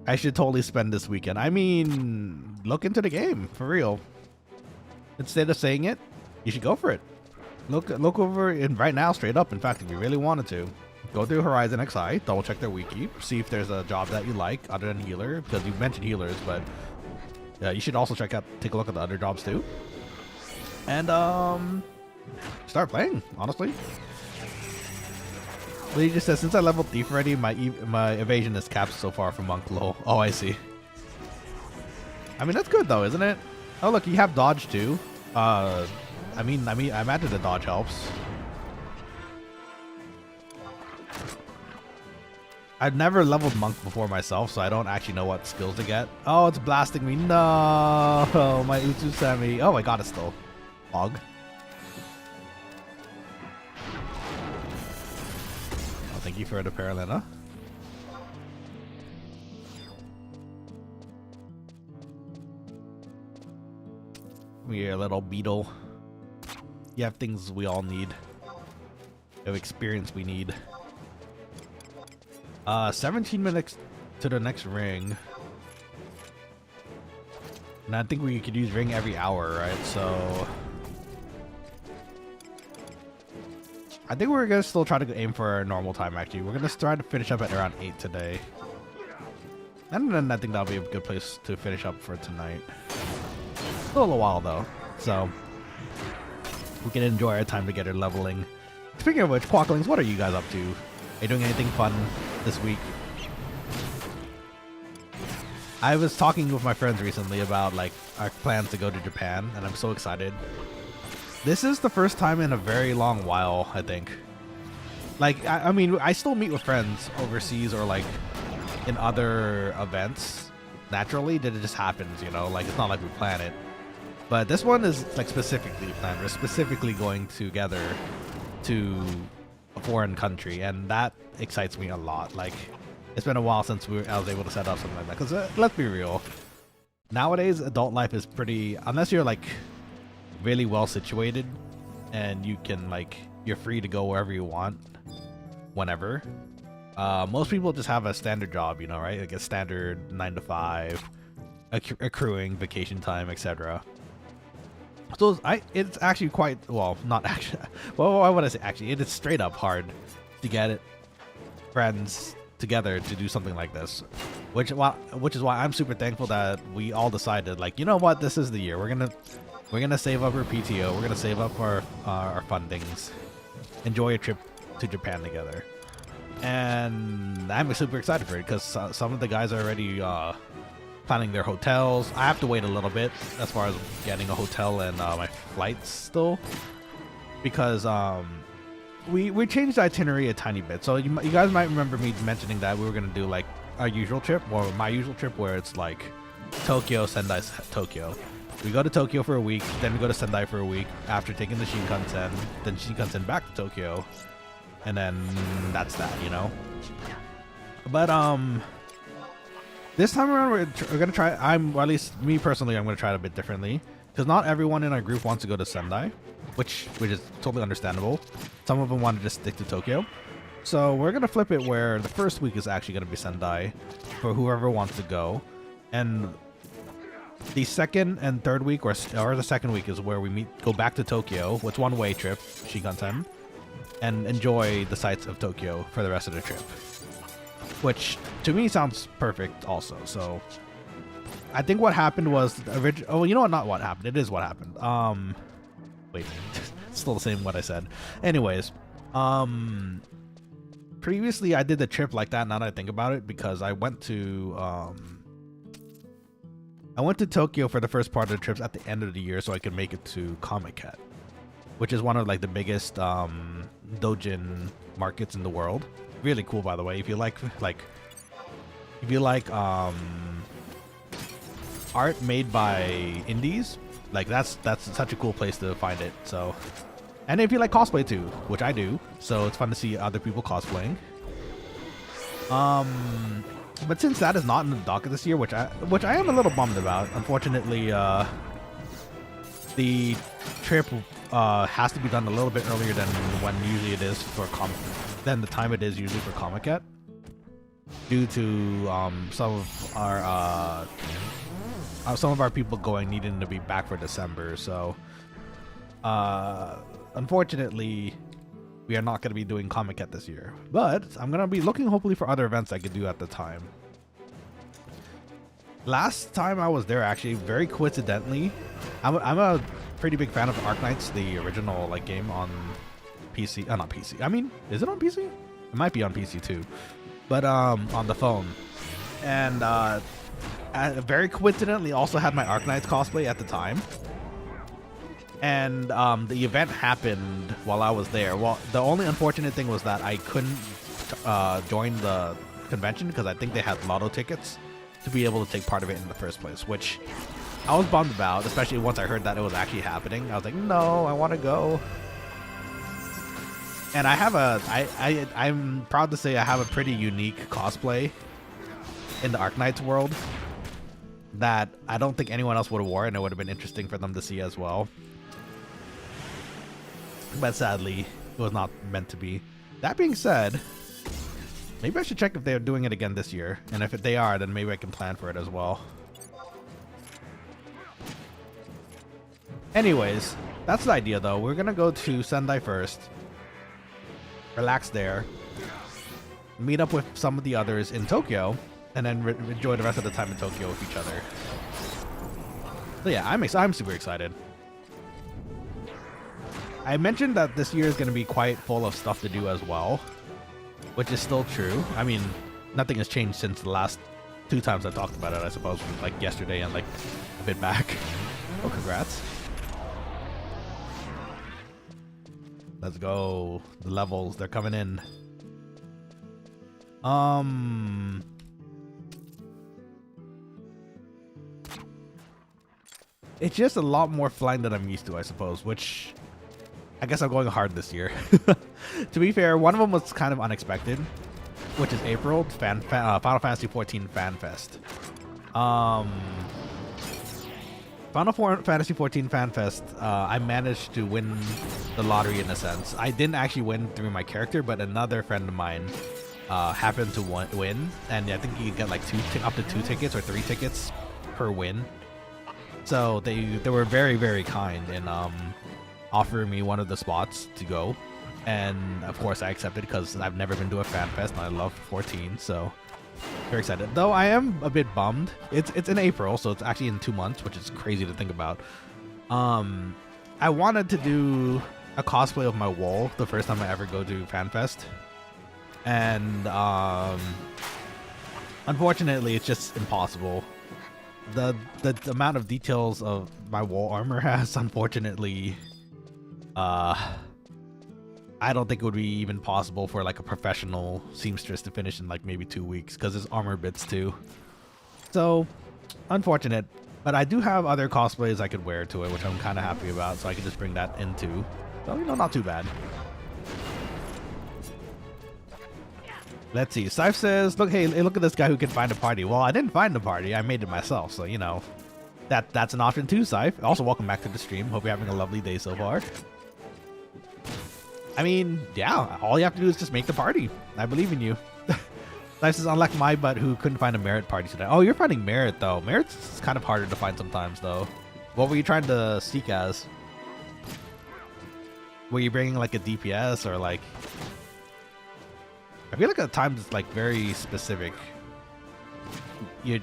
I should totally spend this weekend. I mean, look into the game for real. Instead of saying it, you should go for it. Look over in right now, straight up. In fact, if you really wanted to, go through Horizon XI, double check their wiki, see if there's a job that you like other than healer, because you mentioned healers, but yeah, you should also take a look at the other jobs too, and start playing. Honestly, but he just says, since I leveled thief already, my evasion is capped so far from monk. Lol. Oh, I see. I mean, that's good though, isn't it? Oh look, you have dodge too. I mean, I imagine the dodge helps. I've never leveled monk before myself, so I don't actually know what skills to get. Oh, it's blasting me. No, my Utsusemi. Oh, I got it still. Log. Oh, thank you for the Paralena. We're a little beetle. You have things we all need. You have experience we need. 17 minutes to the next ring. And I think we could use ring every hour, right? So I think we're gonna still try to aim for our normal time actually. We're gonna try to finish up at around 8 today. And then I think that'll be a good place to finish up for tonight. A little while though, so we can enjoy our time together leveling. Speaking of which, Quokkalings, what are you guys up to? Are you doing anything fun this week? I was talking with my friends recently about like our plans to go to Japan, and I'm so excited. This is the first time in a very long while, I think. Like, I mean, I still meet with friends overseas or like in other events naturally, that it just happens, you know, like it's not like we plan it. But this one is like specifically planned. We're specifically going together to a foreign country, and that excites me a lot. Like, it's been a while since I was able to set up something like that. Because let's be real, nowadays adult life is pretty, unless you're like really well situated and you can like, you're free to go wherever you want, whenever. Most people just have a standard job, you know, right? Like a standard 9 to 5, accruing vacation time, etc. So it's actually quite, well, not actually, well, why would I say actually? It is straight up hard to get friends together to do something like this, which is why I'm super thankful that we all decided, like, you know what, this is the year. We're gonna save up our PTO. We're gonna save up our fundings, enjoy a trip to Japan together, and I'm super excited for it because some of the guys are already planning their hotels. I have to wait a little bit as far as getting a hotel and my flights still, because we changed the itinerary a tiny bit. So you guys might remember me mentioning that we were gonna do like our usual trip, or my usual trip, where it's like Tokyo, Sendai, Tokyo. We go to Tokyo for a week, then we go to Sendai for a week after taking the Shinkansen, then Shinkansen back to Tokyo, and then that's that, you know. But this time around, we're gonna try. Or at least me personally, I'm gonna try it a bit differently, because not everyone in our group wants to go to Sendai, which is totally understandable. Some of them want to just stick to Tokyo, so we're gonna flip it where the first week is actually gonna be Sendai for whoever wants to go, and the second and third week, or the second week, is where we go back to Tokyo. It's one-way trip, Shinkansen, and enjoy the sights of Tokyo for the rest of the trip. Which to me sounds perfect also. So I think what happened was oh, you know what, not what happened, it is what happened. Wait, still the same what I said. Anyways, previously I did the trip like that, now that I think about it, because I went to Tokyo for the first part of the trips at the end of the year so I could make it to Comic-Con, which is one of like the biggest doujin markets in the world. Really cool, by the way. If you like art made by indies, like that's such a cool place to find it. So, and if you like cosplay too, which I do, so it's fun to see other people cosplaying. But since that is not in the docket this year, which I am a little bummed about, unfortunately, the trip has to be done a little bit earlier than when usually it is for than the time it is usually for Comiket, due to some of our people needing to be back for December. So unfortunately, we are not going to be doing Comiket this year, but I'm going to be looking hopefully for other events I could do at the time. Last time I was there, actually, very coincidentally, I'm a pretty big fan of Arknights, the original like game on PC. Not PC. I mean, is it on PC? It might be on PC too, but on the phone. And very coincidentally, also had my Arknights cosplay at the time. And the event happened while I was there. Well, the only unfortunate thing was that I couldn't join the convention because I think they had lotto tickets to be able to take part of it in the first place, which I was bummed about, especially once I heard that it was actually happening. I was like, no, I want to go. And I have I'm proud to say I have a pretty unique cosplay in the Arknights world that I don't think anyone else would have worn, and it would have been interesting for them to see as well. But sadly, it was not meant to be. That being said, maybe I should check if they're doing it again this year. And if they are, then maybe I can plan for it as well. Anyways, that's the idea though. We're gonna go to Sendai first. Relax there. Meet up with some of the others in Tokyo. And then enjoy the rest of the time in Tokyo with each other. So yeah, I'm super excited. I mentioned that this year is going to be quite full of stuff to do as well, which is still true. I mean, nothing has changed since the last 2 times I talked about it, I suppose, like yesterday and like a bit back. Oh, congrats. Let's go. The levels, they're coming in. It's just a lot more flying than I'm used to, I suppose, which I guess I'm going hard this year. To be fair, one of them was kind of unexpected, which is April, Final Fantasy XIV Fan Fest. Final Fantasy XIV Fan Fest, I managed to win the lottery in a sense. I didn't actually win through my character, but another friend of mine happened to win, and I think you get like up to 2 tickets or 3 tickets per win. So they were very, very kind in offering me one of the spots to go, and of course I accepted because I've never been to a fan fest and I love 14, so very excited. Though I am a bit bummed. It's in April, so it's actually in 2 months, which is crazy to think about. I wanted to do a cosplay of my wall the first time I ever go to FanFest, and unfortunately it's just impossible. The amount of details of my wall armor has, unfortunately, I don't think it would be even possible for like a professional seamstress to finish in like maybe 2 weeks because it's armor bits too. So unfortunate, but I do have other cosplays I could wear to it, which I'm kind of happy about, so I can just bring that in too. So, you know, not too bad. Let's see. Scythe says, "Look, hey, look at this guy who can find a party." Well, I didn't find a party. I made it myself. So, you know, that's an option too, Scythe. Also, welcome back to the stream. Hope you're having a lovely day so far. I mean, yeah, all you have to do is just make the party. I believe in you. Scythe says, "Unlike my butt who couldn't find a merit party today." Oh, you're finding merit, though. Merit's kind of harder to find sometimes, though. What were you trying to seek as? Were you bringing, like, a DPS or, like... I feel like at times it's like very specific. You're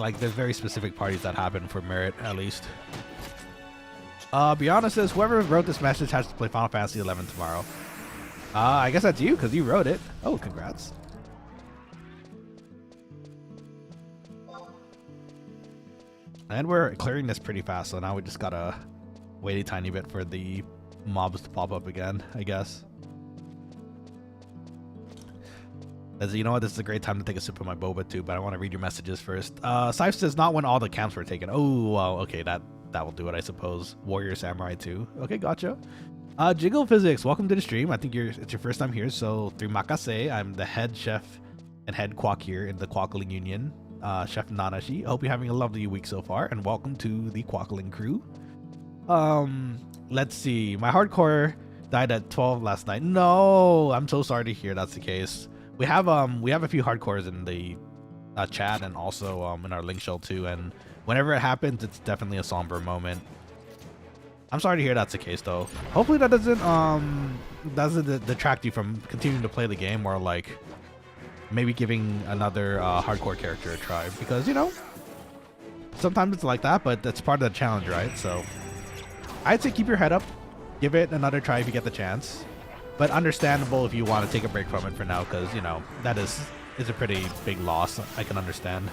like there's very specific parties that happen for merit at least. Beyond says whoever wrote this message has to play Final Fantasy 11 tomorrow. I guess that's you because you wrote it. Oh, congrats. And we're clearing this pretty fast, so now we just gotta wait a tiny bit for the mobs to pop up again, I guess. As you know what, this is a great time to take a sip of my boba too, but I want to read your messages first. Scythe says not when all the camps were taken. Oh, well, okay, that will do it, I suppose. Warrior Samurai 2. Okay, gotcha. Jiggle Physics, welcome to the stream. I think it's your first time here, so Trimakase. I'm the head chef and head quack here in the Quokkaling Union. Chef Nanashi. I hope you're having a lovely week so far, and welcome to the Quokkaling crew. Let's see. My hardcore died at 12 last night. No, I'm so sorry to hear that's the case. We have a few hardcores in the chat and also in our link shell too. And whenever it happens, it's definitely a somber moment. I'm sorry to hear that's the case though. Hopefully that doesn't detract you from continuing to play the game or like maybe giving another hardcore character a try, because you know sometimes it's like that, but that's part of the challenge, right? So I'd say keep your head up, give it another try if you get the chance, but understandable if you want to take a break from it for now, because you know that is a pretty big loss. I can understand.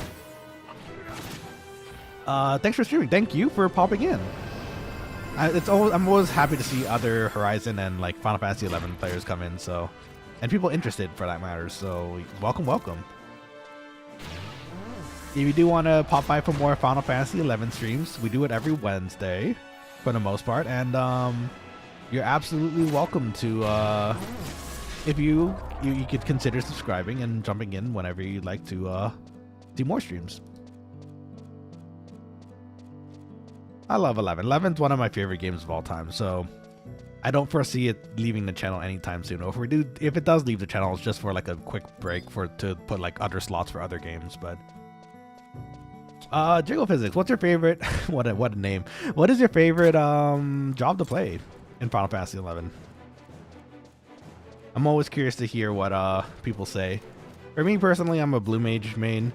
Thanks for streaming. Thank you for popping in. I'm always happy to see other Horizon and like Final Fantasy 11 players come in, so, and people interested for that matter. So welcome. If you do want to pop by for more Final Fantasy 11 streams, we do it every Wednesday for the most part, and you're absolutely welcome to if you could consider subscribing and jumping in whenever you'd like to see more streams. I love 11. 11's one of my favorite games of all time, so I don't foresee it leaving the channel anytime soon. Or if it does leave the channel, it's just for like a quick break to put like other slots for other games. But Jiggle Physics, what's your favorite? what a name! What is your favorite job to play in Final Fantasy 11? I'm always curious to hear what people say. For me personally, I'm a Blue Mage main.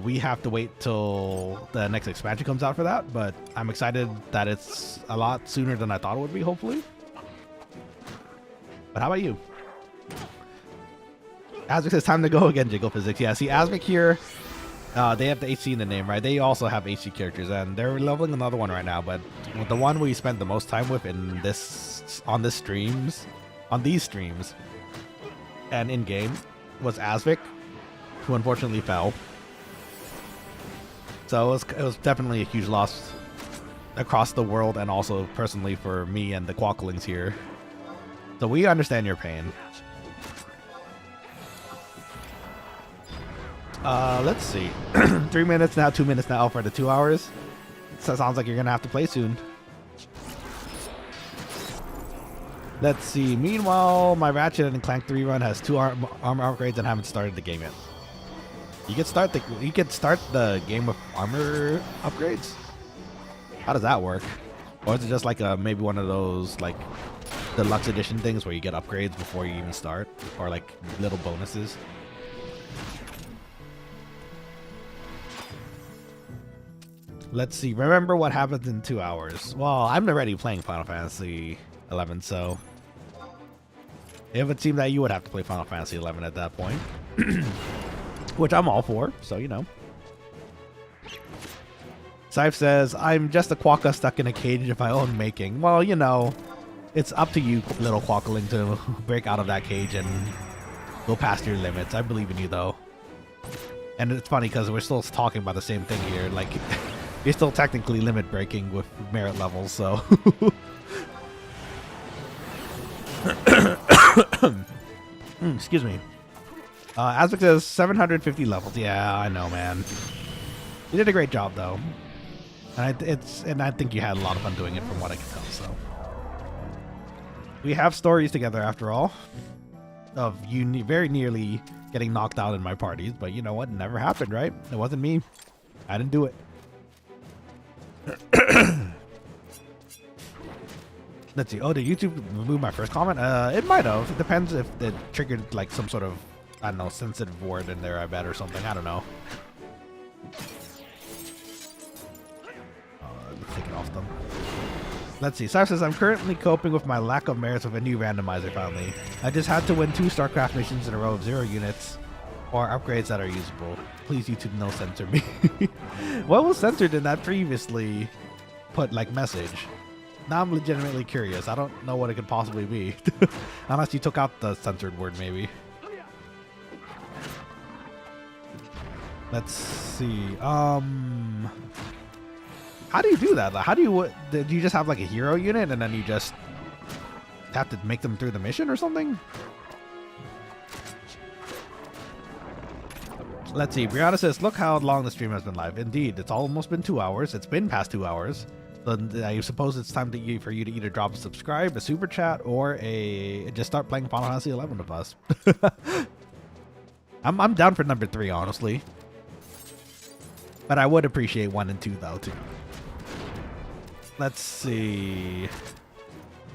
We have to wait till the next expansion comes out for that, but I'm excited that it's a lot sooner than I thought it would be, hopefully. But how about you? Asmic says time to go again, Jiggle Physics. Yeah, see, Asmic here, they have the HC in the name, right? They also have HC characters, and they're leveling another one right now, but the one we spent the most time with on these streams, and in-game, was Asmic, who unfortunately fell. So it was definitely a huge loss across the world, and also personally for me and the Quokkalings here. So we understand your pain. Let's see. 3 minutes now, 2 minutes now for the 2 hours. So it sounds like you're gonna have to play soon. Let's see. Meanwhile, my Ratchet and Clank 3 run has 2 armor upgrades and haven't started the game yet. You could start the game with armor upgrades? How does that work? Or is it just like maybe one of those like deluxe edition things where you get upgrades before you even start, or like little bonuses? Let's see. Remember what happens in 2 hours. Well, I'm already playing Final Fantasy 11, so it would seem that you would have to play Final Fantasy 11 at that point. Which I'm all for, so you know. Syph says, I'm just a quokka stuck in a cage of my own making. Well, you know, it's up to you, little quokkaling, to break out of that cage and go past your limits. I believe in you, though. And it's funny because we're still talking about the same thing here. Like, you're still technically limit breaking with merit levels, so. Excuse me. Asmic says 750 levels. Yeah, I know, man. You did a great job, though. And I think you had a lot of fun doing it, from what I can tell. So we have stories together, after all, of you very nearly getting knocked out in my parties. But you know what? It never happened, right? It wasn't me. I didn't do it. Let's see. Oh, did YouTube remove my first comment? It might have. It depends if it triggered like some sort of, I don't know, sensitive word in there, I bet, or something. I don't know. Take it off them. Let's see. Syph says, I'm currently coping with my lack of merits with a new randomizer finally. I just had to win 2 StarCraft missions in a row of 0 units or upgrades that are usable. Please, YouTube, no censor me. What was censored in that previously put like message? Now I'm legitimately curious. I don't know what it could possibly be. Unless you took out the censored word, maybe. Let's see. How do you do that? How do you just have like a hero unit and then you just have to make them through the mission or something? Let's see. Brianna says, look how long the stream has been live. Indeed, it's almost been 2 hours. It's been past 2 hours. Then I suppose it's time for you to either drop a subscribe, a super chat, or just start playing Final Fantasy 11 with us. I'm down for number 3, honestly. But I would appreciate 1 and 2 though too. Let's see.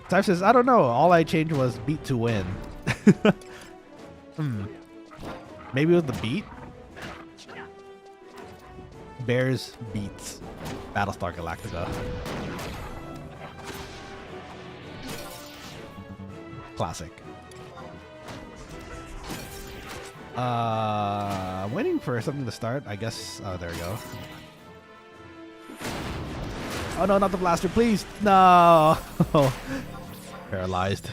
Type says, I don't know. All I changed was beat to win. Maybe with the beat. Bears beats Battlestar Galactica. Classic. Waiting for something to start. I guess. Oh, there we go. Oh no, not the blaster, please. No. Paralyzed.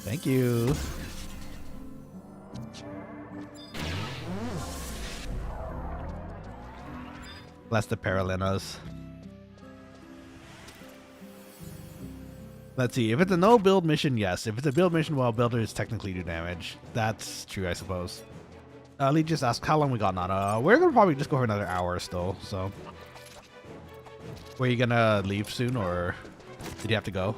Thank you. Bless the Paralinas. Let's see. If it's a no build mission, yes. If it's a build mission, well, builders technically do damage. That's true, I suppose. Lee just asked how long we got, Nana. We're gonna probably just go for another hour still. So, were you gonna leave soon, or did you have to go?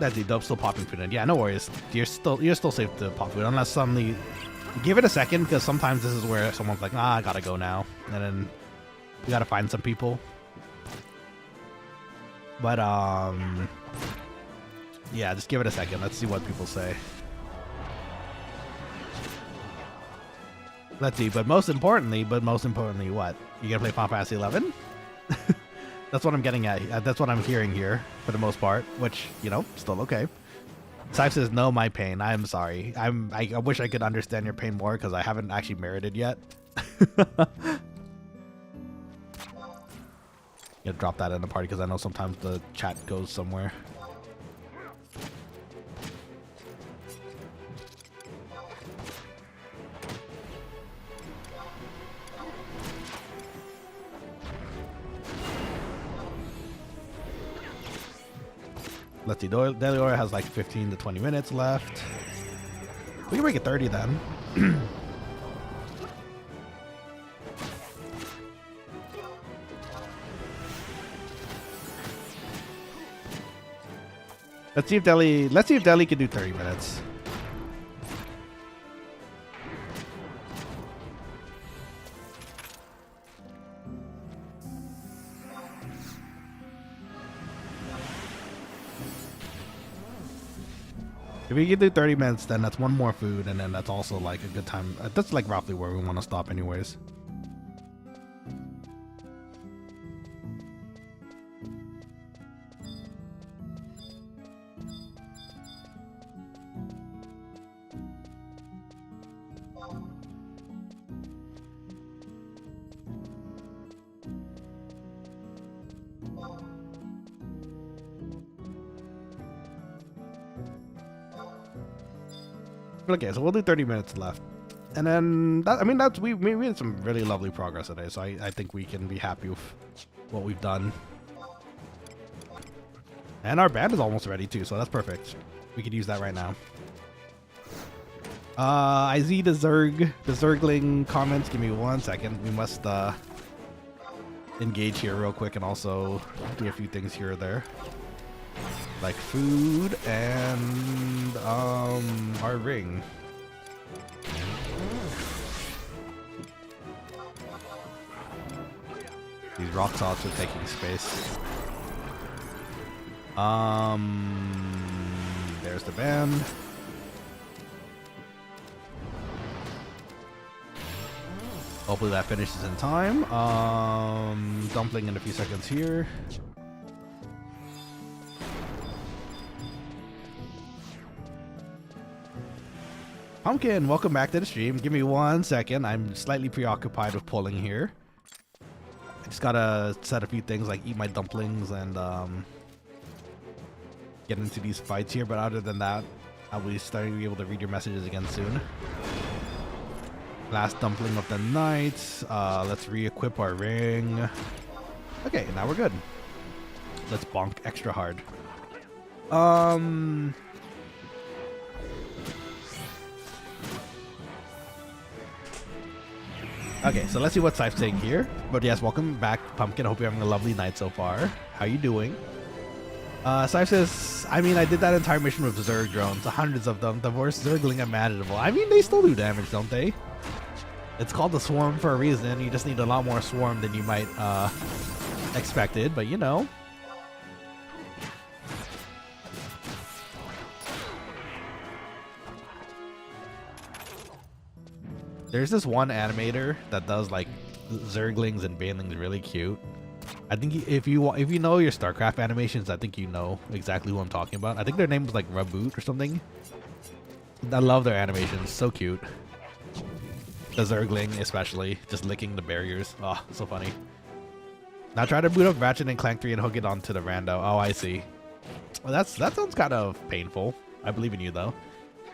That's the dope, still popping food in. Yeah, no worries. You're still safe to pop food unless suddenly give it a second, because sometimes this is where someone's like, I gotta go now, and then you gotta find some people. But yeah, just give it a second. Let's see what people say. Let's see. But most importantly, what? You gonna play Final Fantasy 11? That's what I'm getting at. That's what I'm hearing here for the most part, which, you know, still okay. Syfe says, no, my pain. I'm sorry. I wish I could understand your pain more because I haven't actually merited yet. Yeah, drop that in the party because I know sometimes the chat goes somewhere. Let's see, Deliora has like 15 to 20 minutes left. We can make it 30 then. Let's see if Deli can do 30 minutes. If we can do 30 minutes, then that's one more food, and then that's also like a good time. That's like roughly where we want to stop anyways. Okay, so we'll do 30 minutes left, and then we made some really lovely progress today, so I think we can be happy with what we've done. And our band is almost ready too, so that's perfect. We could use that right now. I see the Zergling comments. Give me 1 second. We must engage here real quick and also do a few things here or there. Like food and our ring. These rock salts are taking space. There's the band. Hopefully that finishes in time. Dumpling in a few seconds here. Pumpkin, welcome back to the stream. Give me 1 second. I'm slightly preoccupied with pulling here. I just gotta set a few things like eat my dumplings and get into these fights here. But other than that, I'll be starting to be able to read your messages again soon. Last dumpling of the night. Let's re-equip our ring. Okay, now we're good. Let's bonk extra hard. Okay, so let's see what Sife's saying here. But yes, welcome back, Pumpkin. Hope you're having a lovely night so far. How you doing? Sife says, I mean, I did that entire mission with Zerg drones, hundreds of them, the worst Zergling imaginable. I mean, they still do damage, don't they? It's called the Swarm for a reason. You just need a lot more Swarm than you might expected, but you know. There's this one animator that does like Zerglings and Banelings really cute. I think if you know your StarCraft animations, I think you know exactly who I'm talking about. I think their name was like Raboot or something. I love their animations, so cute. The Zergling especially, just licking the barriers. Oh, so funny. Now try to boot up Ratchet and Clank 3 and hook it onto the rando. Oh, I see. Well, that sounds kind of painful. I believe in you though.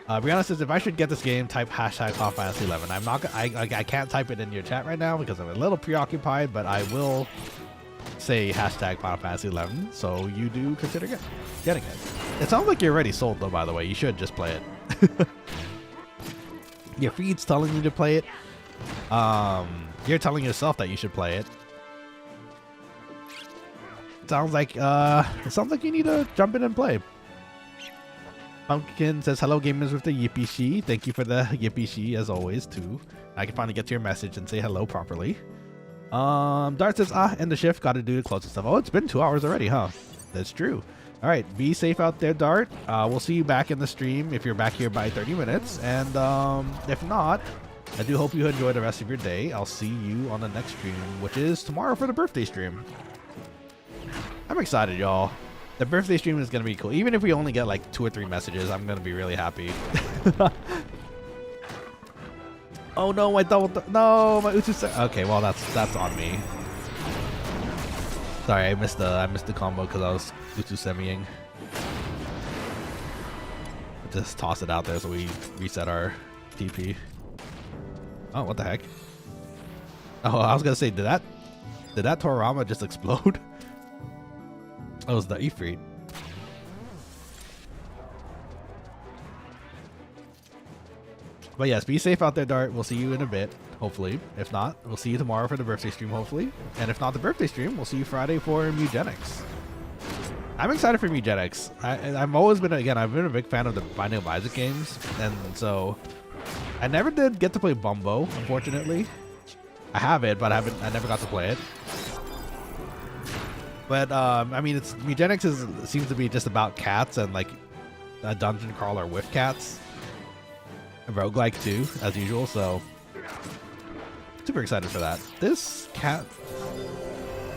Brianna says, if I should get this game, type hashtag Final Fantasy 11. I'm not. I can't type it in your chat right now because I'm a little preoccupied, but I will say hashtag Final Fantasy 11. So you do consider getting it. It sounds like you're already sold though. By the way, you should just play it. Your feed's telling you to play it. You're telling yourself that you should play it. It sounds like you need to jump in and play. Pumpkin says, hello gamers with the yippee she. Thank you for the yippee she as always too. I can finally get to your message and say hello properly. Dart says, end the shift, gotta do the closing stuff. Oh, it's been 2 hours already, huh? That's true. All right, be safe out there, Dart. We'll see you back in the stream if you're back here by 30 minutes. And if not, I do hope you enjoy the rest of your day. I'll see you on the next stream, which is tomorrow for the birthday stream. I'm excited, y'all. The birthday stream is going to be cool. Even if we only get like 2 or 3 messages, I'm going to be really happy. Oh no, my no, my Utu. Okay, well that's on me. Sorry, I missed the combo because I was Utu semiing. Just toss it out there so we reset our TP. Oh, what the heck? Oh, I was gonna say, did that Torarama just explode? Oh, it was the Ifrit. But yes, be safe out there, Dart. We'll see you in a bit, hopefully. If not, we'll see you tomorrow for the birthday stream, hopefully. And if not the birthday stream, we'll see you Friday for Mugenics. I'm excited for Mugenics. I've always been, again, I've been a big fan of the Binding of Isaac games. And so, I never did get to play Bumbo, unfortunately. I have it, but I never got to play it. But, I mean, Mugenics seems to be just about cats and, like, a dungeon crawler with cats. A roguelike, too, as usual, so... super excited for that. This cat...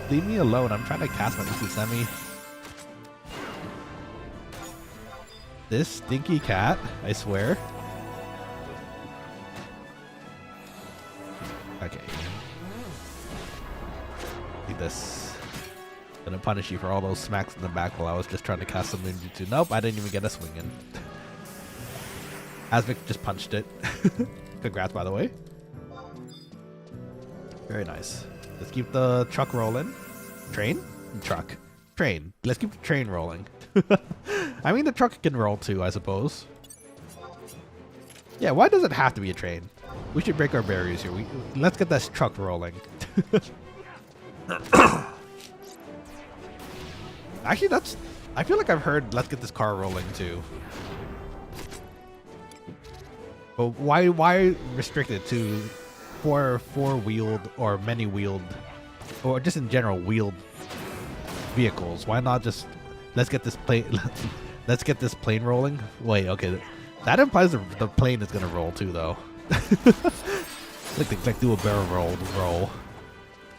leave me alone. I'm trying to cast my Uku Semi. This stinky cat, I swear. Okay. Like this. Gonna punish you for all those smacks in the back while I was just trying to cast some ninjutsu. Nope, I didn't even get a swing in. Asvik just punched it. Congrats, by the way. Very nice. Let's keep the truck rolling. Train? Truck. Train. Let's keep the train rolling. I mean, the truck can roll too, I suppose. Yeah, why does it have to be a train? We should break our barriers here. Let's get this truck rolling. Actually, I feel like I've heard let's get this car rolling too. But why restrict it to four-wheeled or many-wheeled, or just in general wheeled vehicles? Why not just let's get this plane rolling? Wait, okay, that implies the plane is gonna roll too, though. like do a barrel roll.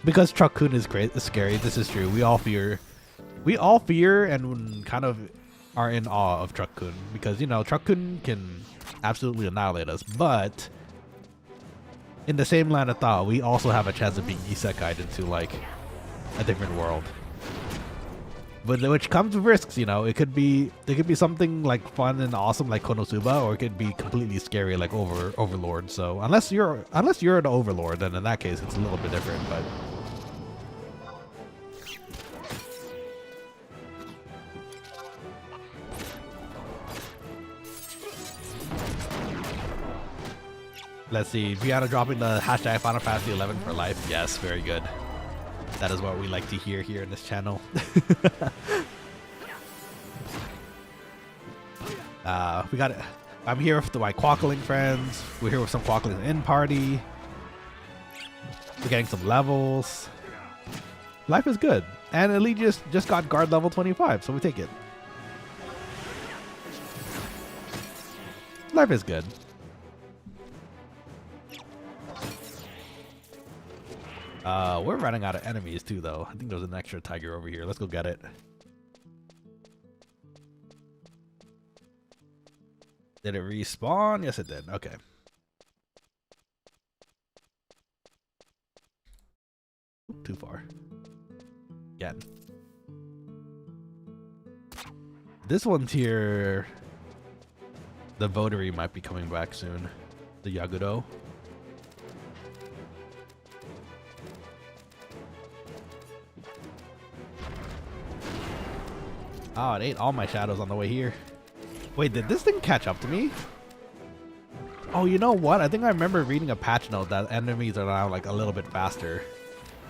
Because Truck-kun is scary. This is true. We all fear and kind of are in awe of Truck-kun because, you know, Truck-kun can absolutely annihilate us, but in the same line of thought, we also have a chance of being isekai'd into like a different world. but which comes with risks, you know. It could be something like fun and awesome like Konosuba, or it could be completely scary like Overlord. So unless you're an Overlord, then in that case it's a little bit different. But let's see, Brianna dropping the hashtag Final Fantasy 11 for life. Yes, very good. That is what we like to hear here in this channel. We got it. I'm here with my Quokkaling friends. We're here with some Quokkalings in party. We're getting some levels. Life is good. And Elite just got guard level 25, so we take it. Life is good. We're running out of enemies too, though. I think there's an extra tiger over here. Let's go get it. Did it respawn? Yes, it did. Okay. Oop, too far. Again. This one's here. The votary might be coming back soon. The Yagudo. Oh, it ate all my shadows on the way here. Wait, did this thing catch up to me? Oh, you know what? I think I remember reading a patch note that enemies are now like a little bit faster.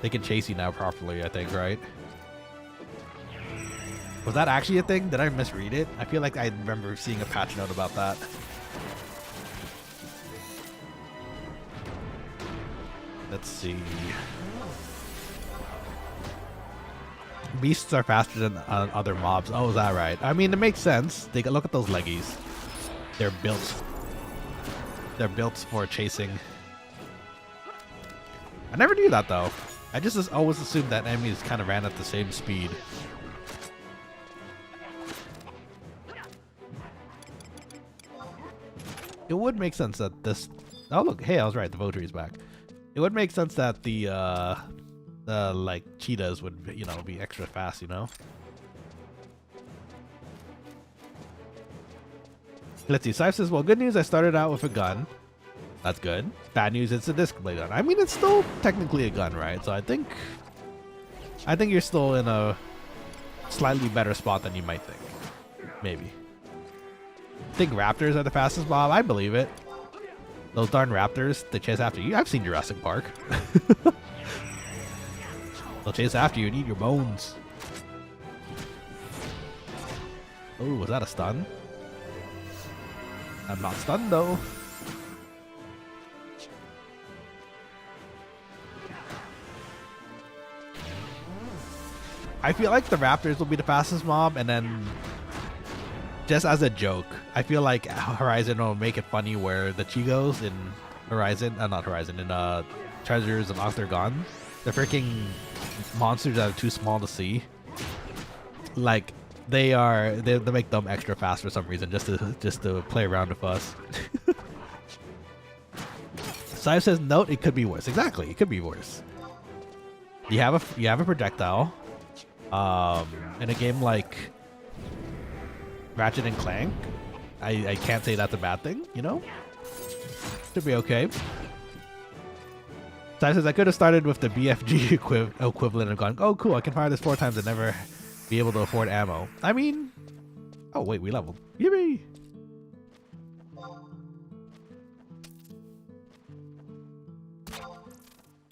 They can chase you now properly, I think, right? Was that actually a thing? Did I misread it? I feel like I remember seeing a patch note about that. Let's see. Beasts are faster than other mobs. Oh, is that right? I mean, it makes sense. They look at those leggies. They're built. They're built for chasing. I never knew that though. I just always assumed that enemies kind of ran at the same speed. It would make sense that this. Oh look! Hey, I was right. The votary is back. It would make sense that the like cheetahs would, you know, be extra fast, you know. Let's see. Scythe says, well, good news, I started out with a gun. That's good. Bad news, it's a display gun. I mean, it's still technically a gun, right? So I think you're still in a slightly better spot than you might think. Maybe. I think raptors are the fastest mob. I believe it. Those darn raptors, they chase after you. I've seen Jurassic Park. They'll chase after you and eat your bones. Oh, was that a stun? I'm not stunned though. I feel like the raptors will be the fastest mob, and then just as a joke, I feel like Horizon will make it funny where the Chigos in Horizon, not Horizon, in Treasures of Aht Urghan, the freaking monsters that are too small to see, like they make them extra fast for some reason, just to play around with us. Scythe says, note, it could be worse. Exactly, it could be worse. You have a projectile. In a game like Ratchet and Clank, I can't say that's a bad thing, you know? Should be okay. Scythe says, I could have started with the BFG equivalent and gone, oh cool, I can fire this 4 times and never be able to afford ammo. I mean, oh wait, we leveled. Yippee!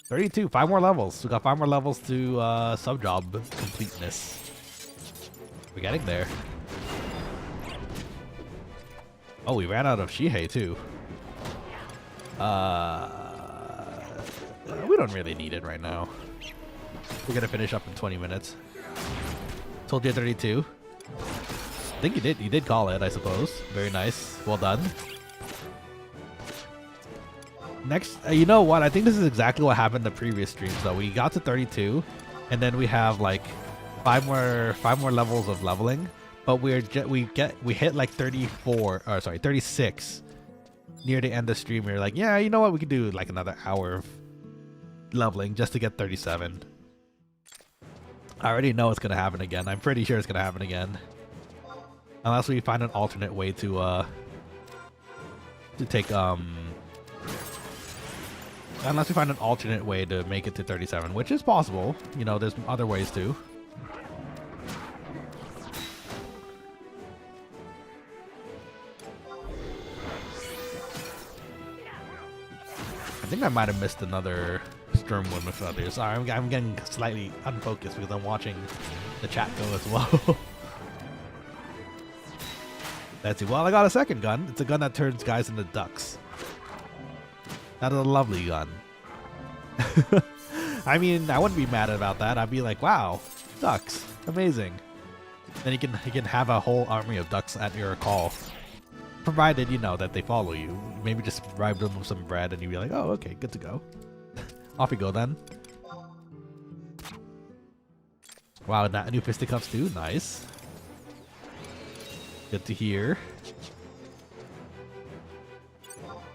$32, 5 more levels. We got 5 more levels to Subjob completeness. We're getting there. Oh, we ran out of Shihei too. We don't really need it right now. We're gonna finish up in 20 minutes. Told you 32. I think you did call it, I suppose. Very nice. Well done. Next, you know what? I think this is exactly what happened the previous stream. So we got to 32, and then we have like 5 more levels of leveling. But we hit like 36 near the end of the stream. We were like, yeah, you know what? We could do like another hour of leveling just to get 37. I already know it's gonna happen again. I'm pretty sure it's gonna happen again. Unless we find an alternate way to take unless we find an alternate way to make it to 37, which is possible. You know, there's other ways too. I think I might have missed another Sturm one with others. Sorry, I'm getting slightly unfocused because I'm watching the chat go as well. Let's see. Well, I got a second gun. It's a gun that turns guys into ducks. That is a lovely gun. I mean, I wouldn't be mad about that. I'd be like, wow, ducks. Amazing. Then you can have a whole army of ducks at your call. Provided you know that they follow you. Maybe just bribe them with some bread and you'd be like, oh, okay, good to go. Off you go then. Wow, new fisticuffs too. Nice. Good to hear.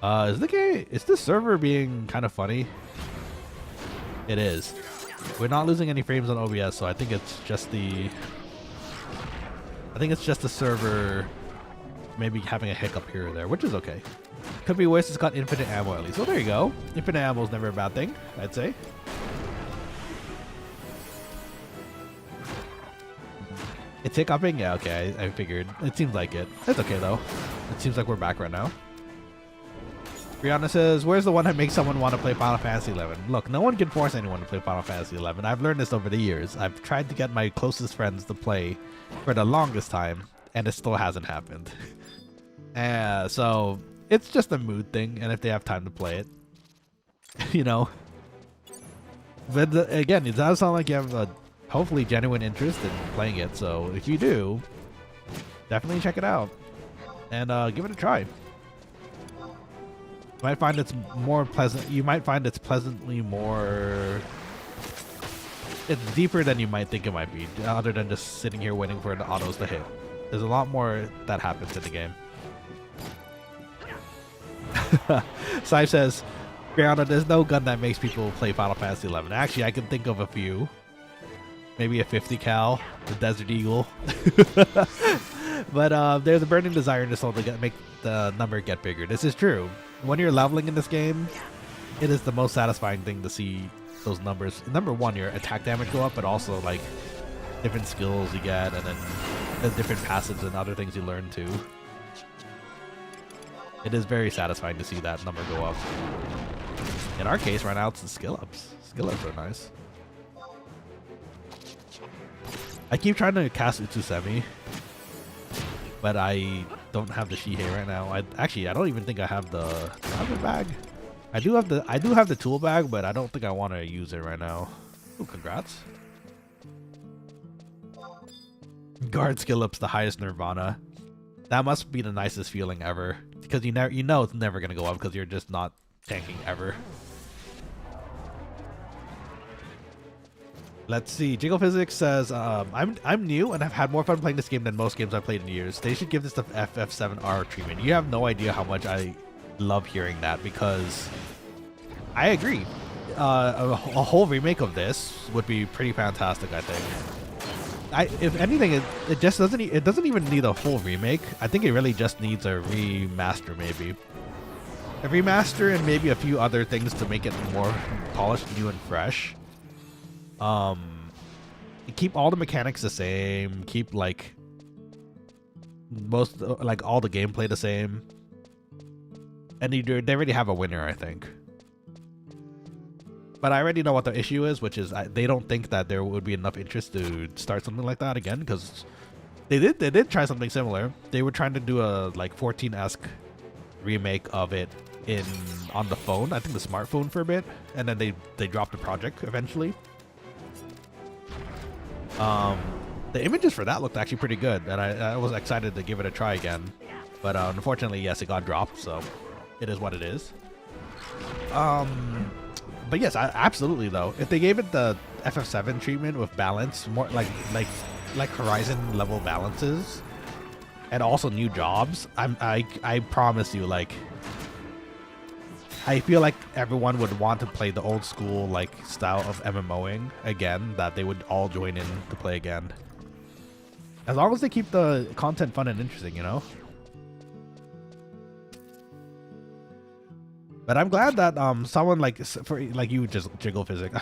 Is this server being kind of funny? It is. We're not losing any frames on OBS, so I think it's just the server maybe having a hiccup here or there, which is okay. Could be worse, it's got infinite ammo at least. So there you go. Infinite ammo is never a bad thing, I'd say. It's hiccuping? Yeah, okay, I figured. It seems like it. It's okay though. It seems like we're back right now. Brianna says, where's the one that makes someone want to play Final Fantasy 11? Look, no one can force anyone to play Final Fantasy 11. I've learned this over the years. I've tried to get my closest friends to play for the longest time, and it still hasn't happened. So it's just a mood thing, and if they have time to play it, you know. But again, it does sound like you have a hopefully genuine interest in playing it, so if you do, definitely check it out and give it a try. You might find it's more pleasant. You might find it's pleasantly more. It's deeper than you might think it might be, other than just sitting here waiting for the autos to hit. There's a lot more that happens in the game. Sai says, Brianna, there's no gun that makes people play Final Fantasy 11. Actually, I can think of a few. Maybe a 50 cal, the Desert Eagle. But there's a burning desire in the soul to make the number get bigger. This is true. When you're leveling in this game, it is the most satisfying thing to see those numbers. Number one, your attack damage go up, but also like different skills you get, and then the different passives and other things you learn too. It is very satisfying to see that number go up. In our case, right now, it's the skill ups. Skill ups are nice. I keep trying to cast Utsusemi, but I don't have the Shihei right now. I don't even think I have the bag. I do have the tool bag, but I don't think I want to use it right now. Oh, congrats. Guard skill up's the highest Nirvana. That must be the nicest feeling ever, because you know it's never gonna go up because you're just not tanking ever. Let's see. Jiggle Physics says, I'm new and I've had more fun playing this game than most games I've played in years. They should give this the FF7R treatment. You have no idea how much I love hearing that, because I agree. A whole remake of this would be pretty fantastic, I think. If anything, it just doesn't even need a full remake. I think it really just needs a remaster, maybe. A remaster and maybe a few other things to make it more polished, new, and fresh. Keep all the mechanics the same. Keep like all the gameplay the same. And they already have a winner, I think. But I already know what the issue is, which is they don't think that there would be enough interest to start something like that again, because they did try something similar. They were trying to do a like 14-esque remake of it on the phone, I think the smartphone, for a bit, and then they dropped the project eventually. The images for that looked actually pretty good, and I was excited to give it a try again. But unfortunately, yes, it got dropped, so it is what it is. But yes, absolutely though. If they gave it the FF7 treatment with balance, more like Horizon level balances, and also new jobs, I promise you, like, I feel like everyone would want to play the old school like style of MMOing again, that they would all join in to play again. As long as they keep the content fun and interesting, you know? But I'm glad that someone like you just jiggle physics.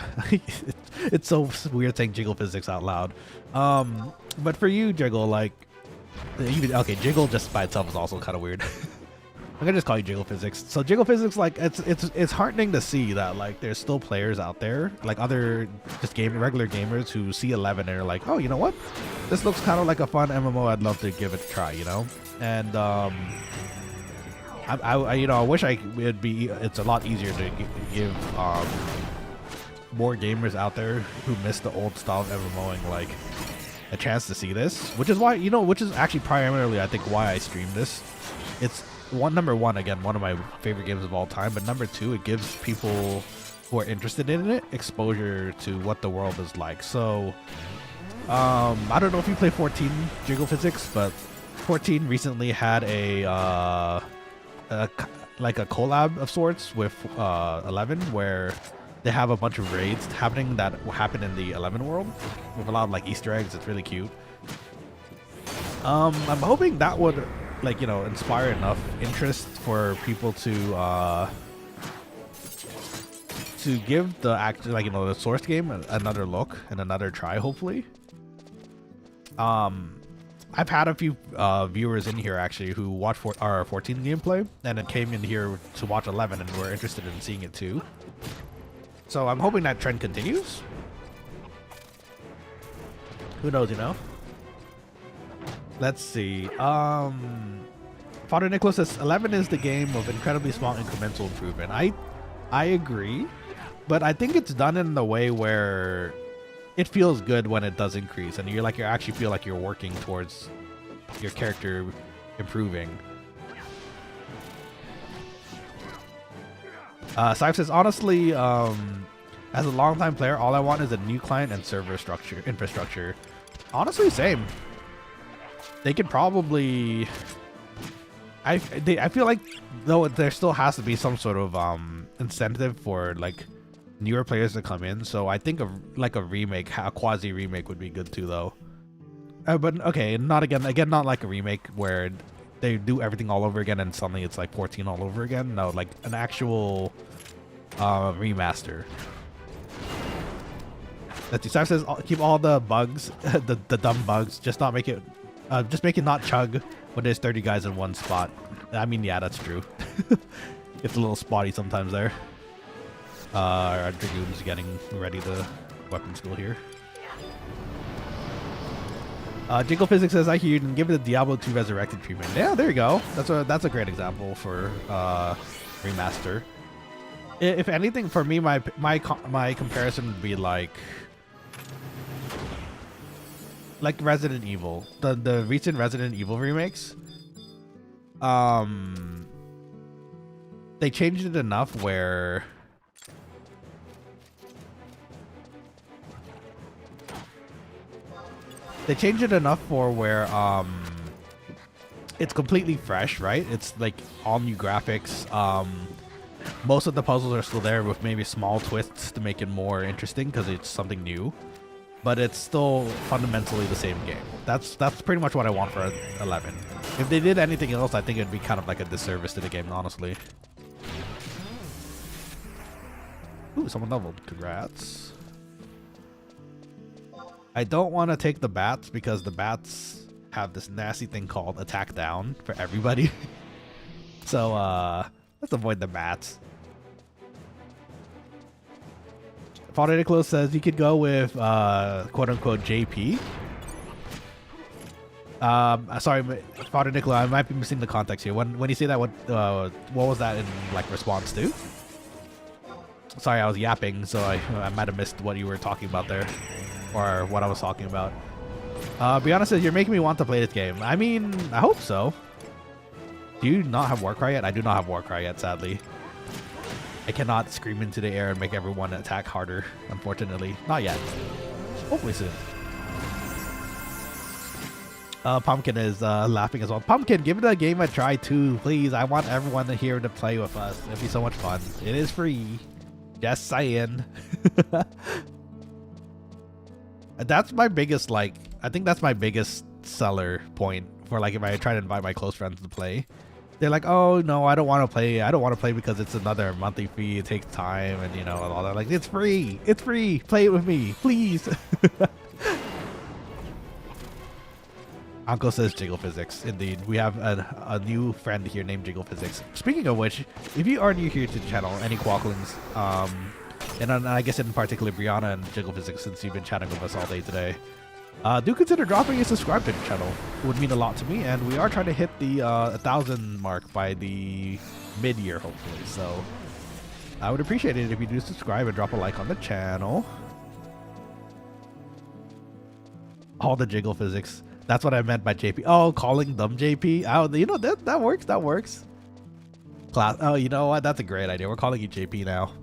It's so weird saying jiggle physics out loud. But for you, Jiggle, like okay, Jiggle just by itself is also kind of weird. I'm gonna just call you Jiggle Physics. So Jiggle Physics, like it's heartening to see that like there's still players out there, like other just regular gamers who see 11 and are like, oh, you know what? This looks kind of like a fun MMO. I'd love to give it a try, you know. And I you know, I wish it's a lot easier to give more gamers out there who miss the old style of MMOing like a chance to see this, which is why, you know, which is actually primarily I think why I stream this. It's number one, again, one of my favorite games of all time, but number two, it gives people who are interested in it exposure to what the world is like. So I don't know if you play 14, Jiggle Physics, but 14 recently had like a collab of sorts with 11, where they have a bunch of raids happening that happen in the 11 world with a lot of like Easter eggs. It's really cute. I'm hoping that would, like, you know, inspire enough interest for people to give the like, you know, the source game another look and another try, hopefully. I've had a few viewers in here actually who watched our 14 gameplay and then came in here to watch 11 and were interested in seeing it too. So I'm hoping that trend continues. Who knows, you know? Let's see. Father Nicholas says 11 is the game of incredibly small incremental improvement. I agree, but I think it's done in the way where it feels good when it does increase, and you actually feel like you're working towards your character improving. Saif says, honestly, as a longtime player, all I want is a new client and server infrastructure. Honestly, same. They could probably... I feel like, though, there still has to be some sort of incentive for like newer players to come in. So I think like a remake, a quasi remake would be good too, though. But okay, not not like a remake where they do everything all over again and suddenly it's like 14 all over again. No, like an actual remaster. Let's see. Sam says keep all the bugs, the dumb bugs. Just make it not chug when there's 30 guys in one spot. I mean, yeah, that's true. It's a little spotty sometimes there. Our Dragoon's getting ready to weapon school here. Jiggle Physics says, I hear you can give it the Diablo 2 Resurrected treatment. Yeah, there you go. That's a great example for remaster. If anything, for me, my comparison would be like Resident Evil, the recent Resident Evil remakes. They changed it enough where it's completely fresh, right? It's like all new graphics. Most of the puzzles are still there with maybe small twists to make it more interesting because it's something new, but it's still fundamentally the same game. That's pretty much what I want for 11. If they did anything else, I think it'd be kind of like a disservice to the game, honestly. Ooh, someone leveled. Congrats. I don't want to take the bats because the bats have this nasty thing called attack down for everybody. So let's avoid the bats. Father Nicholas says you could go with quote unquote JP. Sorry, Father Nicholas, I might be missing the context here. When you say that, what was that in like response to? Sorry, I was yapping, so I might have missed what you were talking about there, or what I was talking about. Brianna says, you're making me want to play this game. I mean, I hope so. Do you not have Warcry yet? I do not have Warcry yet, sadly. I cannot scream into the air and make everyone attack harder, unfortunately. Not yet. Hopefully soon. Pumpkin is laughing as well. Pumpkin, give the game a try too, please. I want everyone here to play with us. It'd be so much fun. It is free. Just saying. That's my biggest, like, I think that's my biggest seller point for, like, if I try to invite my close friends to play. They're like, oh no, I don't want to play. I don't want to play because it's another monthly fee. It takes time, and you know, and all that. Like, it's free. It's free. Play it with me, please. Uncle says Jiggle Physics. Indeed, we have a new friend here named Jiggle Physics. Speaking of which, if you are new here to the channel, any Quokkalings, and I guess in particular Brianna and Jiggle Physics, since you've been chatting with us all day today, do consider dropping a subscribe to the channel. It would mean a lot to me, and we are trying to hit the 1,000 mark by the mid-year, hopefully. So I would appreciate it if you do subscribe and drop a like on the channel. All the Jiggle Physics. That's what I meant by JP. Oh, calling them JP. Oh, you know, that works. That works. Class. Oh, you know what? That's a great idea. We're calling you JP now.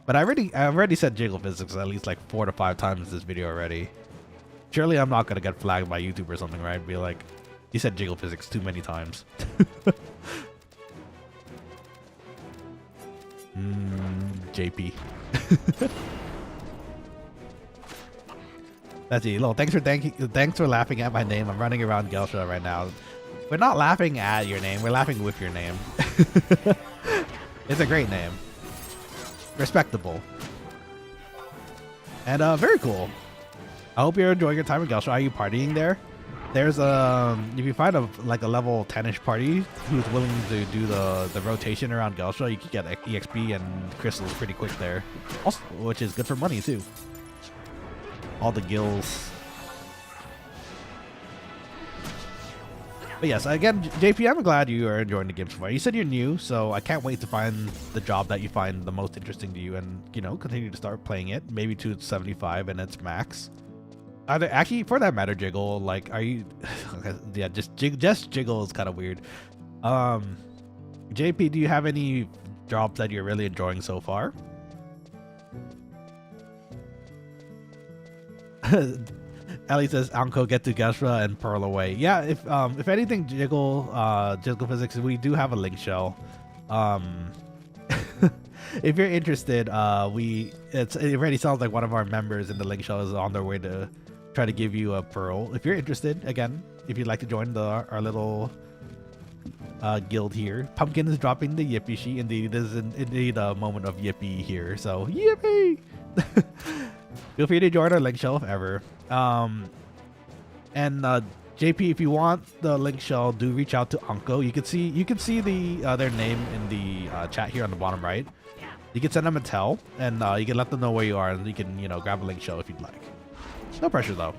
But I've already said Jiggle Physics at least like 4 to 5 times this video already. Surely I'm not gonna get flagged by YouTube or something, right? Be like, you said Jiggle Physics too many times. JP. That's it. Lol, thanks for laughing at my name. I'm running around Gelsha right now. We're not laughing at your name. We're laughing with your name. It's a great name. Respectable. And very cool. I hope you're enjoying your time in Gelsha. Are you partying there? There's if you find a level 10ish party who's willing to do the rotation around Gelsha, you can get EXP and crystals pretty quick there. Also, which is good for money too. All the gills. But yes, again, JP, I'm glad you are enjoying the game so far. You said you're new, so I can't wait to find the job that you find the most interesting to you and, you know, continue to start playing it. Maybe to 75 and its max. Are there actually, for that matter, Jiggle, like, are you... yeah, just Jiggle is kind of weird. JP, do you have any jobs that you're really enjoying so far? Ellie says, Anko, get to Geshra and Pearl away. Yeah, if anything, Jiggle Physics, we do have a link shell. If you're interested, it already sounds like one of our members in the link shell is on their way to try to give you a Pearl. If you're interested, again, if you'd like to join our little guild here. Pumpkin is dropping the yippee sheet. Indeed, there's indeed a moment of yippee here. So, yippee! Feel free to join our link shell if ever. And JP, if you want the link shell, do reach out to Anko. You can see the their name in the chat here on the bottom right. You can send them a tell, and you can let them know where you are, and you can, you know, grab a link shell if you'd like. No pressure though.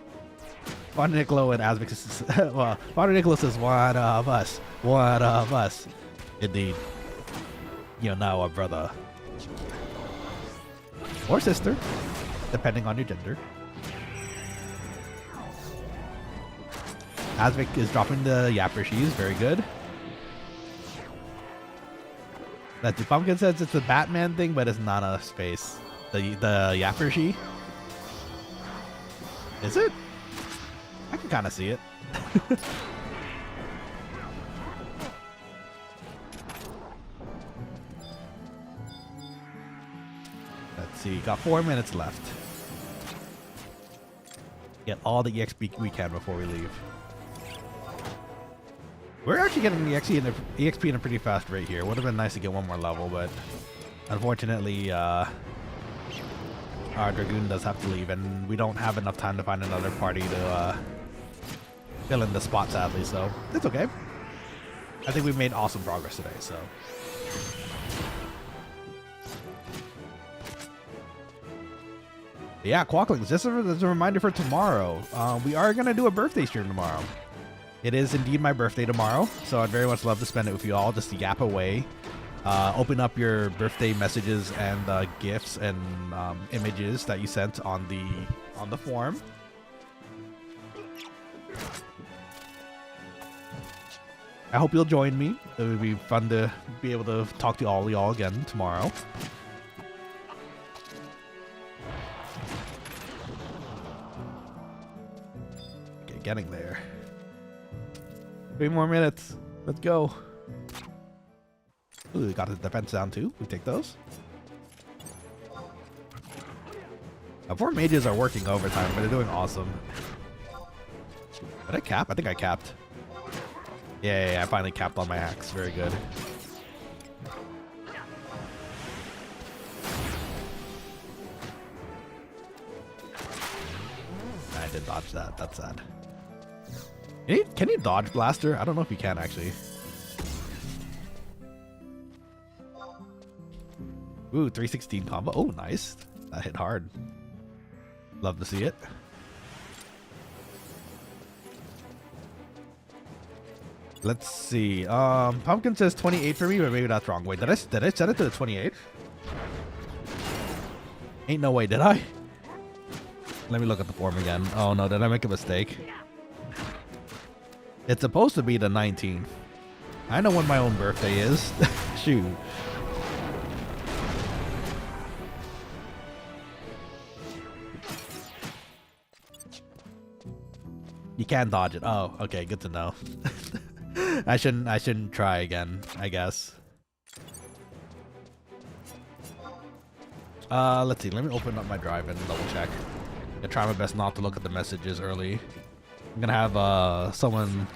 Father Nicolo and Asvik well, Father Nicholas is one of us. One of us. Indeed. You're now a brother. Or sister, depending on your gender. Asvik is dropping the Yapper She's very good. That the Pumpkin says it's a Batman thing, but it's not a space. The Yapper She. Is it? I can kind of see it. Let's see, got 4 minutes left. Get all the EXP we can before we leave. We're actually getting the EXP in a pretty fast rate here. Would have been nice to get one more level, but unfortunately, our Dragoon does have to leave, and we don't have enough time to find another party to fill in the spot, sadly, so it's okay. I think we've made awesome progress today, so. Yeah, Quokkalings, just as a reminder for tomorrow, we are going to do a birthday stream tomorrow. It is indeed my birthday tomorrow, so I'd very much love to spend it with you all, just to yap away. Open up your birthday messages and gifts and images that you sent on the form. I hope you'll join me. It would be fun to be able to talk to all y'all again tomorrow. getting there. 3 more minutes. Let's go. Ooh, we got the defense down too. We take those. Our 4 mages are working overtime, but they're doing awesome. Did I cap? I think I capped. Yeah, I finally capped on my axe. Very good. I did dodge that. That's sad. Can you dodge blaster? I don't know if you can actually. Ooh, 316 combo. Oh, nice. That hit hard. Love to see it. Let's see. Pumpkin says 28 for me, but maybe that's wrong. Wait, did I set it to the 28? Ain't no way, did I? Let me look at the form again. Oh no, did I make a mistake? It's supposed to be the 19th. I know when my own birthday is. Shoot. You can dodge it. Oh, okay, good to know. I shouldn't try again, I guess. Let's see. Let me open up my drive and double check. I try my best not to look at the messages early. I'm gonna have someone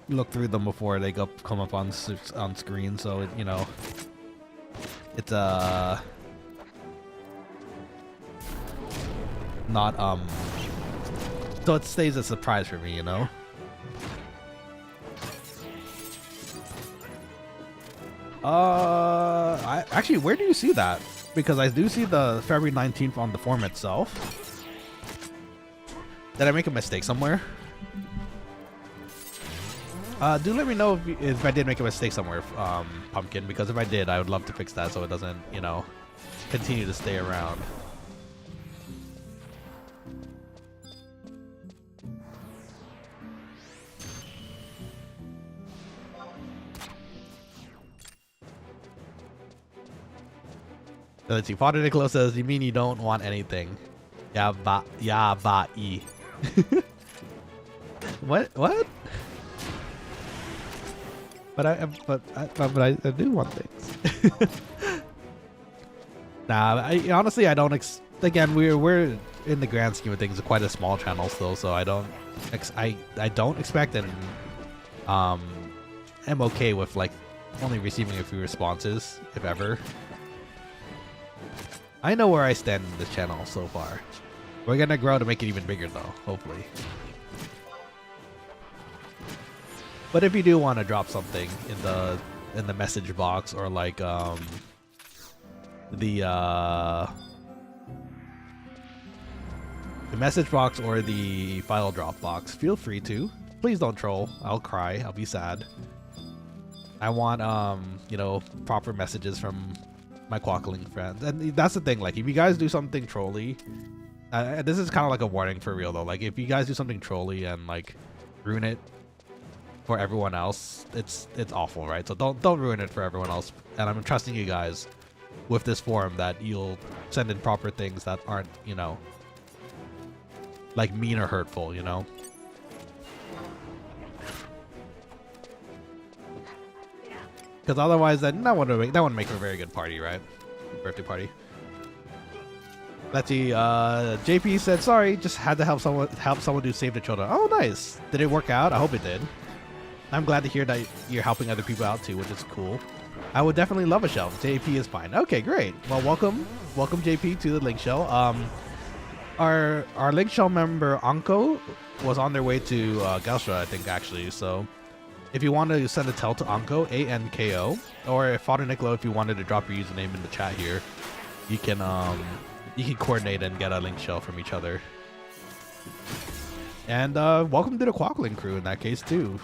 look through them before they come up on screen, so it, you know, it's not so it stays a surprise for me, you know. Actually, where do you see that? Because I do see the February 19th on the form itself. Did I make a mistake somewhere? Do let me know if I did make a mistake somewhere, Pumpkin, because if I did, I would love to fix that so it doesn't, you know, continue to stay around. Let's see. Father Nicholas says, "You mean you don't want anything?" Yeah, ba-e. What? But I do want things. Nah, honestly I don't. Again, we're in the grand scheme of things quite a small channel still, so I don't expect, and am okay with like only receiving a few responses, if ever. I know where I stand in this channel so far. We're gonna grow to make it even bigger though, hopefully. But if you do want to drop something in the message box, or like the message box or the file drop box, feel free to. Please don't troll. I'll cry. I'll be sad. I want you know, proper messages from my Quokkaling friends. And that's the thing, like if you guys do something trolly, this is kind of like a warning for real though, like if you guys do something trolly and like ruin it for everyone else, it's awful, right? So don't ruin it for everyone else. And I'm trusting you guys with this forum that you'll send in proper things that aren't, you know, like mean or hurtful, you know. Because otherwise, that wouldn't make for a very good party, right? Birthday party. Let's see. JP said, "Sorry, just had to help someone do Save the Children." Oh, nice. Did it work out? I hope it did. I'm glad to hear that you're helping other people out too, which is cool. I would definitely love a shell. JP is fine. Okay, great. Well, welcome JP to the link shell. Our link shell member Anko was on their way to Gelstra, I think, actually. So if you want to send a tell to Anko, ANKO, or Father Niccolo, if you wanted to drop your username in the chat here, you can coordinate and get a link shell from each other. And welcome to the Quokkaling crew in that case too,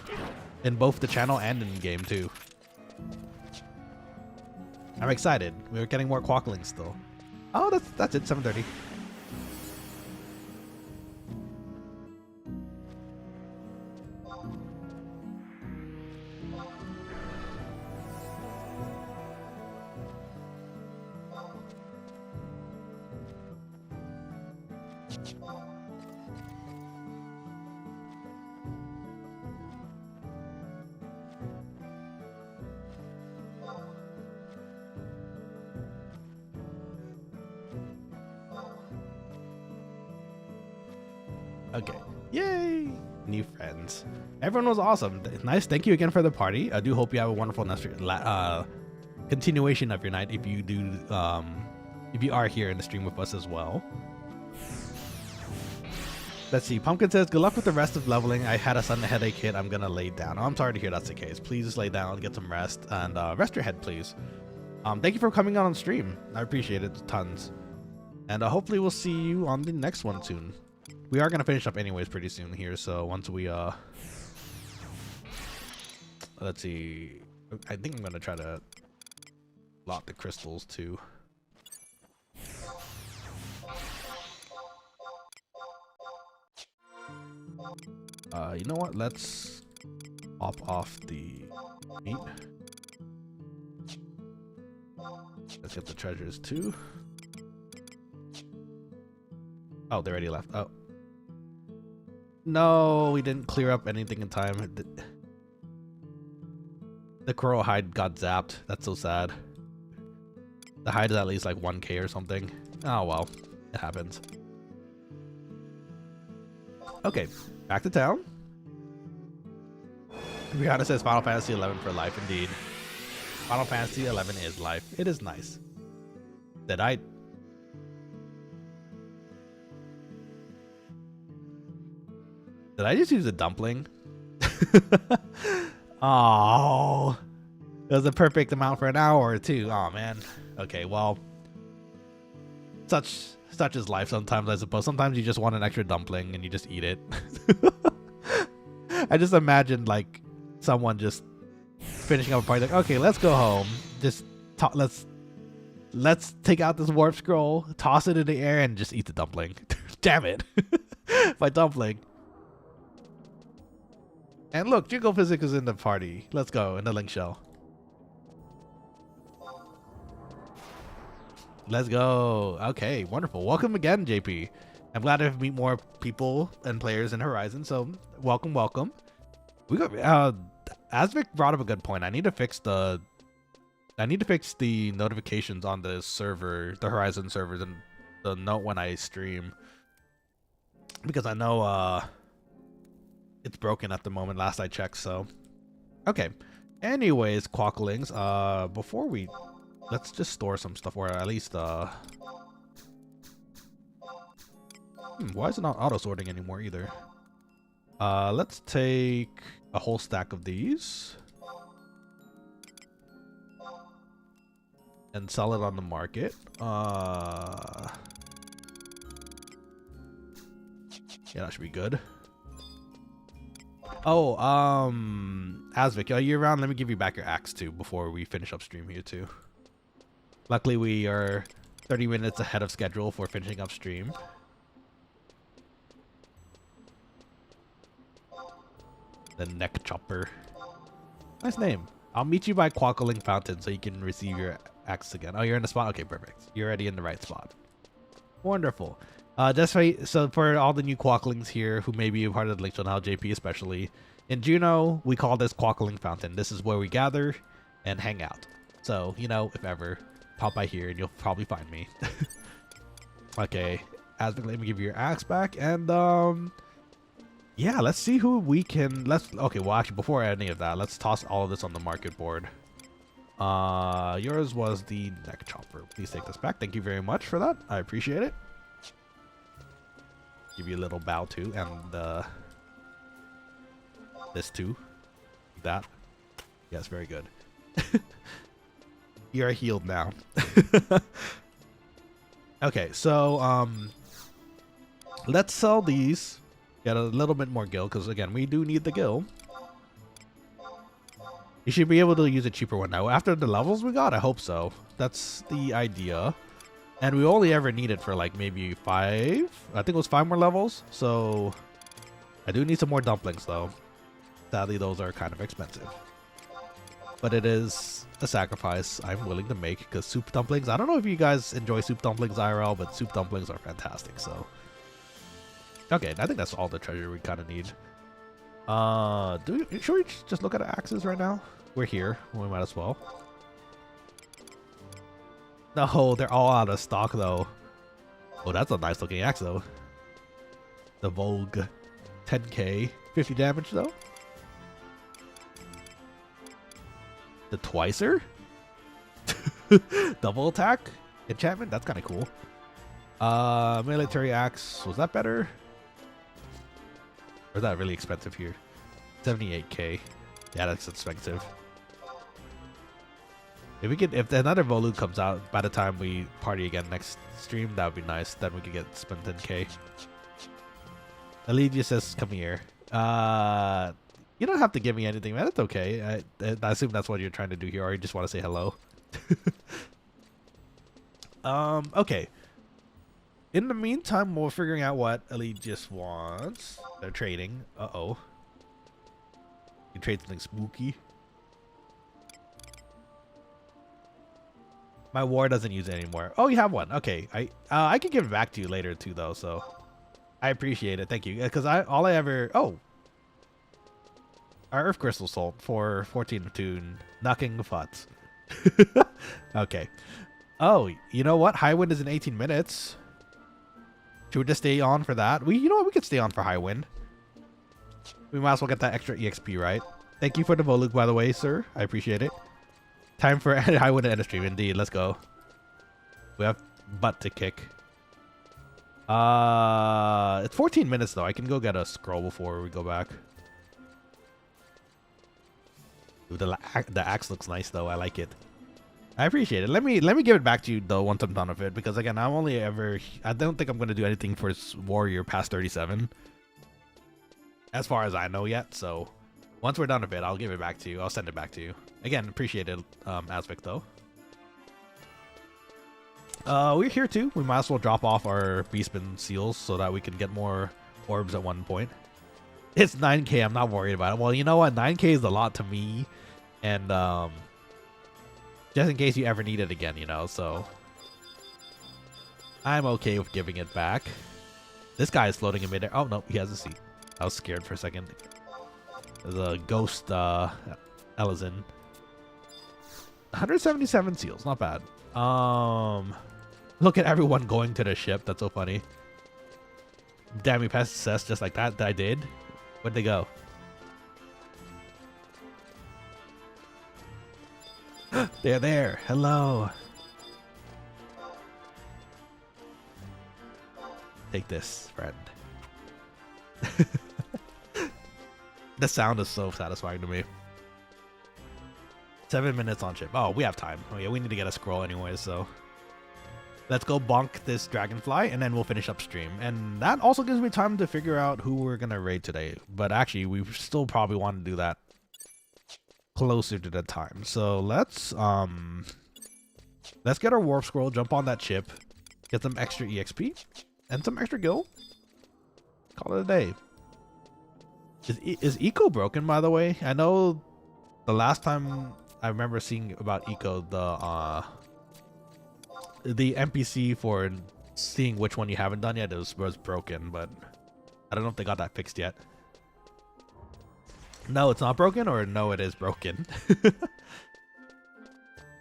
in both the channel and in game too. I'm excited. We're getting more Quokkalings still. Oh, that's it. 7:30. Okay. Yay! New friends. Everyone was awesome. Nice. Thank you again for the party. I do hope you have a wonderful continuation of your night if you do if you are here in the stream with us as well. Let's see. Pumpkin says, good luck with the rest of leveling. I had a sudden headache hit. I'm gonna lay down. Oh, I'm sorry to hear that's the case. Please just lay down, get some rest, and rest your head, please. Thank you for coming on stream. I appreciate it tons. And hopefully we'll see you on the next one soon. We are gonna finish up anyways pretty soon here, so once we let's see. I think I'm gonna try to lock the crystals too. You know what? Let's pop off the meat. Let's get the treasures too. Oh, they already left. Oh. No, we didn't clear up anything in time. The coral hide got zapped. That's so sad. The hide is at least like 1k or something. Oh well, it happens. Okay, back to town. Rihanna says Final Fantasy 11 for life, indeed. Final Fantasy 11 is life. It is nice. Did I just use a dumpling? Oh, it was a perfect amount for an hour or two. Oh man. Okay, well, such is life sometimes, I suppose. Sometimes you just want an extra dumpling and you just eat it. I just imagined like someone just finishing up a party like, okay, let's go home. Just let's take out this warp scroll, toss it in the air, and just eat the dumpling. Damn it. My dumpling. And look, Jingle Physics is in the party. Let's go, in the link shell. Let's go. Okay, wonderful. Welcome again, JP. I'm glad to meet more people and players in Horizon, so welcome, welcome. We got Asvik brought up a good point. I need to fix the notifications on the server, the Horizon servers, and the note when I stream. Because I know it's broken at the moment, last I checked, so. Okay. Anyways, Quokkalings, before we, let's just store some stuff, or at least, why is it not auto-sorting anymore either? Let's take a whole stack of these. And sell it on the market. Yeah, that should be good. Oh, Asvik, are you around? Let me give you back your axe too before we finish up stream here too. Luckily, we are 30 minutes ahead of schedule for finishing up stream. The neck chopper. Nice name. I'll meet you by Quokkaling Fountain so you can receive your axe again. Oh, you're in the spot? Okay, perfect. You're already in the right spot. Wonderful. So for all the new Quokkalings here who may be a part of the link channel, JP especially, in Juneau, we call this Quokkaling Fountain. This is where we gather and hang out. So, you know, if ever, pop by here and you'll probably find me. Okay, Asvik, let me give you your axe back, and yeah, let's see who we can, okay, well actually before any of that, let's toss all of this on the market board. Yours was the neck chopper. Please take this back. Thank you very much for that. I appreciate it. Give you a little bow too, and this too. That. Yes, very good. You're healed now. Okay, so let's sell these. Get a little bit more gil, because again, we do need the gil. You should be able to use a cheaper one now. After the levels we got, I hope so. That's the idea. And we only ever need it for like maybe 5. I think it was 5 more levels. So I do need some more dumplings though. Sadly, those are kind of expensive. But it is a sacrifice I'm willing to make, because soup dumplings, I don't know if you guys enjoy soup dumplings IRL, but soup dumplings are fantastic. So okay, I think that's all the treasure we kind of need. Should we just look at axes right now? We're here. We might as well. No, they're all out of stock though. Oh, that's a nice looking axe though. The Vogue 10k. 50 damage though. The Twicer? Double attack? Enchantment? That's kind of cool. Military axe. Was that better? Or is that really expensive here? 78k. Yeah, that's expensive. If we could, if another Volu comes out by the time we party again next stream, that would be nice. Then we could get spend 10k. Allegia says, "Come here." You don't have to give me anything, man. It's okay. I assume that's what you're trying to do here, or you just want to say hello. Okay. In the meantime, we're figuring out what Allegius wants. They're trading. Uh-oh. You trade something spooky. My war doesn't use it anymore. Oh, you have one. Okay. I can give it back to you later too, though. So I appreciate it. Thank you. Because all I ever. Oh, our Earth Crystal Salt for 14 tune knocking futs. Okay. Oh, you know what? High Wind is in 18 minutes. Should we just stay on for that? You know what? We could stay on for High Wind. We might as well get that extra EXP, right? Thank you for the Voluk, by the way, sir. I appreciate it. Time for High Wind to end the stream. Indeed. Let's go. We have butt to kick. It's 14 minutes, though. I can go get a scroll before we go back. Ooh, the axe looks nice, though. I like it. I appreciate it. Let me give it back to you, though, once I'm done with it. Because, again, I don't think I'm going to do anything for Warrior past 37. As far as I know yet. So, once we're done with it, I'll give it back to you. I'll send it back to you. Again, appreciate it, Aspect, though. We're here, too. We might as well drop off our Beastman seals so that we can get more orbs at one point. It's 9k. I'm not worried about it. Well, you know what? 9k is a lot to me. And, just in case you ever need it again, you know, so I'm okay with giving it back. This guy is floating in midair. Oh, no, he has a seat. I was scared for a second. There's a ghost, Elizin. 177 seals, not bad. Look at everyone going to the ship. That's so funny. Damn, you passed success just like that. I did. Where'd they go? They're there. Hello. Take this, friend. The sound is so satisfying to me. 7 minutes on ship. Oh, we have time. Oh yeah, we need to get a scroll anyway, so let's go bonk this dragonfly and then we'll finish up stream. And that also gives me time to figure out who we're gonna raid today. But actually, we still probably want to do that closer to the time. So let's get our warp scroll, jump on that ship, get some extra EXP and some extra gil. Call it a day. Is Eco broken, by the way? I know the last time I remember seeing about Eco, the NPC for seeing which one you haven't done yet was broken, but I don't know if they got that fixed yet. No, it's not broken, or no, it is broken.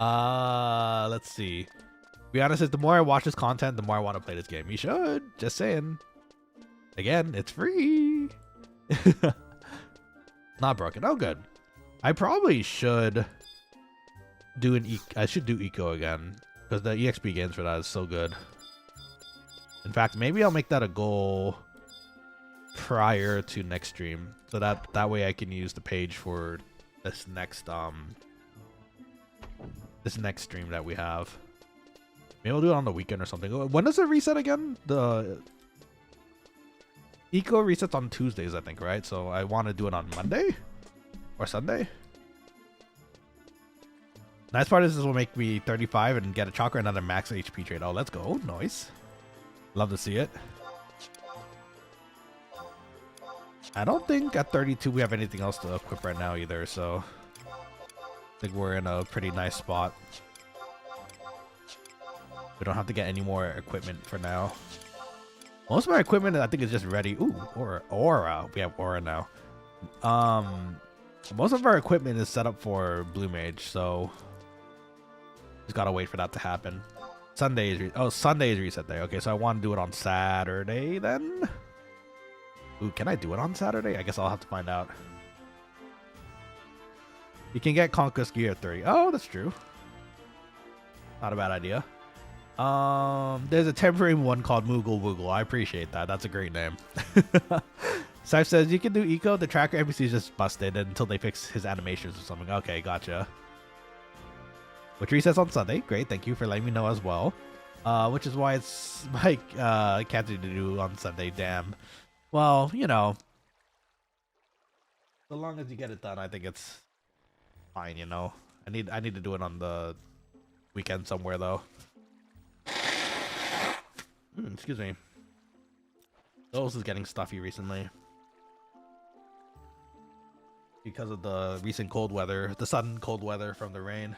Let's see. To be honest, the more I watch this content, the more I want to play this game. You should. Just saying. Again, it's free. Not broken. Oh, good. I probably should do I should do Eco again, because the EXP gains for that is so good. In fact, maybe I'll make that a goal prior to next stream, so that way I can use the page for this next stream that we have. Maybe I'll do it on the weekend or something. When does it reset again? The Eco resets on Tuesdays, I think, right? So I want to do it on Monday or Sunday. Nice part is this will make me 35 and get a chakra and another max HP trade. Oh, let's go. Nice. Love to see it. I don't think at 32 we have anything else to equip right now either, so I think we're in a pretty nice spot. We don't have to get any more equipment for now. Most of my equipment, I think, is just ready. Ooh, Aura. We have Aura now. Most of our equipment is set up for Blue Mage, so just gotta wait for that to happen. Sunday is Sunday is reset day. Okay, so I want to do it on Saturday then. Ooh, can I do it on Saturday? I guess I'll have to find out. You can get Conquest Gear 30. Oh, that's true. Not a bad idea. There's a temporary one called Moogle Woogle. I appreciate that. That's a great name. Saif says you can do eco. The tracker NPC is just busted until they fix his animations or something. Okay, gotcha. Which resets on Sunday. Great, thank you for letting me know as well. Which is why it's my can't to do on Sunday. Damn. Well, you know, so long as you get it done, I think it's fine. You know, I need to do it on the weekend somewhere though. Excuse me. Those is getting stuffy recently because of the recent cold weather, the sudden cold weather from the rain.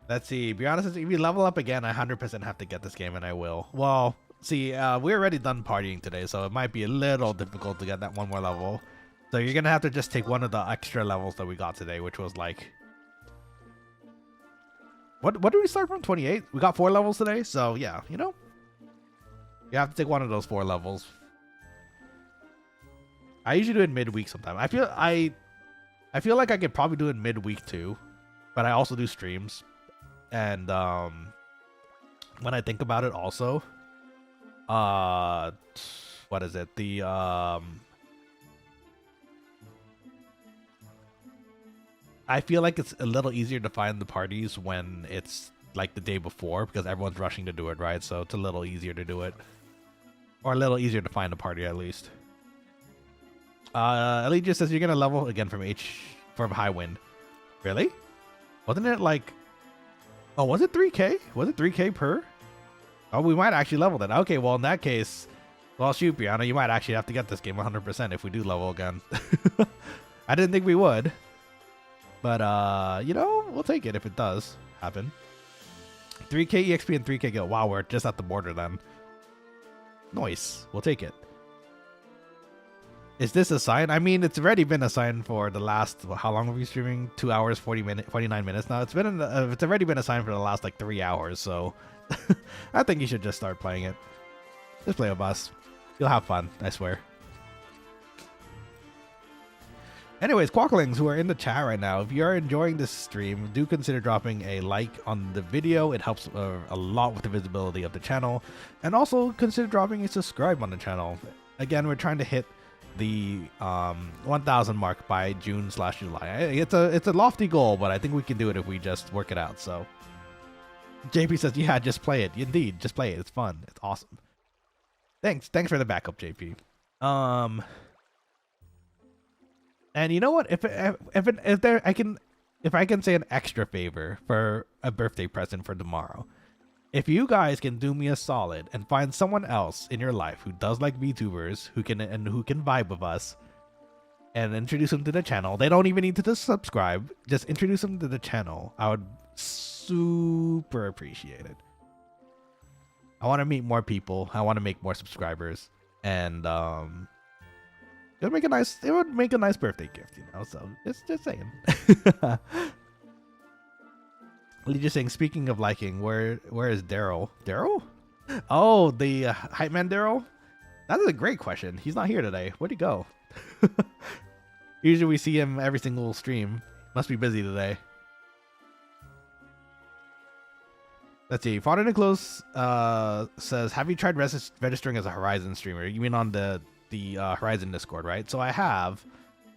Let's see. Be honest, if you level up again, I 100% have to get this game, and I will. Well, see, we're already done partying today, so it might be a little difficult to get that one more level. So you're gonna have to just take one of the extra levels that we got today, which was like, what did we start from? 28. We got 4 levels today, so yeah, you know, you have to take one of those 4 levels. I usually do it midweek sometime. I feel like I could probably do it midweek too, but I also do streams. And when I think about it also, what is it? The I feel like it's a little easier to find the parties when it's like the day before because everyone's rushing to do it, right? So it's a little easier to do it. Or a little easier to find a party at least. Ellie just says you're gonna level again from high wind. Really? Wasn't it like, oh, was it 3K? Was it 3K per? Oh, we might actually level that. Okay, well in that case, well shoot, Brianna, you might actually have to get this game 100% if we do level again. I didn't think we would. But, you know, we'll take it if it does happen. 3K EXP and 3K guild. Wow, we're just at the border then. Nice. We'll take it. Is this a sign? I mean, it's already been a sign for the last, how long have we streaming? 2 hours, 49 minutes now. It's already been a sign for the last like 3 hours. So I think you should just start playing it. Just play with us. You'll have fun, I swear. Anyways, Quokkalings who are in the chat right now, if you're enjoying this stream, do consider dropping a like on the video. It helps a lot with the visibility of the channel. And also consider dropping a subscribe on the channel. Again, we're trying to hit the 1,000 mark by June/July. It's a lofty goal, but I think we can do it if we just work it out. So JP says, yeah, just play it. Indeed, just play it. It's fun. It's awesome. Thanks for the backup, JP. And you know what? If I can say an extra favor for a birthday present for tomorrow, if you guys can do me a solid and find someone else in your life who does like VTubers, who can vibe with us, and introduce them to the channel, they don't even need to just subscribe. Just introduce them to the channel. I would super appreciate it. I want to meet more people. I want to make more subscribers, and it would make a nice birthday gift, you know. So just saying. You're just saying. Speaking of liking, where is Daryl? Daryl? Oh, the hype man Daryl. That is a great question. He's not here today. Where'd he go? Usually we see him every single stream. Must be busy today. Let's see. Father Nicholas says, have you tried registering as a Horizon streamer? You mean on the Horizon Discord, right? So I have.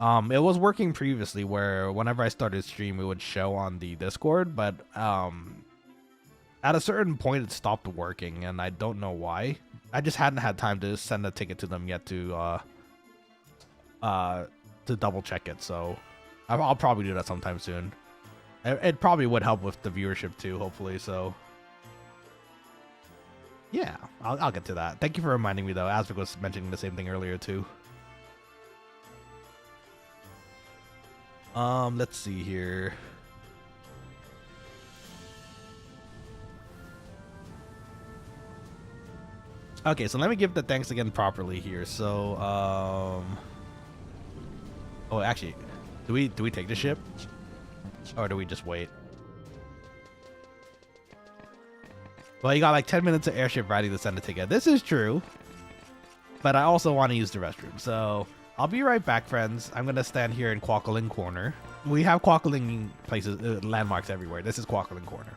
It was working previously where whenever I started stream, it would show on the Discord, but at a certain point it stopped working, and I don't know why. I just hadn't had time to send a ticket to them yet to double check it. So I'll probably do that sometime soon. It probably would help with the viewership too, hopefully. So yeah, I'll get to that. Thank you for reminding me, though. Asvik was mentioning the same thing earlier, too. Let's see here. Okay, so let me give the thanks again properly here. So, oh, actually, do we take the ship? Or do we just wait? Well, you got like 10 minutes of airship riding to send a ticket. This is true. But I also want to use the restroom. So I'll be right back, friends. I'm going to stand here in Quokkaling Corner. We have Quokkaling places, landmarks everywhere. This is Quokkaling Corner.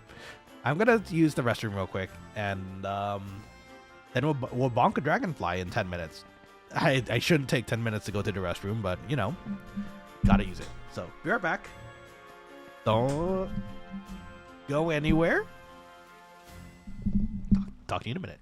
I'm going to use the restroom real quick. And then we'll bonk a dragonfly in 10 minutes. I shouldn't take 10 minutes to go to the restroom, but, you know, got to use it. So be right back. Don't go anywhere. Talk to you in a minute.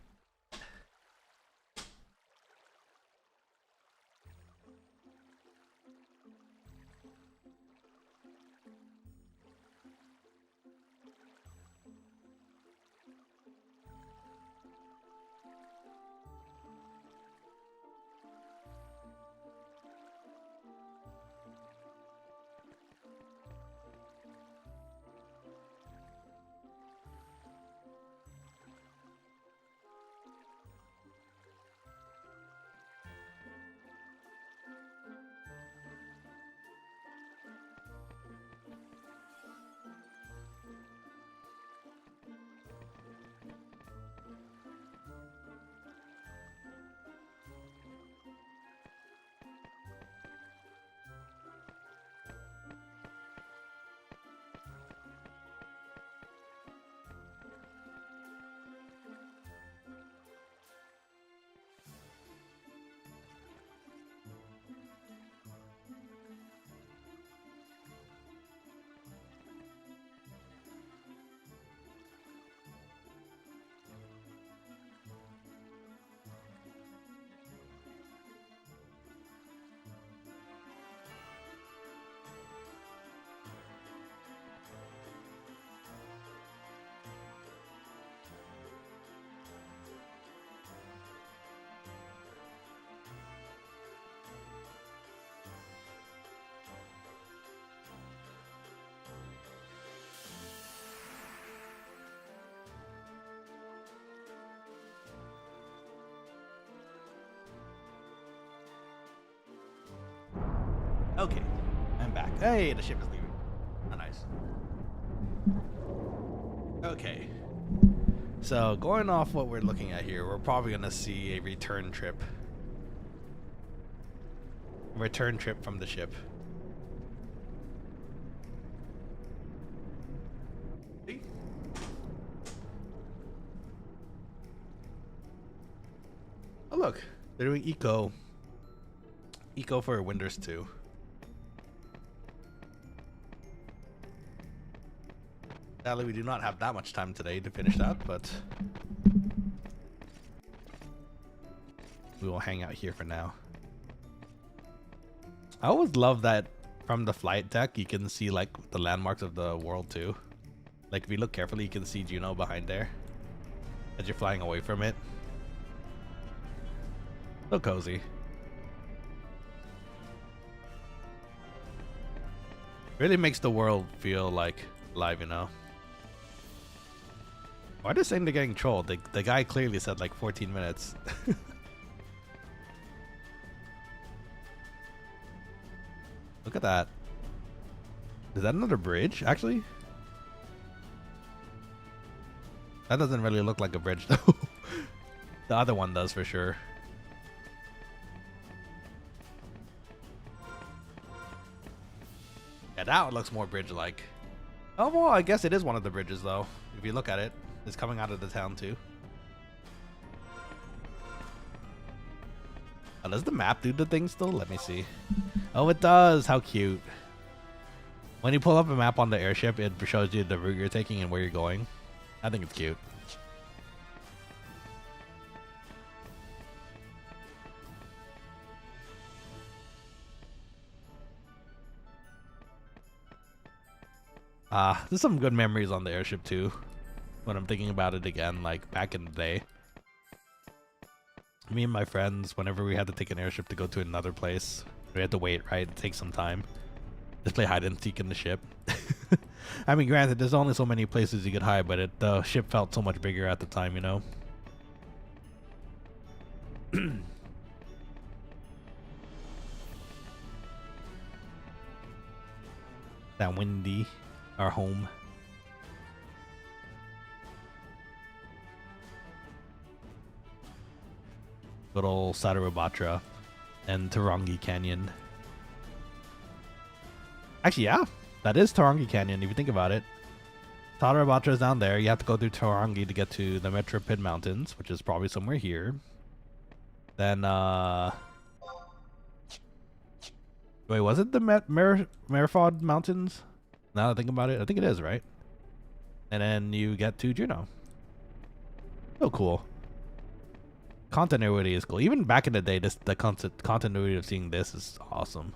Okay, I'm back. Hey, the ship is leaving. Oh, nice. Okay. So, going off what we're looking at here, we're probably going to see a return trip. Return trip from the ship. See? Oh, look. They're doing eco. Eco for Winters 2. Sadly, we do not have that much time today to finish that, but we will hang out here for now. I always love that from the flight deck, you can see like the landmarks of the world too. Like if you look carefully, you can see Juno behind there as you're flying away from it. So cozy. Really makes the world feel like live, you know? Why are they saying they're getting trolled? The guy clearly said like 14 minutes. Look at that. Is that another bridge, actually? That doesn't really look like a bridge, though. The other one does, for sure. Yeah, that one looks more bridge-like. Oh, well, I guess it is one of the bridges, though. If you look at it. It's coming out of the town, too. Oh, does the map do the thing still? Let me see. Oh, it does. How cute. When you pull up a map on the airship, it shows you the route you're taking and where you're going. I think it's cute. There's some good memories on the airship, too. When I'm thinking about it again, like back in the day. Me and my friends, whenever we had to take an airship to go to another place, we had to wait, right? It takes some time. Just play hide and seek in the ship. I mean, granted, there's only so many places you could hide, but the ship felt so much bigger at the time, you know? That windy, our home. Good old Sadarabatra and Tarongi Canyon. Actually, yeah, that is Tarongi Canyon if you think about it. Sadarabatra is down there. You have to go through Tarongi to get to the Metropid Mountains, which is probably somewhere here. Then, wait, was it the Merifod Mountains? Now that I think about it, I think it is, right? And then you get to Juneau. So cool. Continuity is cool. Even back in the day, the continuity of seeing this is awesome.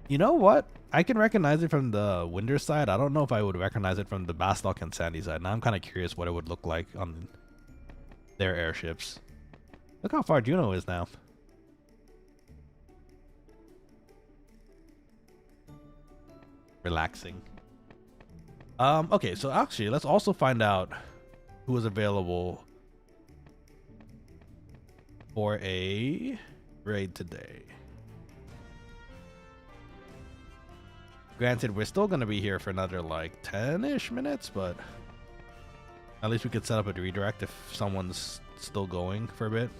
You know what? I can recognize it from the Winder side. I don't know if I would recognize it from the Bastalk and Sandy side. Now I'm kind of curious what it would look like on their airships. Look how far Juneau is now. Relaxing. Okay, so actually, let's also find out who is available for a raid today. Granted, we're still going to be here for another like 10-ish minutes, but at least we could set up a redirect if someone's still going for a bit.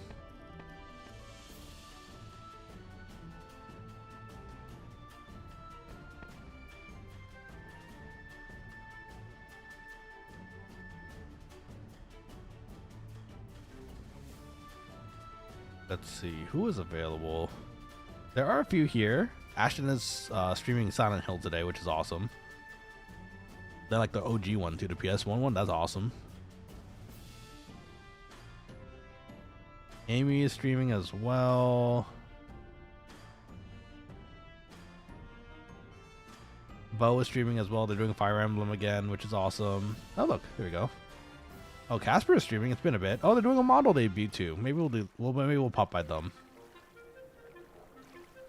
Let's see who is available. There are a few here. Ashton is streaming Silent Hill today, which is awesome. They're like the OG one too, the PS1 one. That's awesome. Amy is streaming as well. Bo is streaming as well. They're doing Fire Emblem again, which is awesome. Oh look, here we go. Oh, Casper is streaming. It's been a bit. Oh, they're doing a model debut too. Maybe maybe we'll pop by them.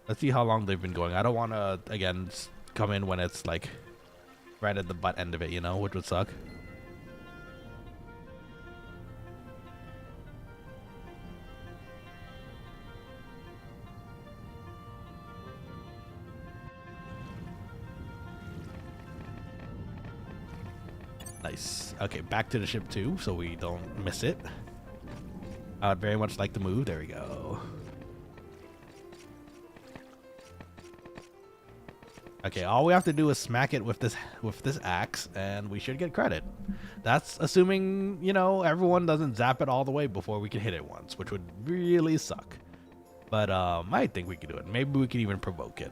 Let's see how long they've been going. I don't want to again come in when it's like right at the butt end of it, you know, which would suck. Nice. Okay, back to the ship too, so we don't miss it. I would very much like to move. There we go. Okay, all we have to do is smack it with this axe, and we should get credit. That's assuming, you know, everyone doesn't zap it all the way before we can hit it once, which would really suck. But I think we could do it. Maybe we could even provoke it.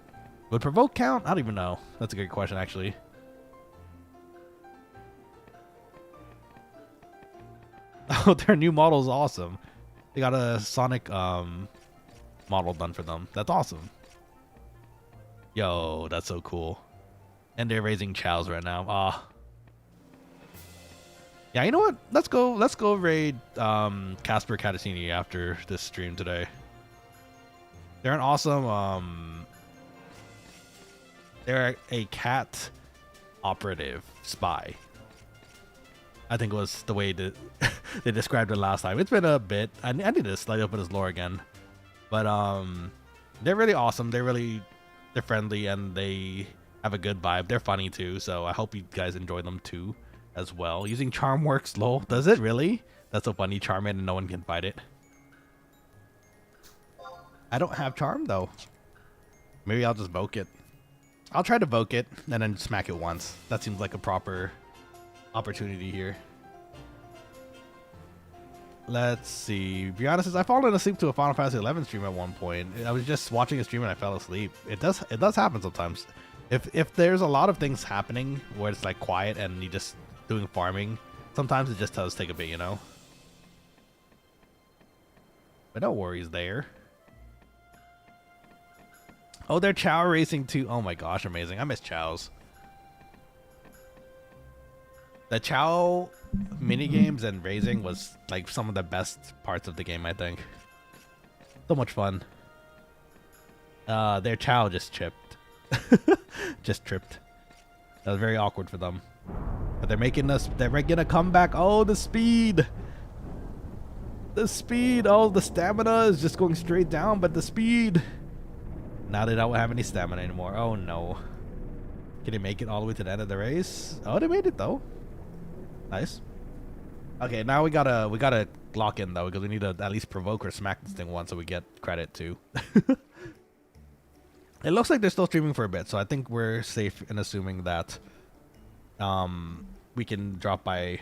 Would provoke count? I don't even know. That's a good question, actually. Oh, their new model is awesome. They got a Sonic model done for them. That's awesome. Yo, that's so cool. And they're raising chows right now. Yeah, you know what? Let's go raid Casper Catatini after this stream today. They're an awesome they're a cat operative spy. I think it was the way that they described it last time. It's been a bit. I need to slide open his lore again. But they're really awesome. They're friendly and they have a good vibe. They're funny too, so I hope you guys enjoy them too as well. Using charm works, lol. Does it really? That's so funny. Charm it and no one can fight it. I don't have charm though. Maybe I'll just voke it. I'll try to voke it and then smack it once. That seems like a proper opportunity here. Let's see. Be honest, I've fallen asleep to a Final Fantasy 11 stream at one point. I was just watching a stream and I fell asleep. It does happen sometimes. If there's a lot of things happening where it's like quiet and you just doing farming, sometimes it just does take a bit, you know. But no worries there. Oh, they're Chow racing too. Oh my gosh, amazing. I miss Chows. The Chow minigames and raising was like some of the best parts of the game, I think. So much fun. Their Chow just tripped. Just tripped. That was very awkward for them. But they're making a comeback. Oh, the speed. The speed. Oh, the stamina is just going straight down, but the speed. Now they don't have any stamina anymore. Oh no. Can they make it all the way to the end of the race? Oh, they made it though. Nice. Okay, now we gotta lock in though, because we need to at least provoke or smack this thing once so we get credit too. It looks like they're still streaming for a bit, so I think we're safe in assuming that we can drop by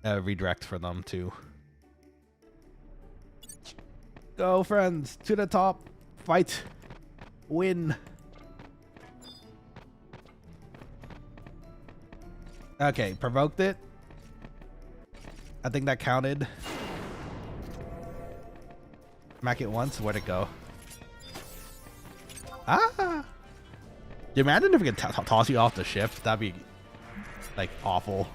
redirect for them too. Go friends, to the top, fight, win. Okay, provoked it. I think that counted. Smack it once, where'd it go? Ah! You imagine if we could toss you off the ship? That'd be like awful.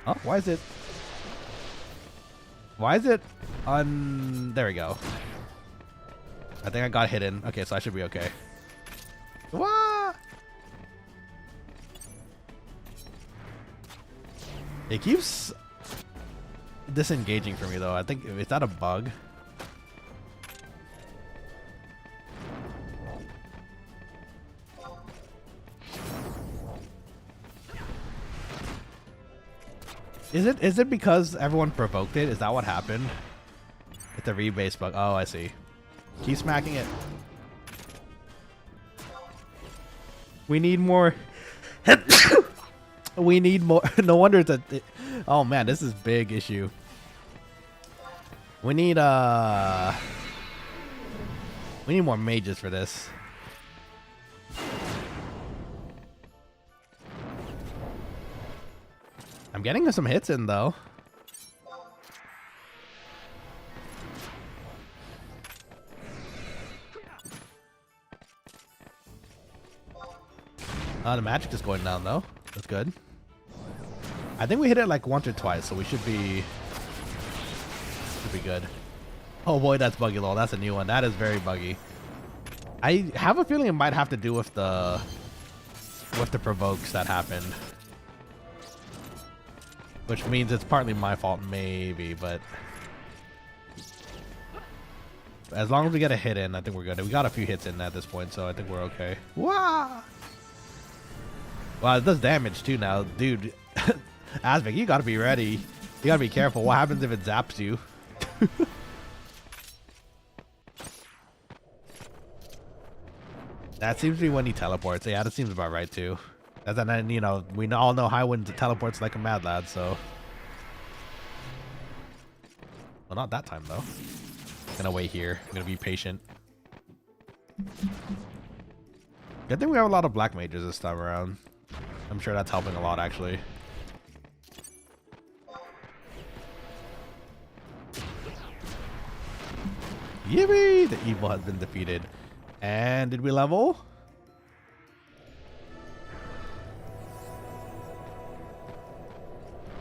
Oh, why is it? Why is it on? There we go. I think I got hidden. Okay, so I should be okay. Wah! It keeps disengaging for me though. I think, is that a bug? Is it because everyone provoked it? Is that what happened? It's a rebase bug. Oh, I see. Keep smacking it. We need more. We need more. No wonder that. Oh man, this is big issue. We need more mages for this. I'm getting some hits in though. The magic is going down though. That's good. I think we hit it like once or twice, so we should be good. Oh boy, that's buggy lol. That's a new one. That is very buggy. I have a feeling it might have to do with the provokes that happened. Which means it's partly my fault, maybe, but as long as we get a hit in, I think we're good. We got a few hits in at this point, so I think we're okay. Wow! Wow, it does damage too now. Dude, Asvik, you gotta be ready. You gotta be careful. What happens if it zaps you? That seems to be when he teleports. Yeah, that seems about right too. And then, you know, we all know Highwind teleports like a mad lad, so. Well, not that time, though. Gonna wait here. I'm gonna be patient. Good thing we have a lot of black mages this time around. I'm sure that's helping a lot, actually. Yippee! The evil has been defeated. And did we level?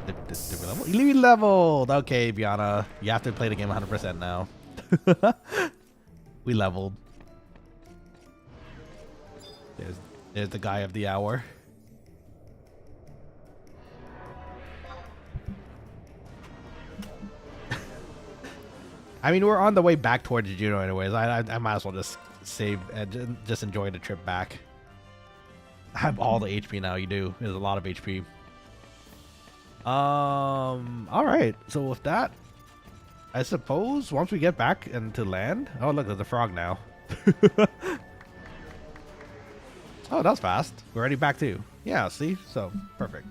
Did we level? We leveled! Okay, Biana. You have to play the game 100% now. We leveled. There's the guy of the hour. I mean, we're on the way back towards Juno anyways. I might as well just save and just enjoy the trip back. I have all the HP now. You do. There's a lot of HP. All right. So with that, I suppose once we get back into land. Oh, look, there's a frog now. Oh, that was fast. We're already back too. Yeah, see? So, perfect.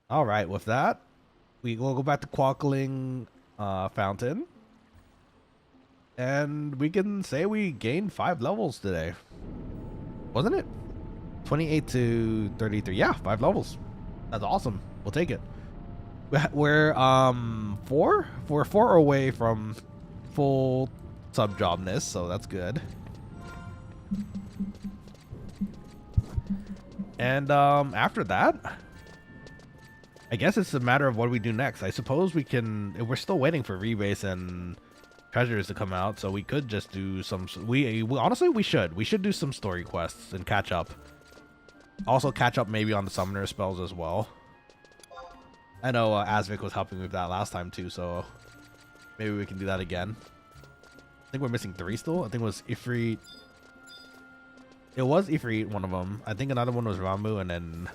All right, with that, we will go back to Quokkaling Fountain. And we can say we gained 5 levels today. Wasn't it? 28 to 33. Yeah, 5 levels. That's awesome. We'll take it. We're 4? We're 4 away from full subjobness, so that's good. And after that, I guess it's a matter of what we do next. I suppose we can. We're still waiting for rebase and treasures to come out, so we could just do some. We honestly we should do some story quests and catch up. Also catch up maybe on the summoner spells as well. I know Asvik was helping with that last time too, so maybe we can do that again. I think we're missing 3 still. I think it was Ifrit, It was Ifrit, one of them. I think another one was Ramu, and then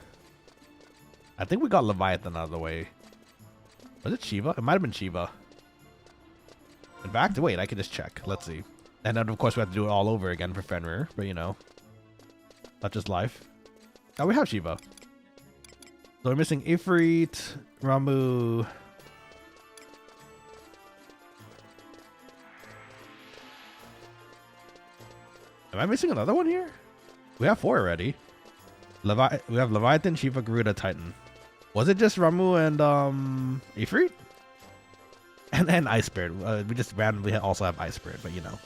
I think we got Leviathan out of the way. Was it Shiva? It might have been Shiva. In fact, wait, I can just check. Let's see. And then, of course, we have to do it all over again for Fenrir, but you know, not just life. Now we have Shiva. So we're missing Ifrit, Ramu. Am I missing another one here? We have 4 already. We have Leviathan, Shiva, Garuda, Titan. Was it just Ramu and Ifrit? And then Ice Spirit. We just randomly also have Ice Spirit, but you know.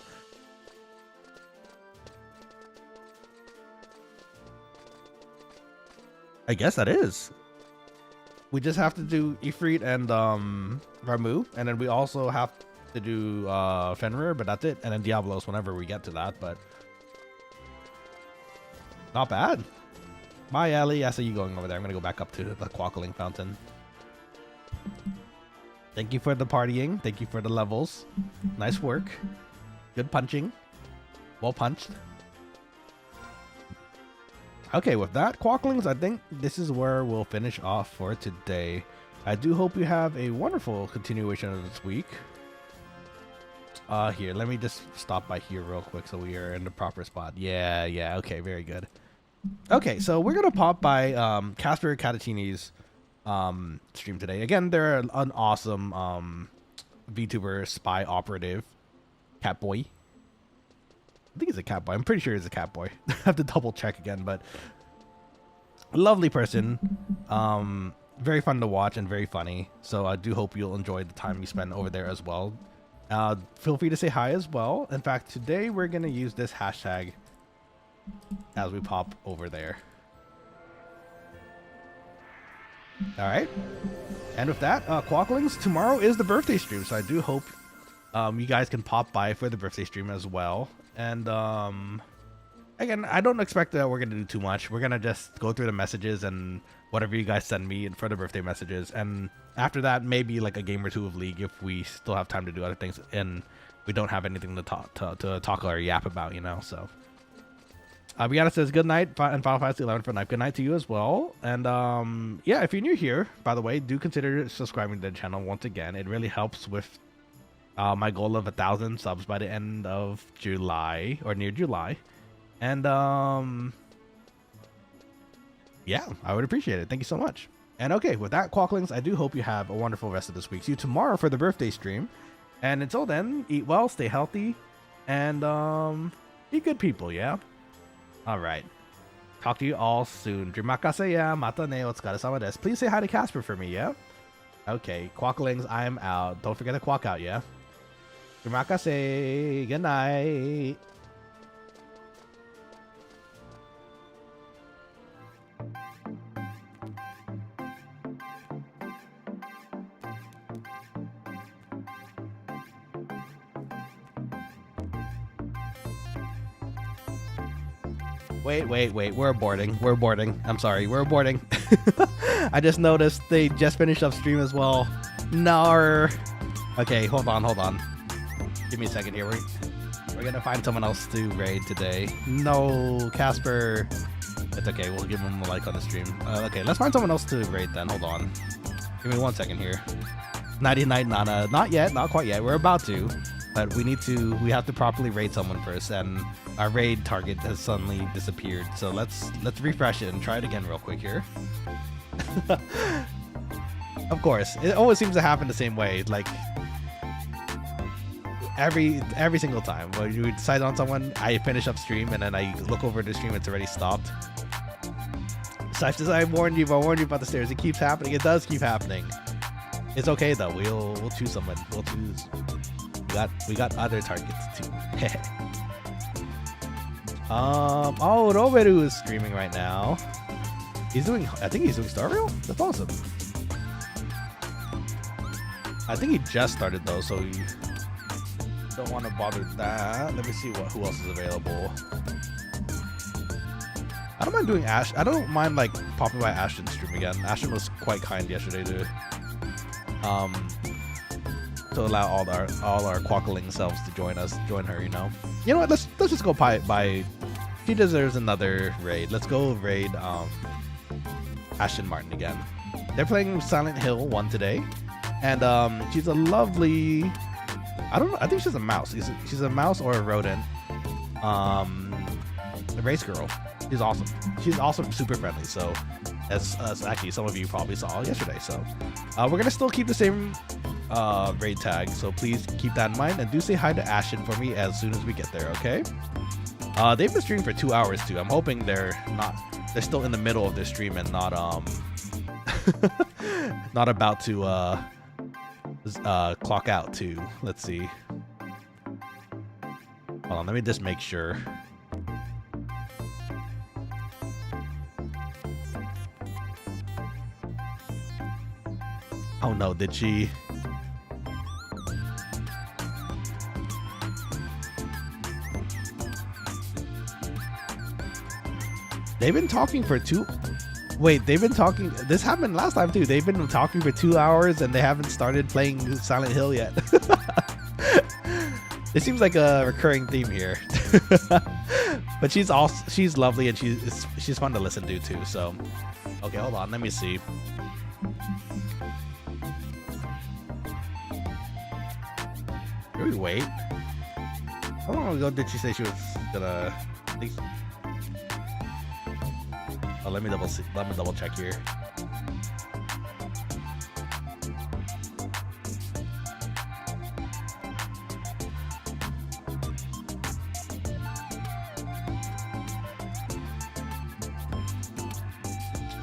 I guess that is. We just have to do Ifrit and Ramu, and then we also have to do Fenrir, but that's it. And then Diablos whenever we get to that, but not bad. Bye, Ellie. I see you going over there. I'm gonna go back up to the Quokkaling fountain. Thank you for the partying. Thank you for the levels. Nice work. Good punching. Well punched. Okay, with that, Quokkalings, I think this is where we'll finish off for today. I do hope you have a wonderful continuation of this week. Here, let me just stop by here real quick so we are in the proper spot. Yeah, okay, very good. Okay, so we're gonna pop by Casper Catatini's stream today. Again, they're an awesome VTuber spy operative cat boy. I think he's a cat boy. I'm pretty sure he's a cat boy. I have to double check again, but lovely person. Very fun to watch and very funny. So I do hope you'll enjoy the time you spend over there as well. Feel free to say hi as well. In fact, today we're going to use this hashtag as we pop over there. All right. And with that, Quokkalings, tomorrow is the birthday stream. So I do hope you guys can pop by for the birthday stream as well. And again, I don't expect that we're going to do too much. We're going to just go through the messages and whatever you guys send me for the birthday messages. And after that, maybe like a game or two of League if we still have time to do other things and we don't have anything to talk or yap about, you know. So Brianna says good night and Final Fantasy 11 for night. Good night to you as well. And yeah, if you're new here, by the way, do consider subscribing to the channel once again. It really helps with my goal of 1,000 subs by the end of July or near July. And yeah, I would appreciate it. Thank you so much. And okay, with that, Quokkalings, I do hope you have a wonderful rest of this week. See you tomorrow for the birthday stream. And until then, eat well, stay healthy, and be good people, yeah? All right. Talk to you all soon. Drimakase ya, mata ne, otsukaresama desu. Please say hi to Casper for me, yeah? Okay, Quokkalings, I'm out. Don't forget to quack out, yeah? Drimakase, good night. Wait. We're boarding. I'm sorry. We're boarding. I just noticed they just finished up stream as well. No. Okay, hold on. Give me a second here. We're gonna find someone else to raid today. No, Casper. It's okay. We'll give him a like on the stream. Okay, let's find someone else to raid then. Hold on. Give me 1 second here. Nighty night, Nana. Not yet. Not quite yet. We're about to. But we have to properly raid someone first, and our raid target has suddenly disappeared. So let's refresh it and try it again real quick here. Of course, it always seems to happen the same way. Like every single time when you decide on someone, I finish up stream and then I look over the stream, it's already stopped. Such as I warned you about the stairs. It keeps happening. It does keep happening. It's okay though. We'll choose someone. We'll choose. We got other targets too. Oh, Roberu is streaming right now. I think he's doing Star Rail? That's awesome. I think he just started though, so you don't want to bother that. Let me see who else is available. I don't mind doing Ash. I don't mind like popping by Ashton's stream again. Ashton was quite kind yesterday to allow all our Quokkaling selves to join her, you know. You know what? Let's just go by She deserves another raid. Let's go raid Ashton Martin again. They're playing Silent Hill 1 today, and she's a lovely. I don't know. I think she's a mouse. She's a mouse or a rodent. A race girl. She's awesome. She's also super friendly. So, as actually some of you probably saw yesterday. So, we're gonna still keep the same raid tag. So please keep that in mind, and do say hi to Ashton for me as soon as we get there. Okay. They've been streaming for 2 hours too. I'm hoping they're still in the middle of their stream and not not about to clock out too. Let's see. Hold on, let me just make sure. Oh no, did she? They've been talking for Wait, they've been talking. This happened last time too. They've been talking for 2 hours and they haven't started playing Silent Hill yet. It seems like a recurring theme here. But she's lovely and she's fun to listen to too. So, okay, hold on. Let me see. Should we wait? How long ago did she say she was gonna? Oh, let me double check here.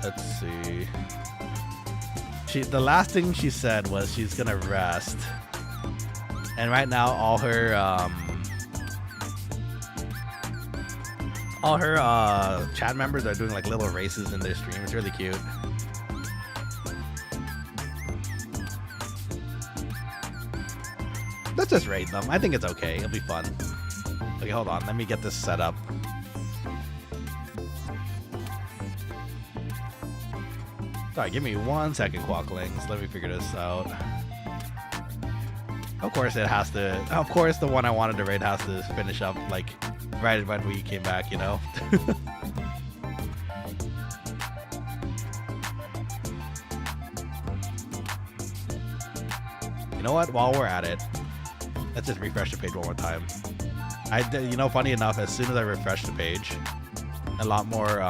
Let's see. The last thing she said was she's gonna rest, and right now all her chat members are doing like little races in their stream. It's really cute. Let's just raid them. I think it's okay. It'll be fun. Okay, hold on. Let me get this set up. Sorry, give me 1 second, Quokkalings. Let me figure this out. Of course it has to. Of course the one I wanted to raid has to finish up like right when we came back, you know. You know what? While we're at it, let's just refresh the page one more time. You know, funny enough, as soon as I refresh the page, a lot more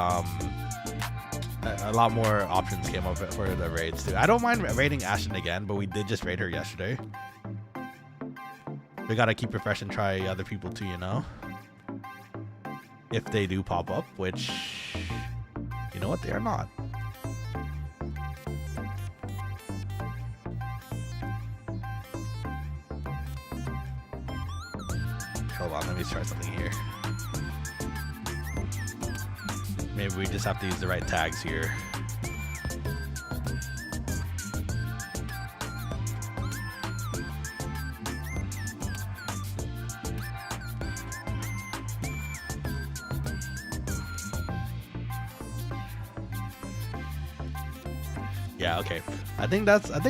options came up for the raids too. I don't mind raiding Ashton again, but we did just raid her yesterday. We gotta keep refreshing, try other people too, you know. If they do pop up, which, you know what, they are not. Hold on, let me try something here. Maybe we just have to use the right tags here. Yeah, okay. I think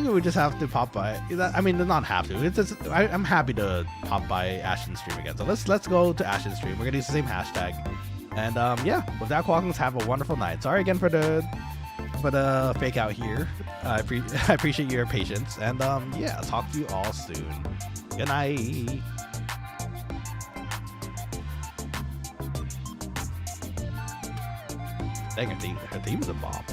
we just have to pop by. I mean, not have to. It's just, I'm happy to pop by Ashton's stream again. So let's go to Ashton's stream. We're gonna use the same hashtag. And yeah, with that, Quokkalings, have a wonderful night. Sorry again for the fake out here. I appreciate your patience. And yeah, I'll talk to you all soon. Good night. Dang, her theme is a bop.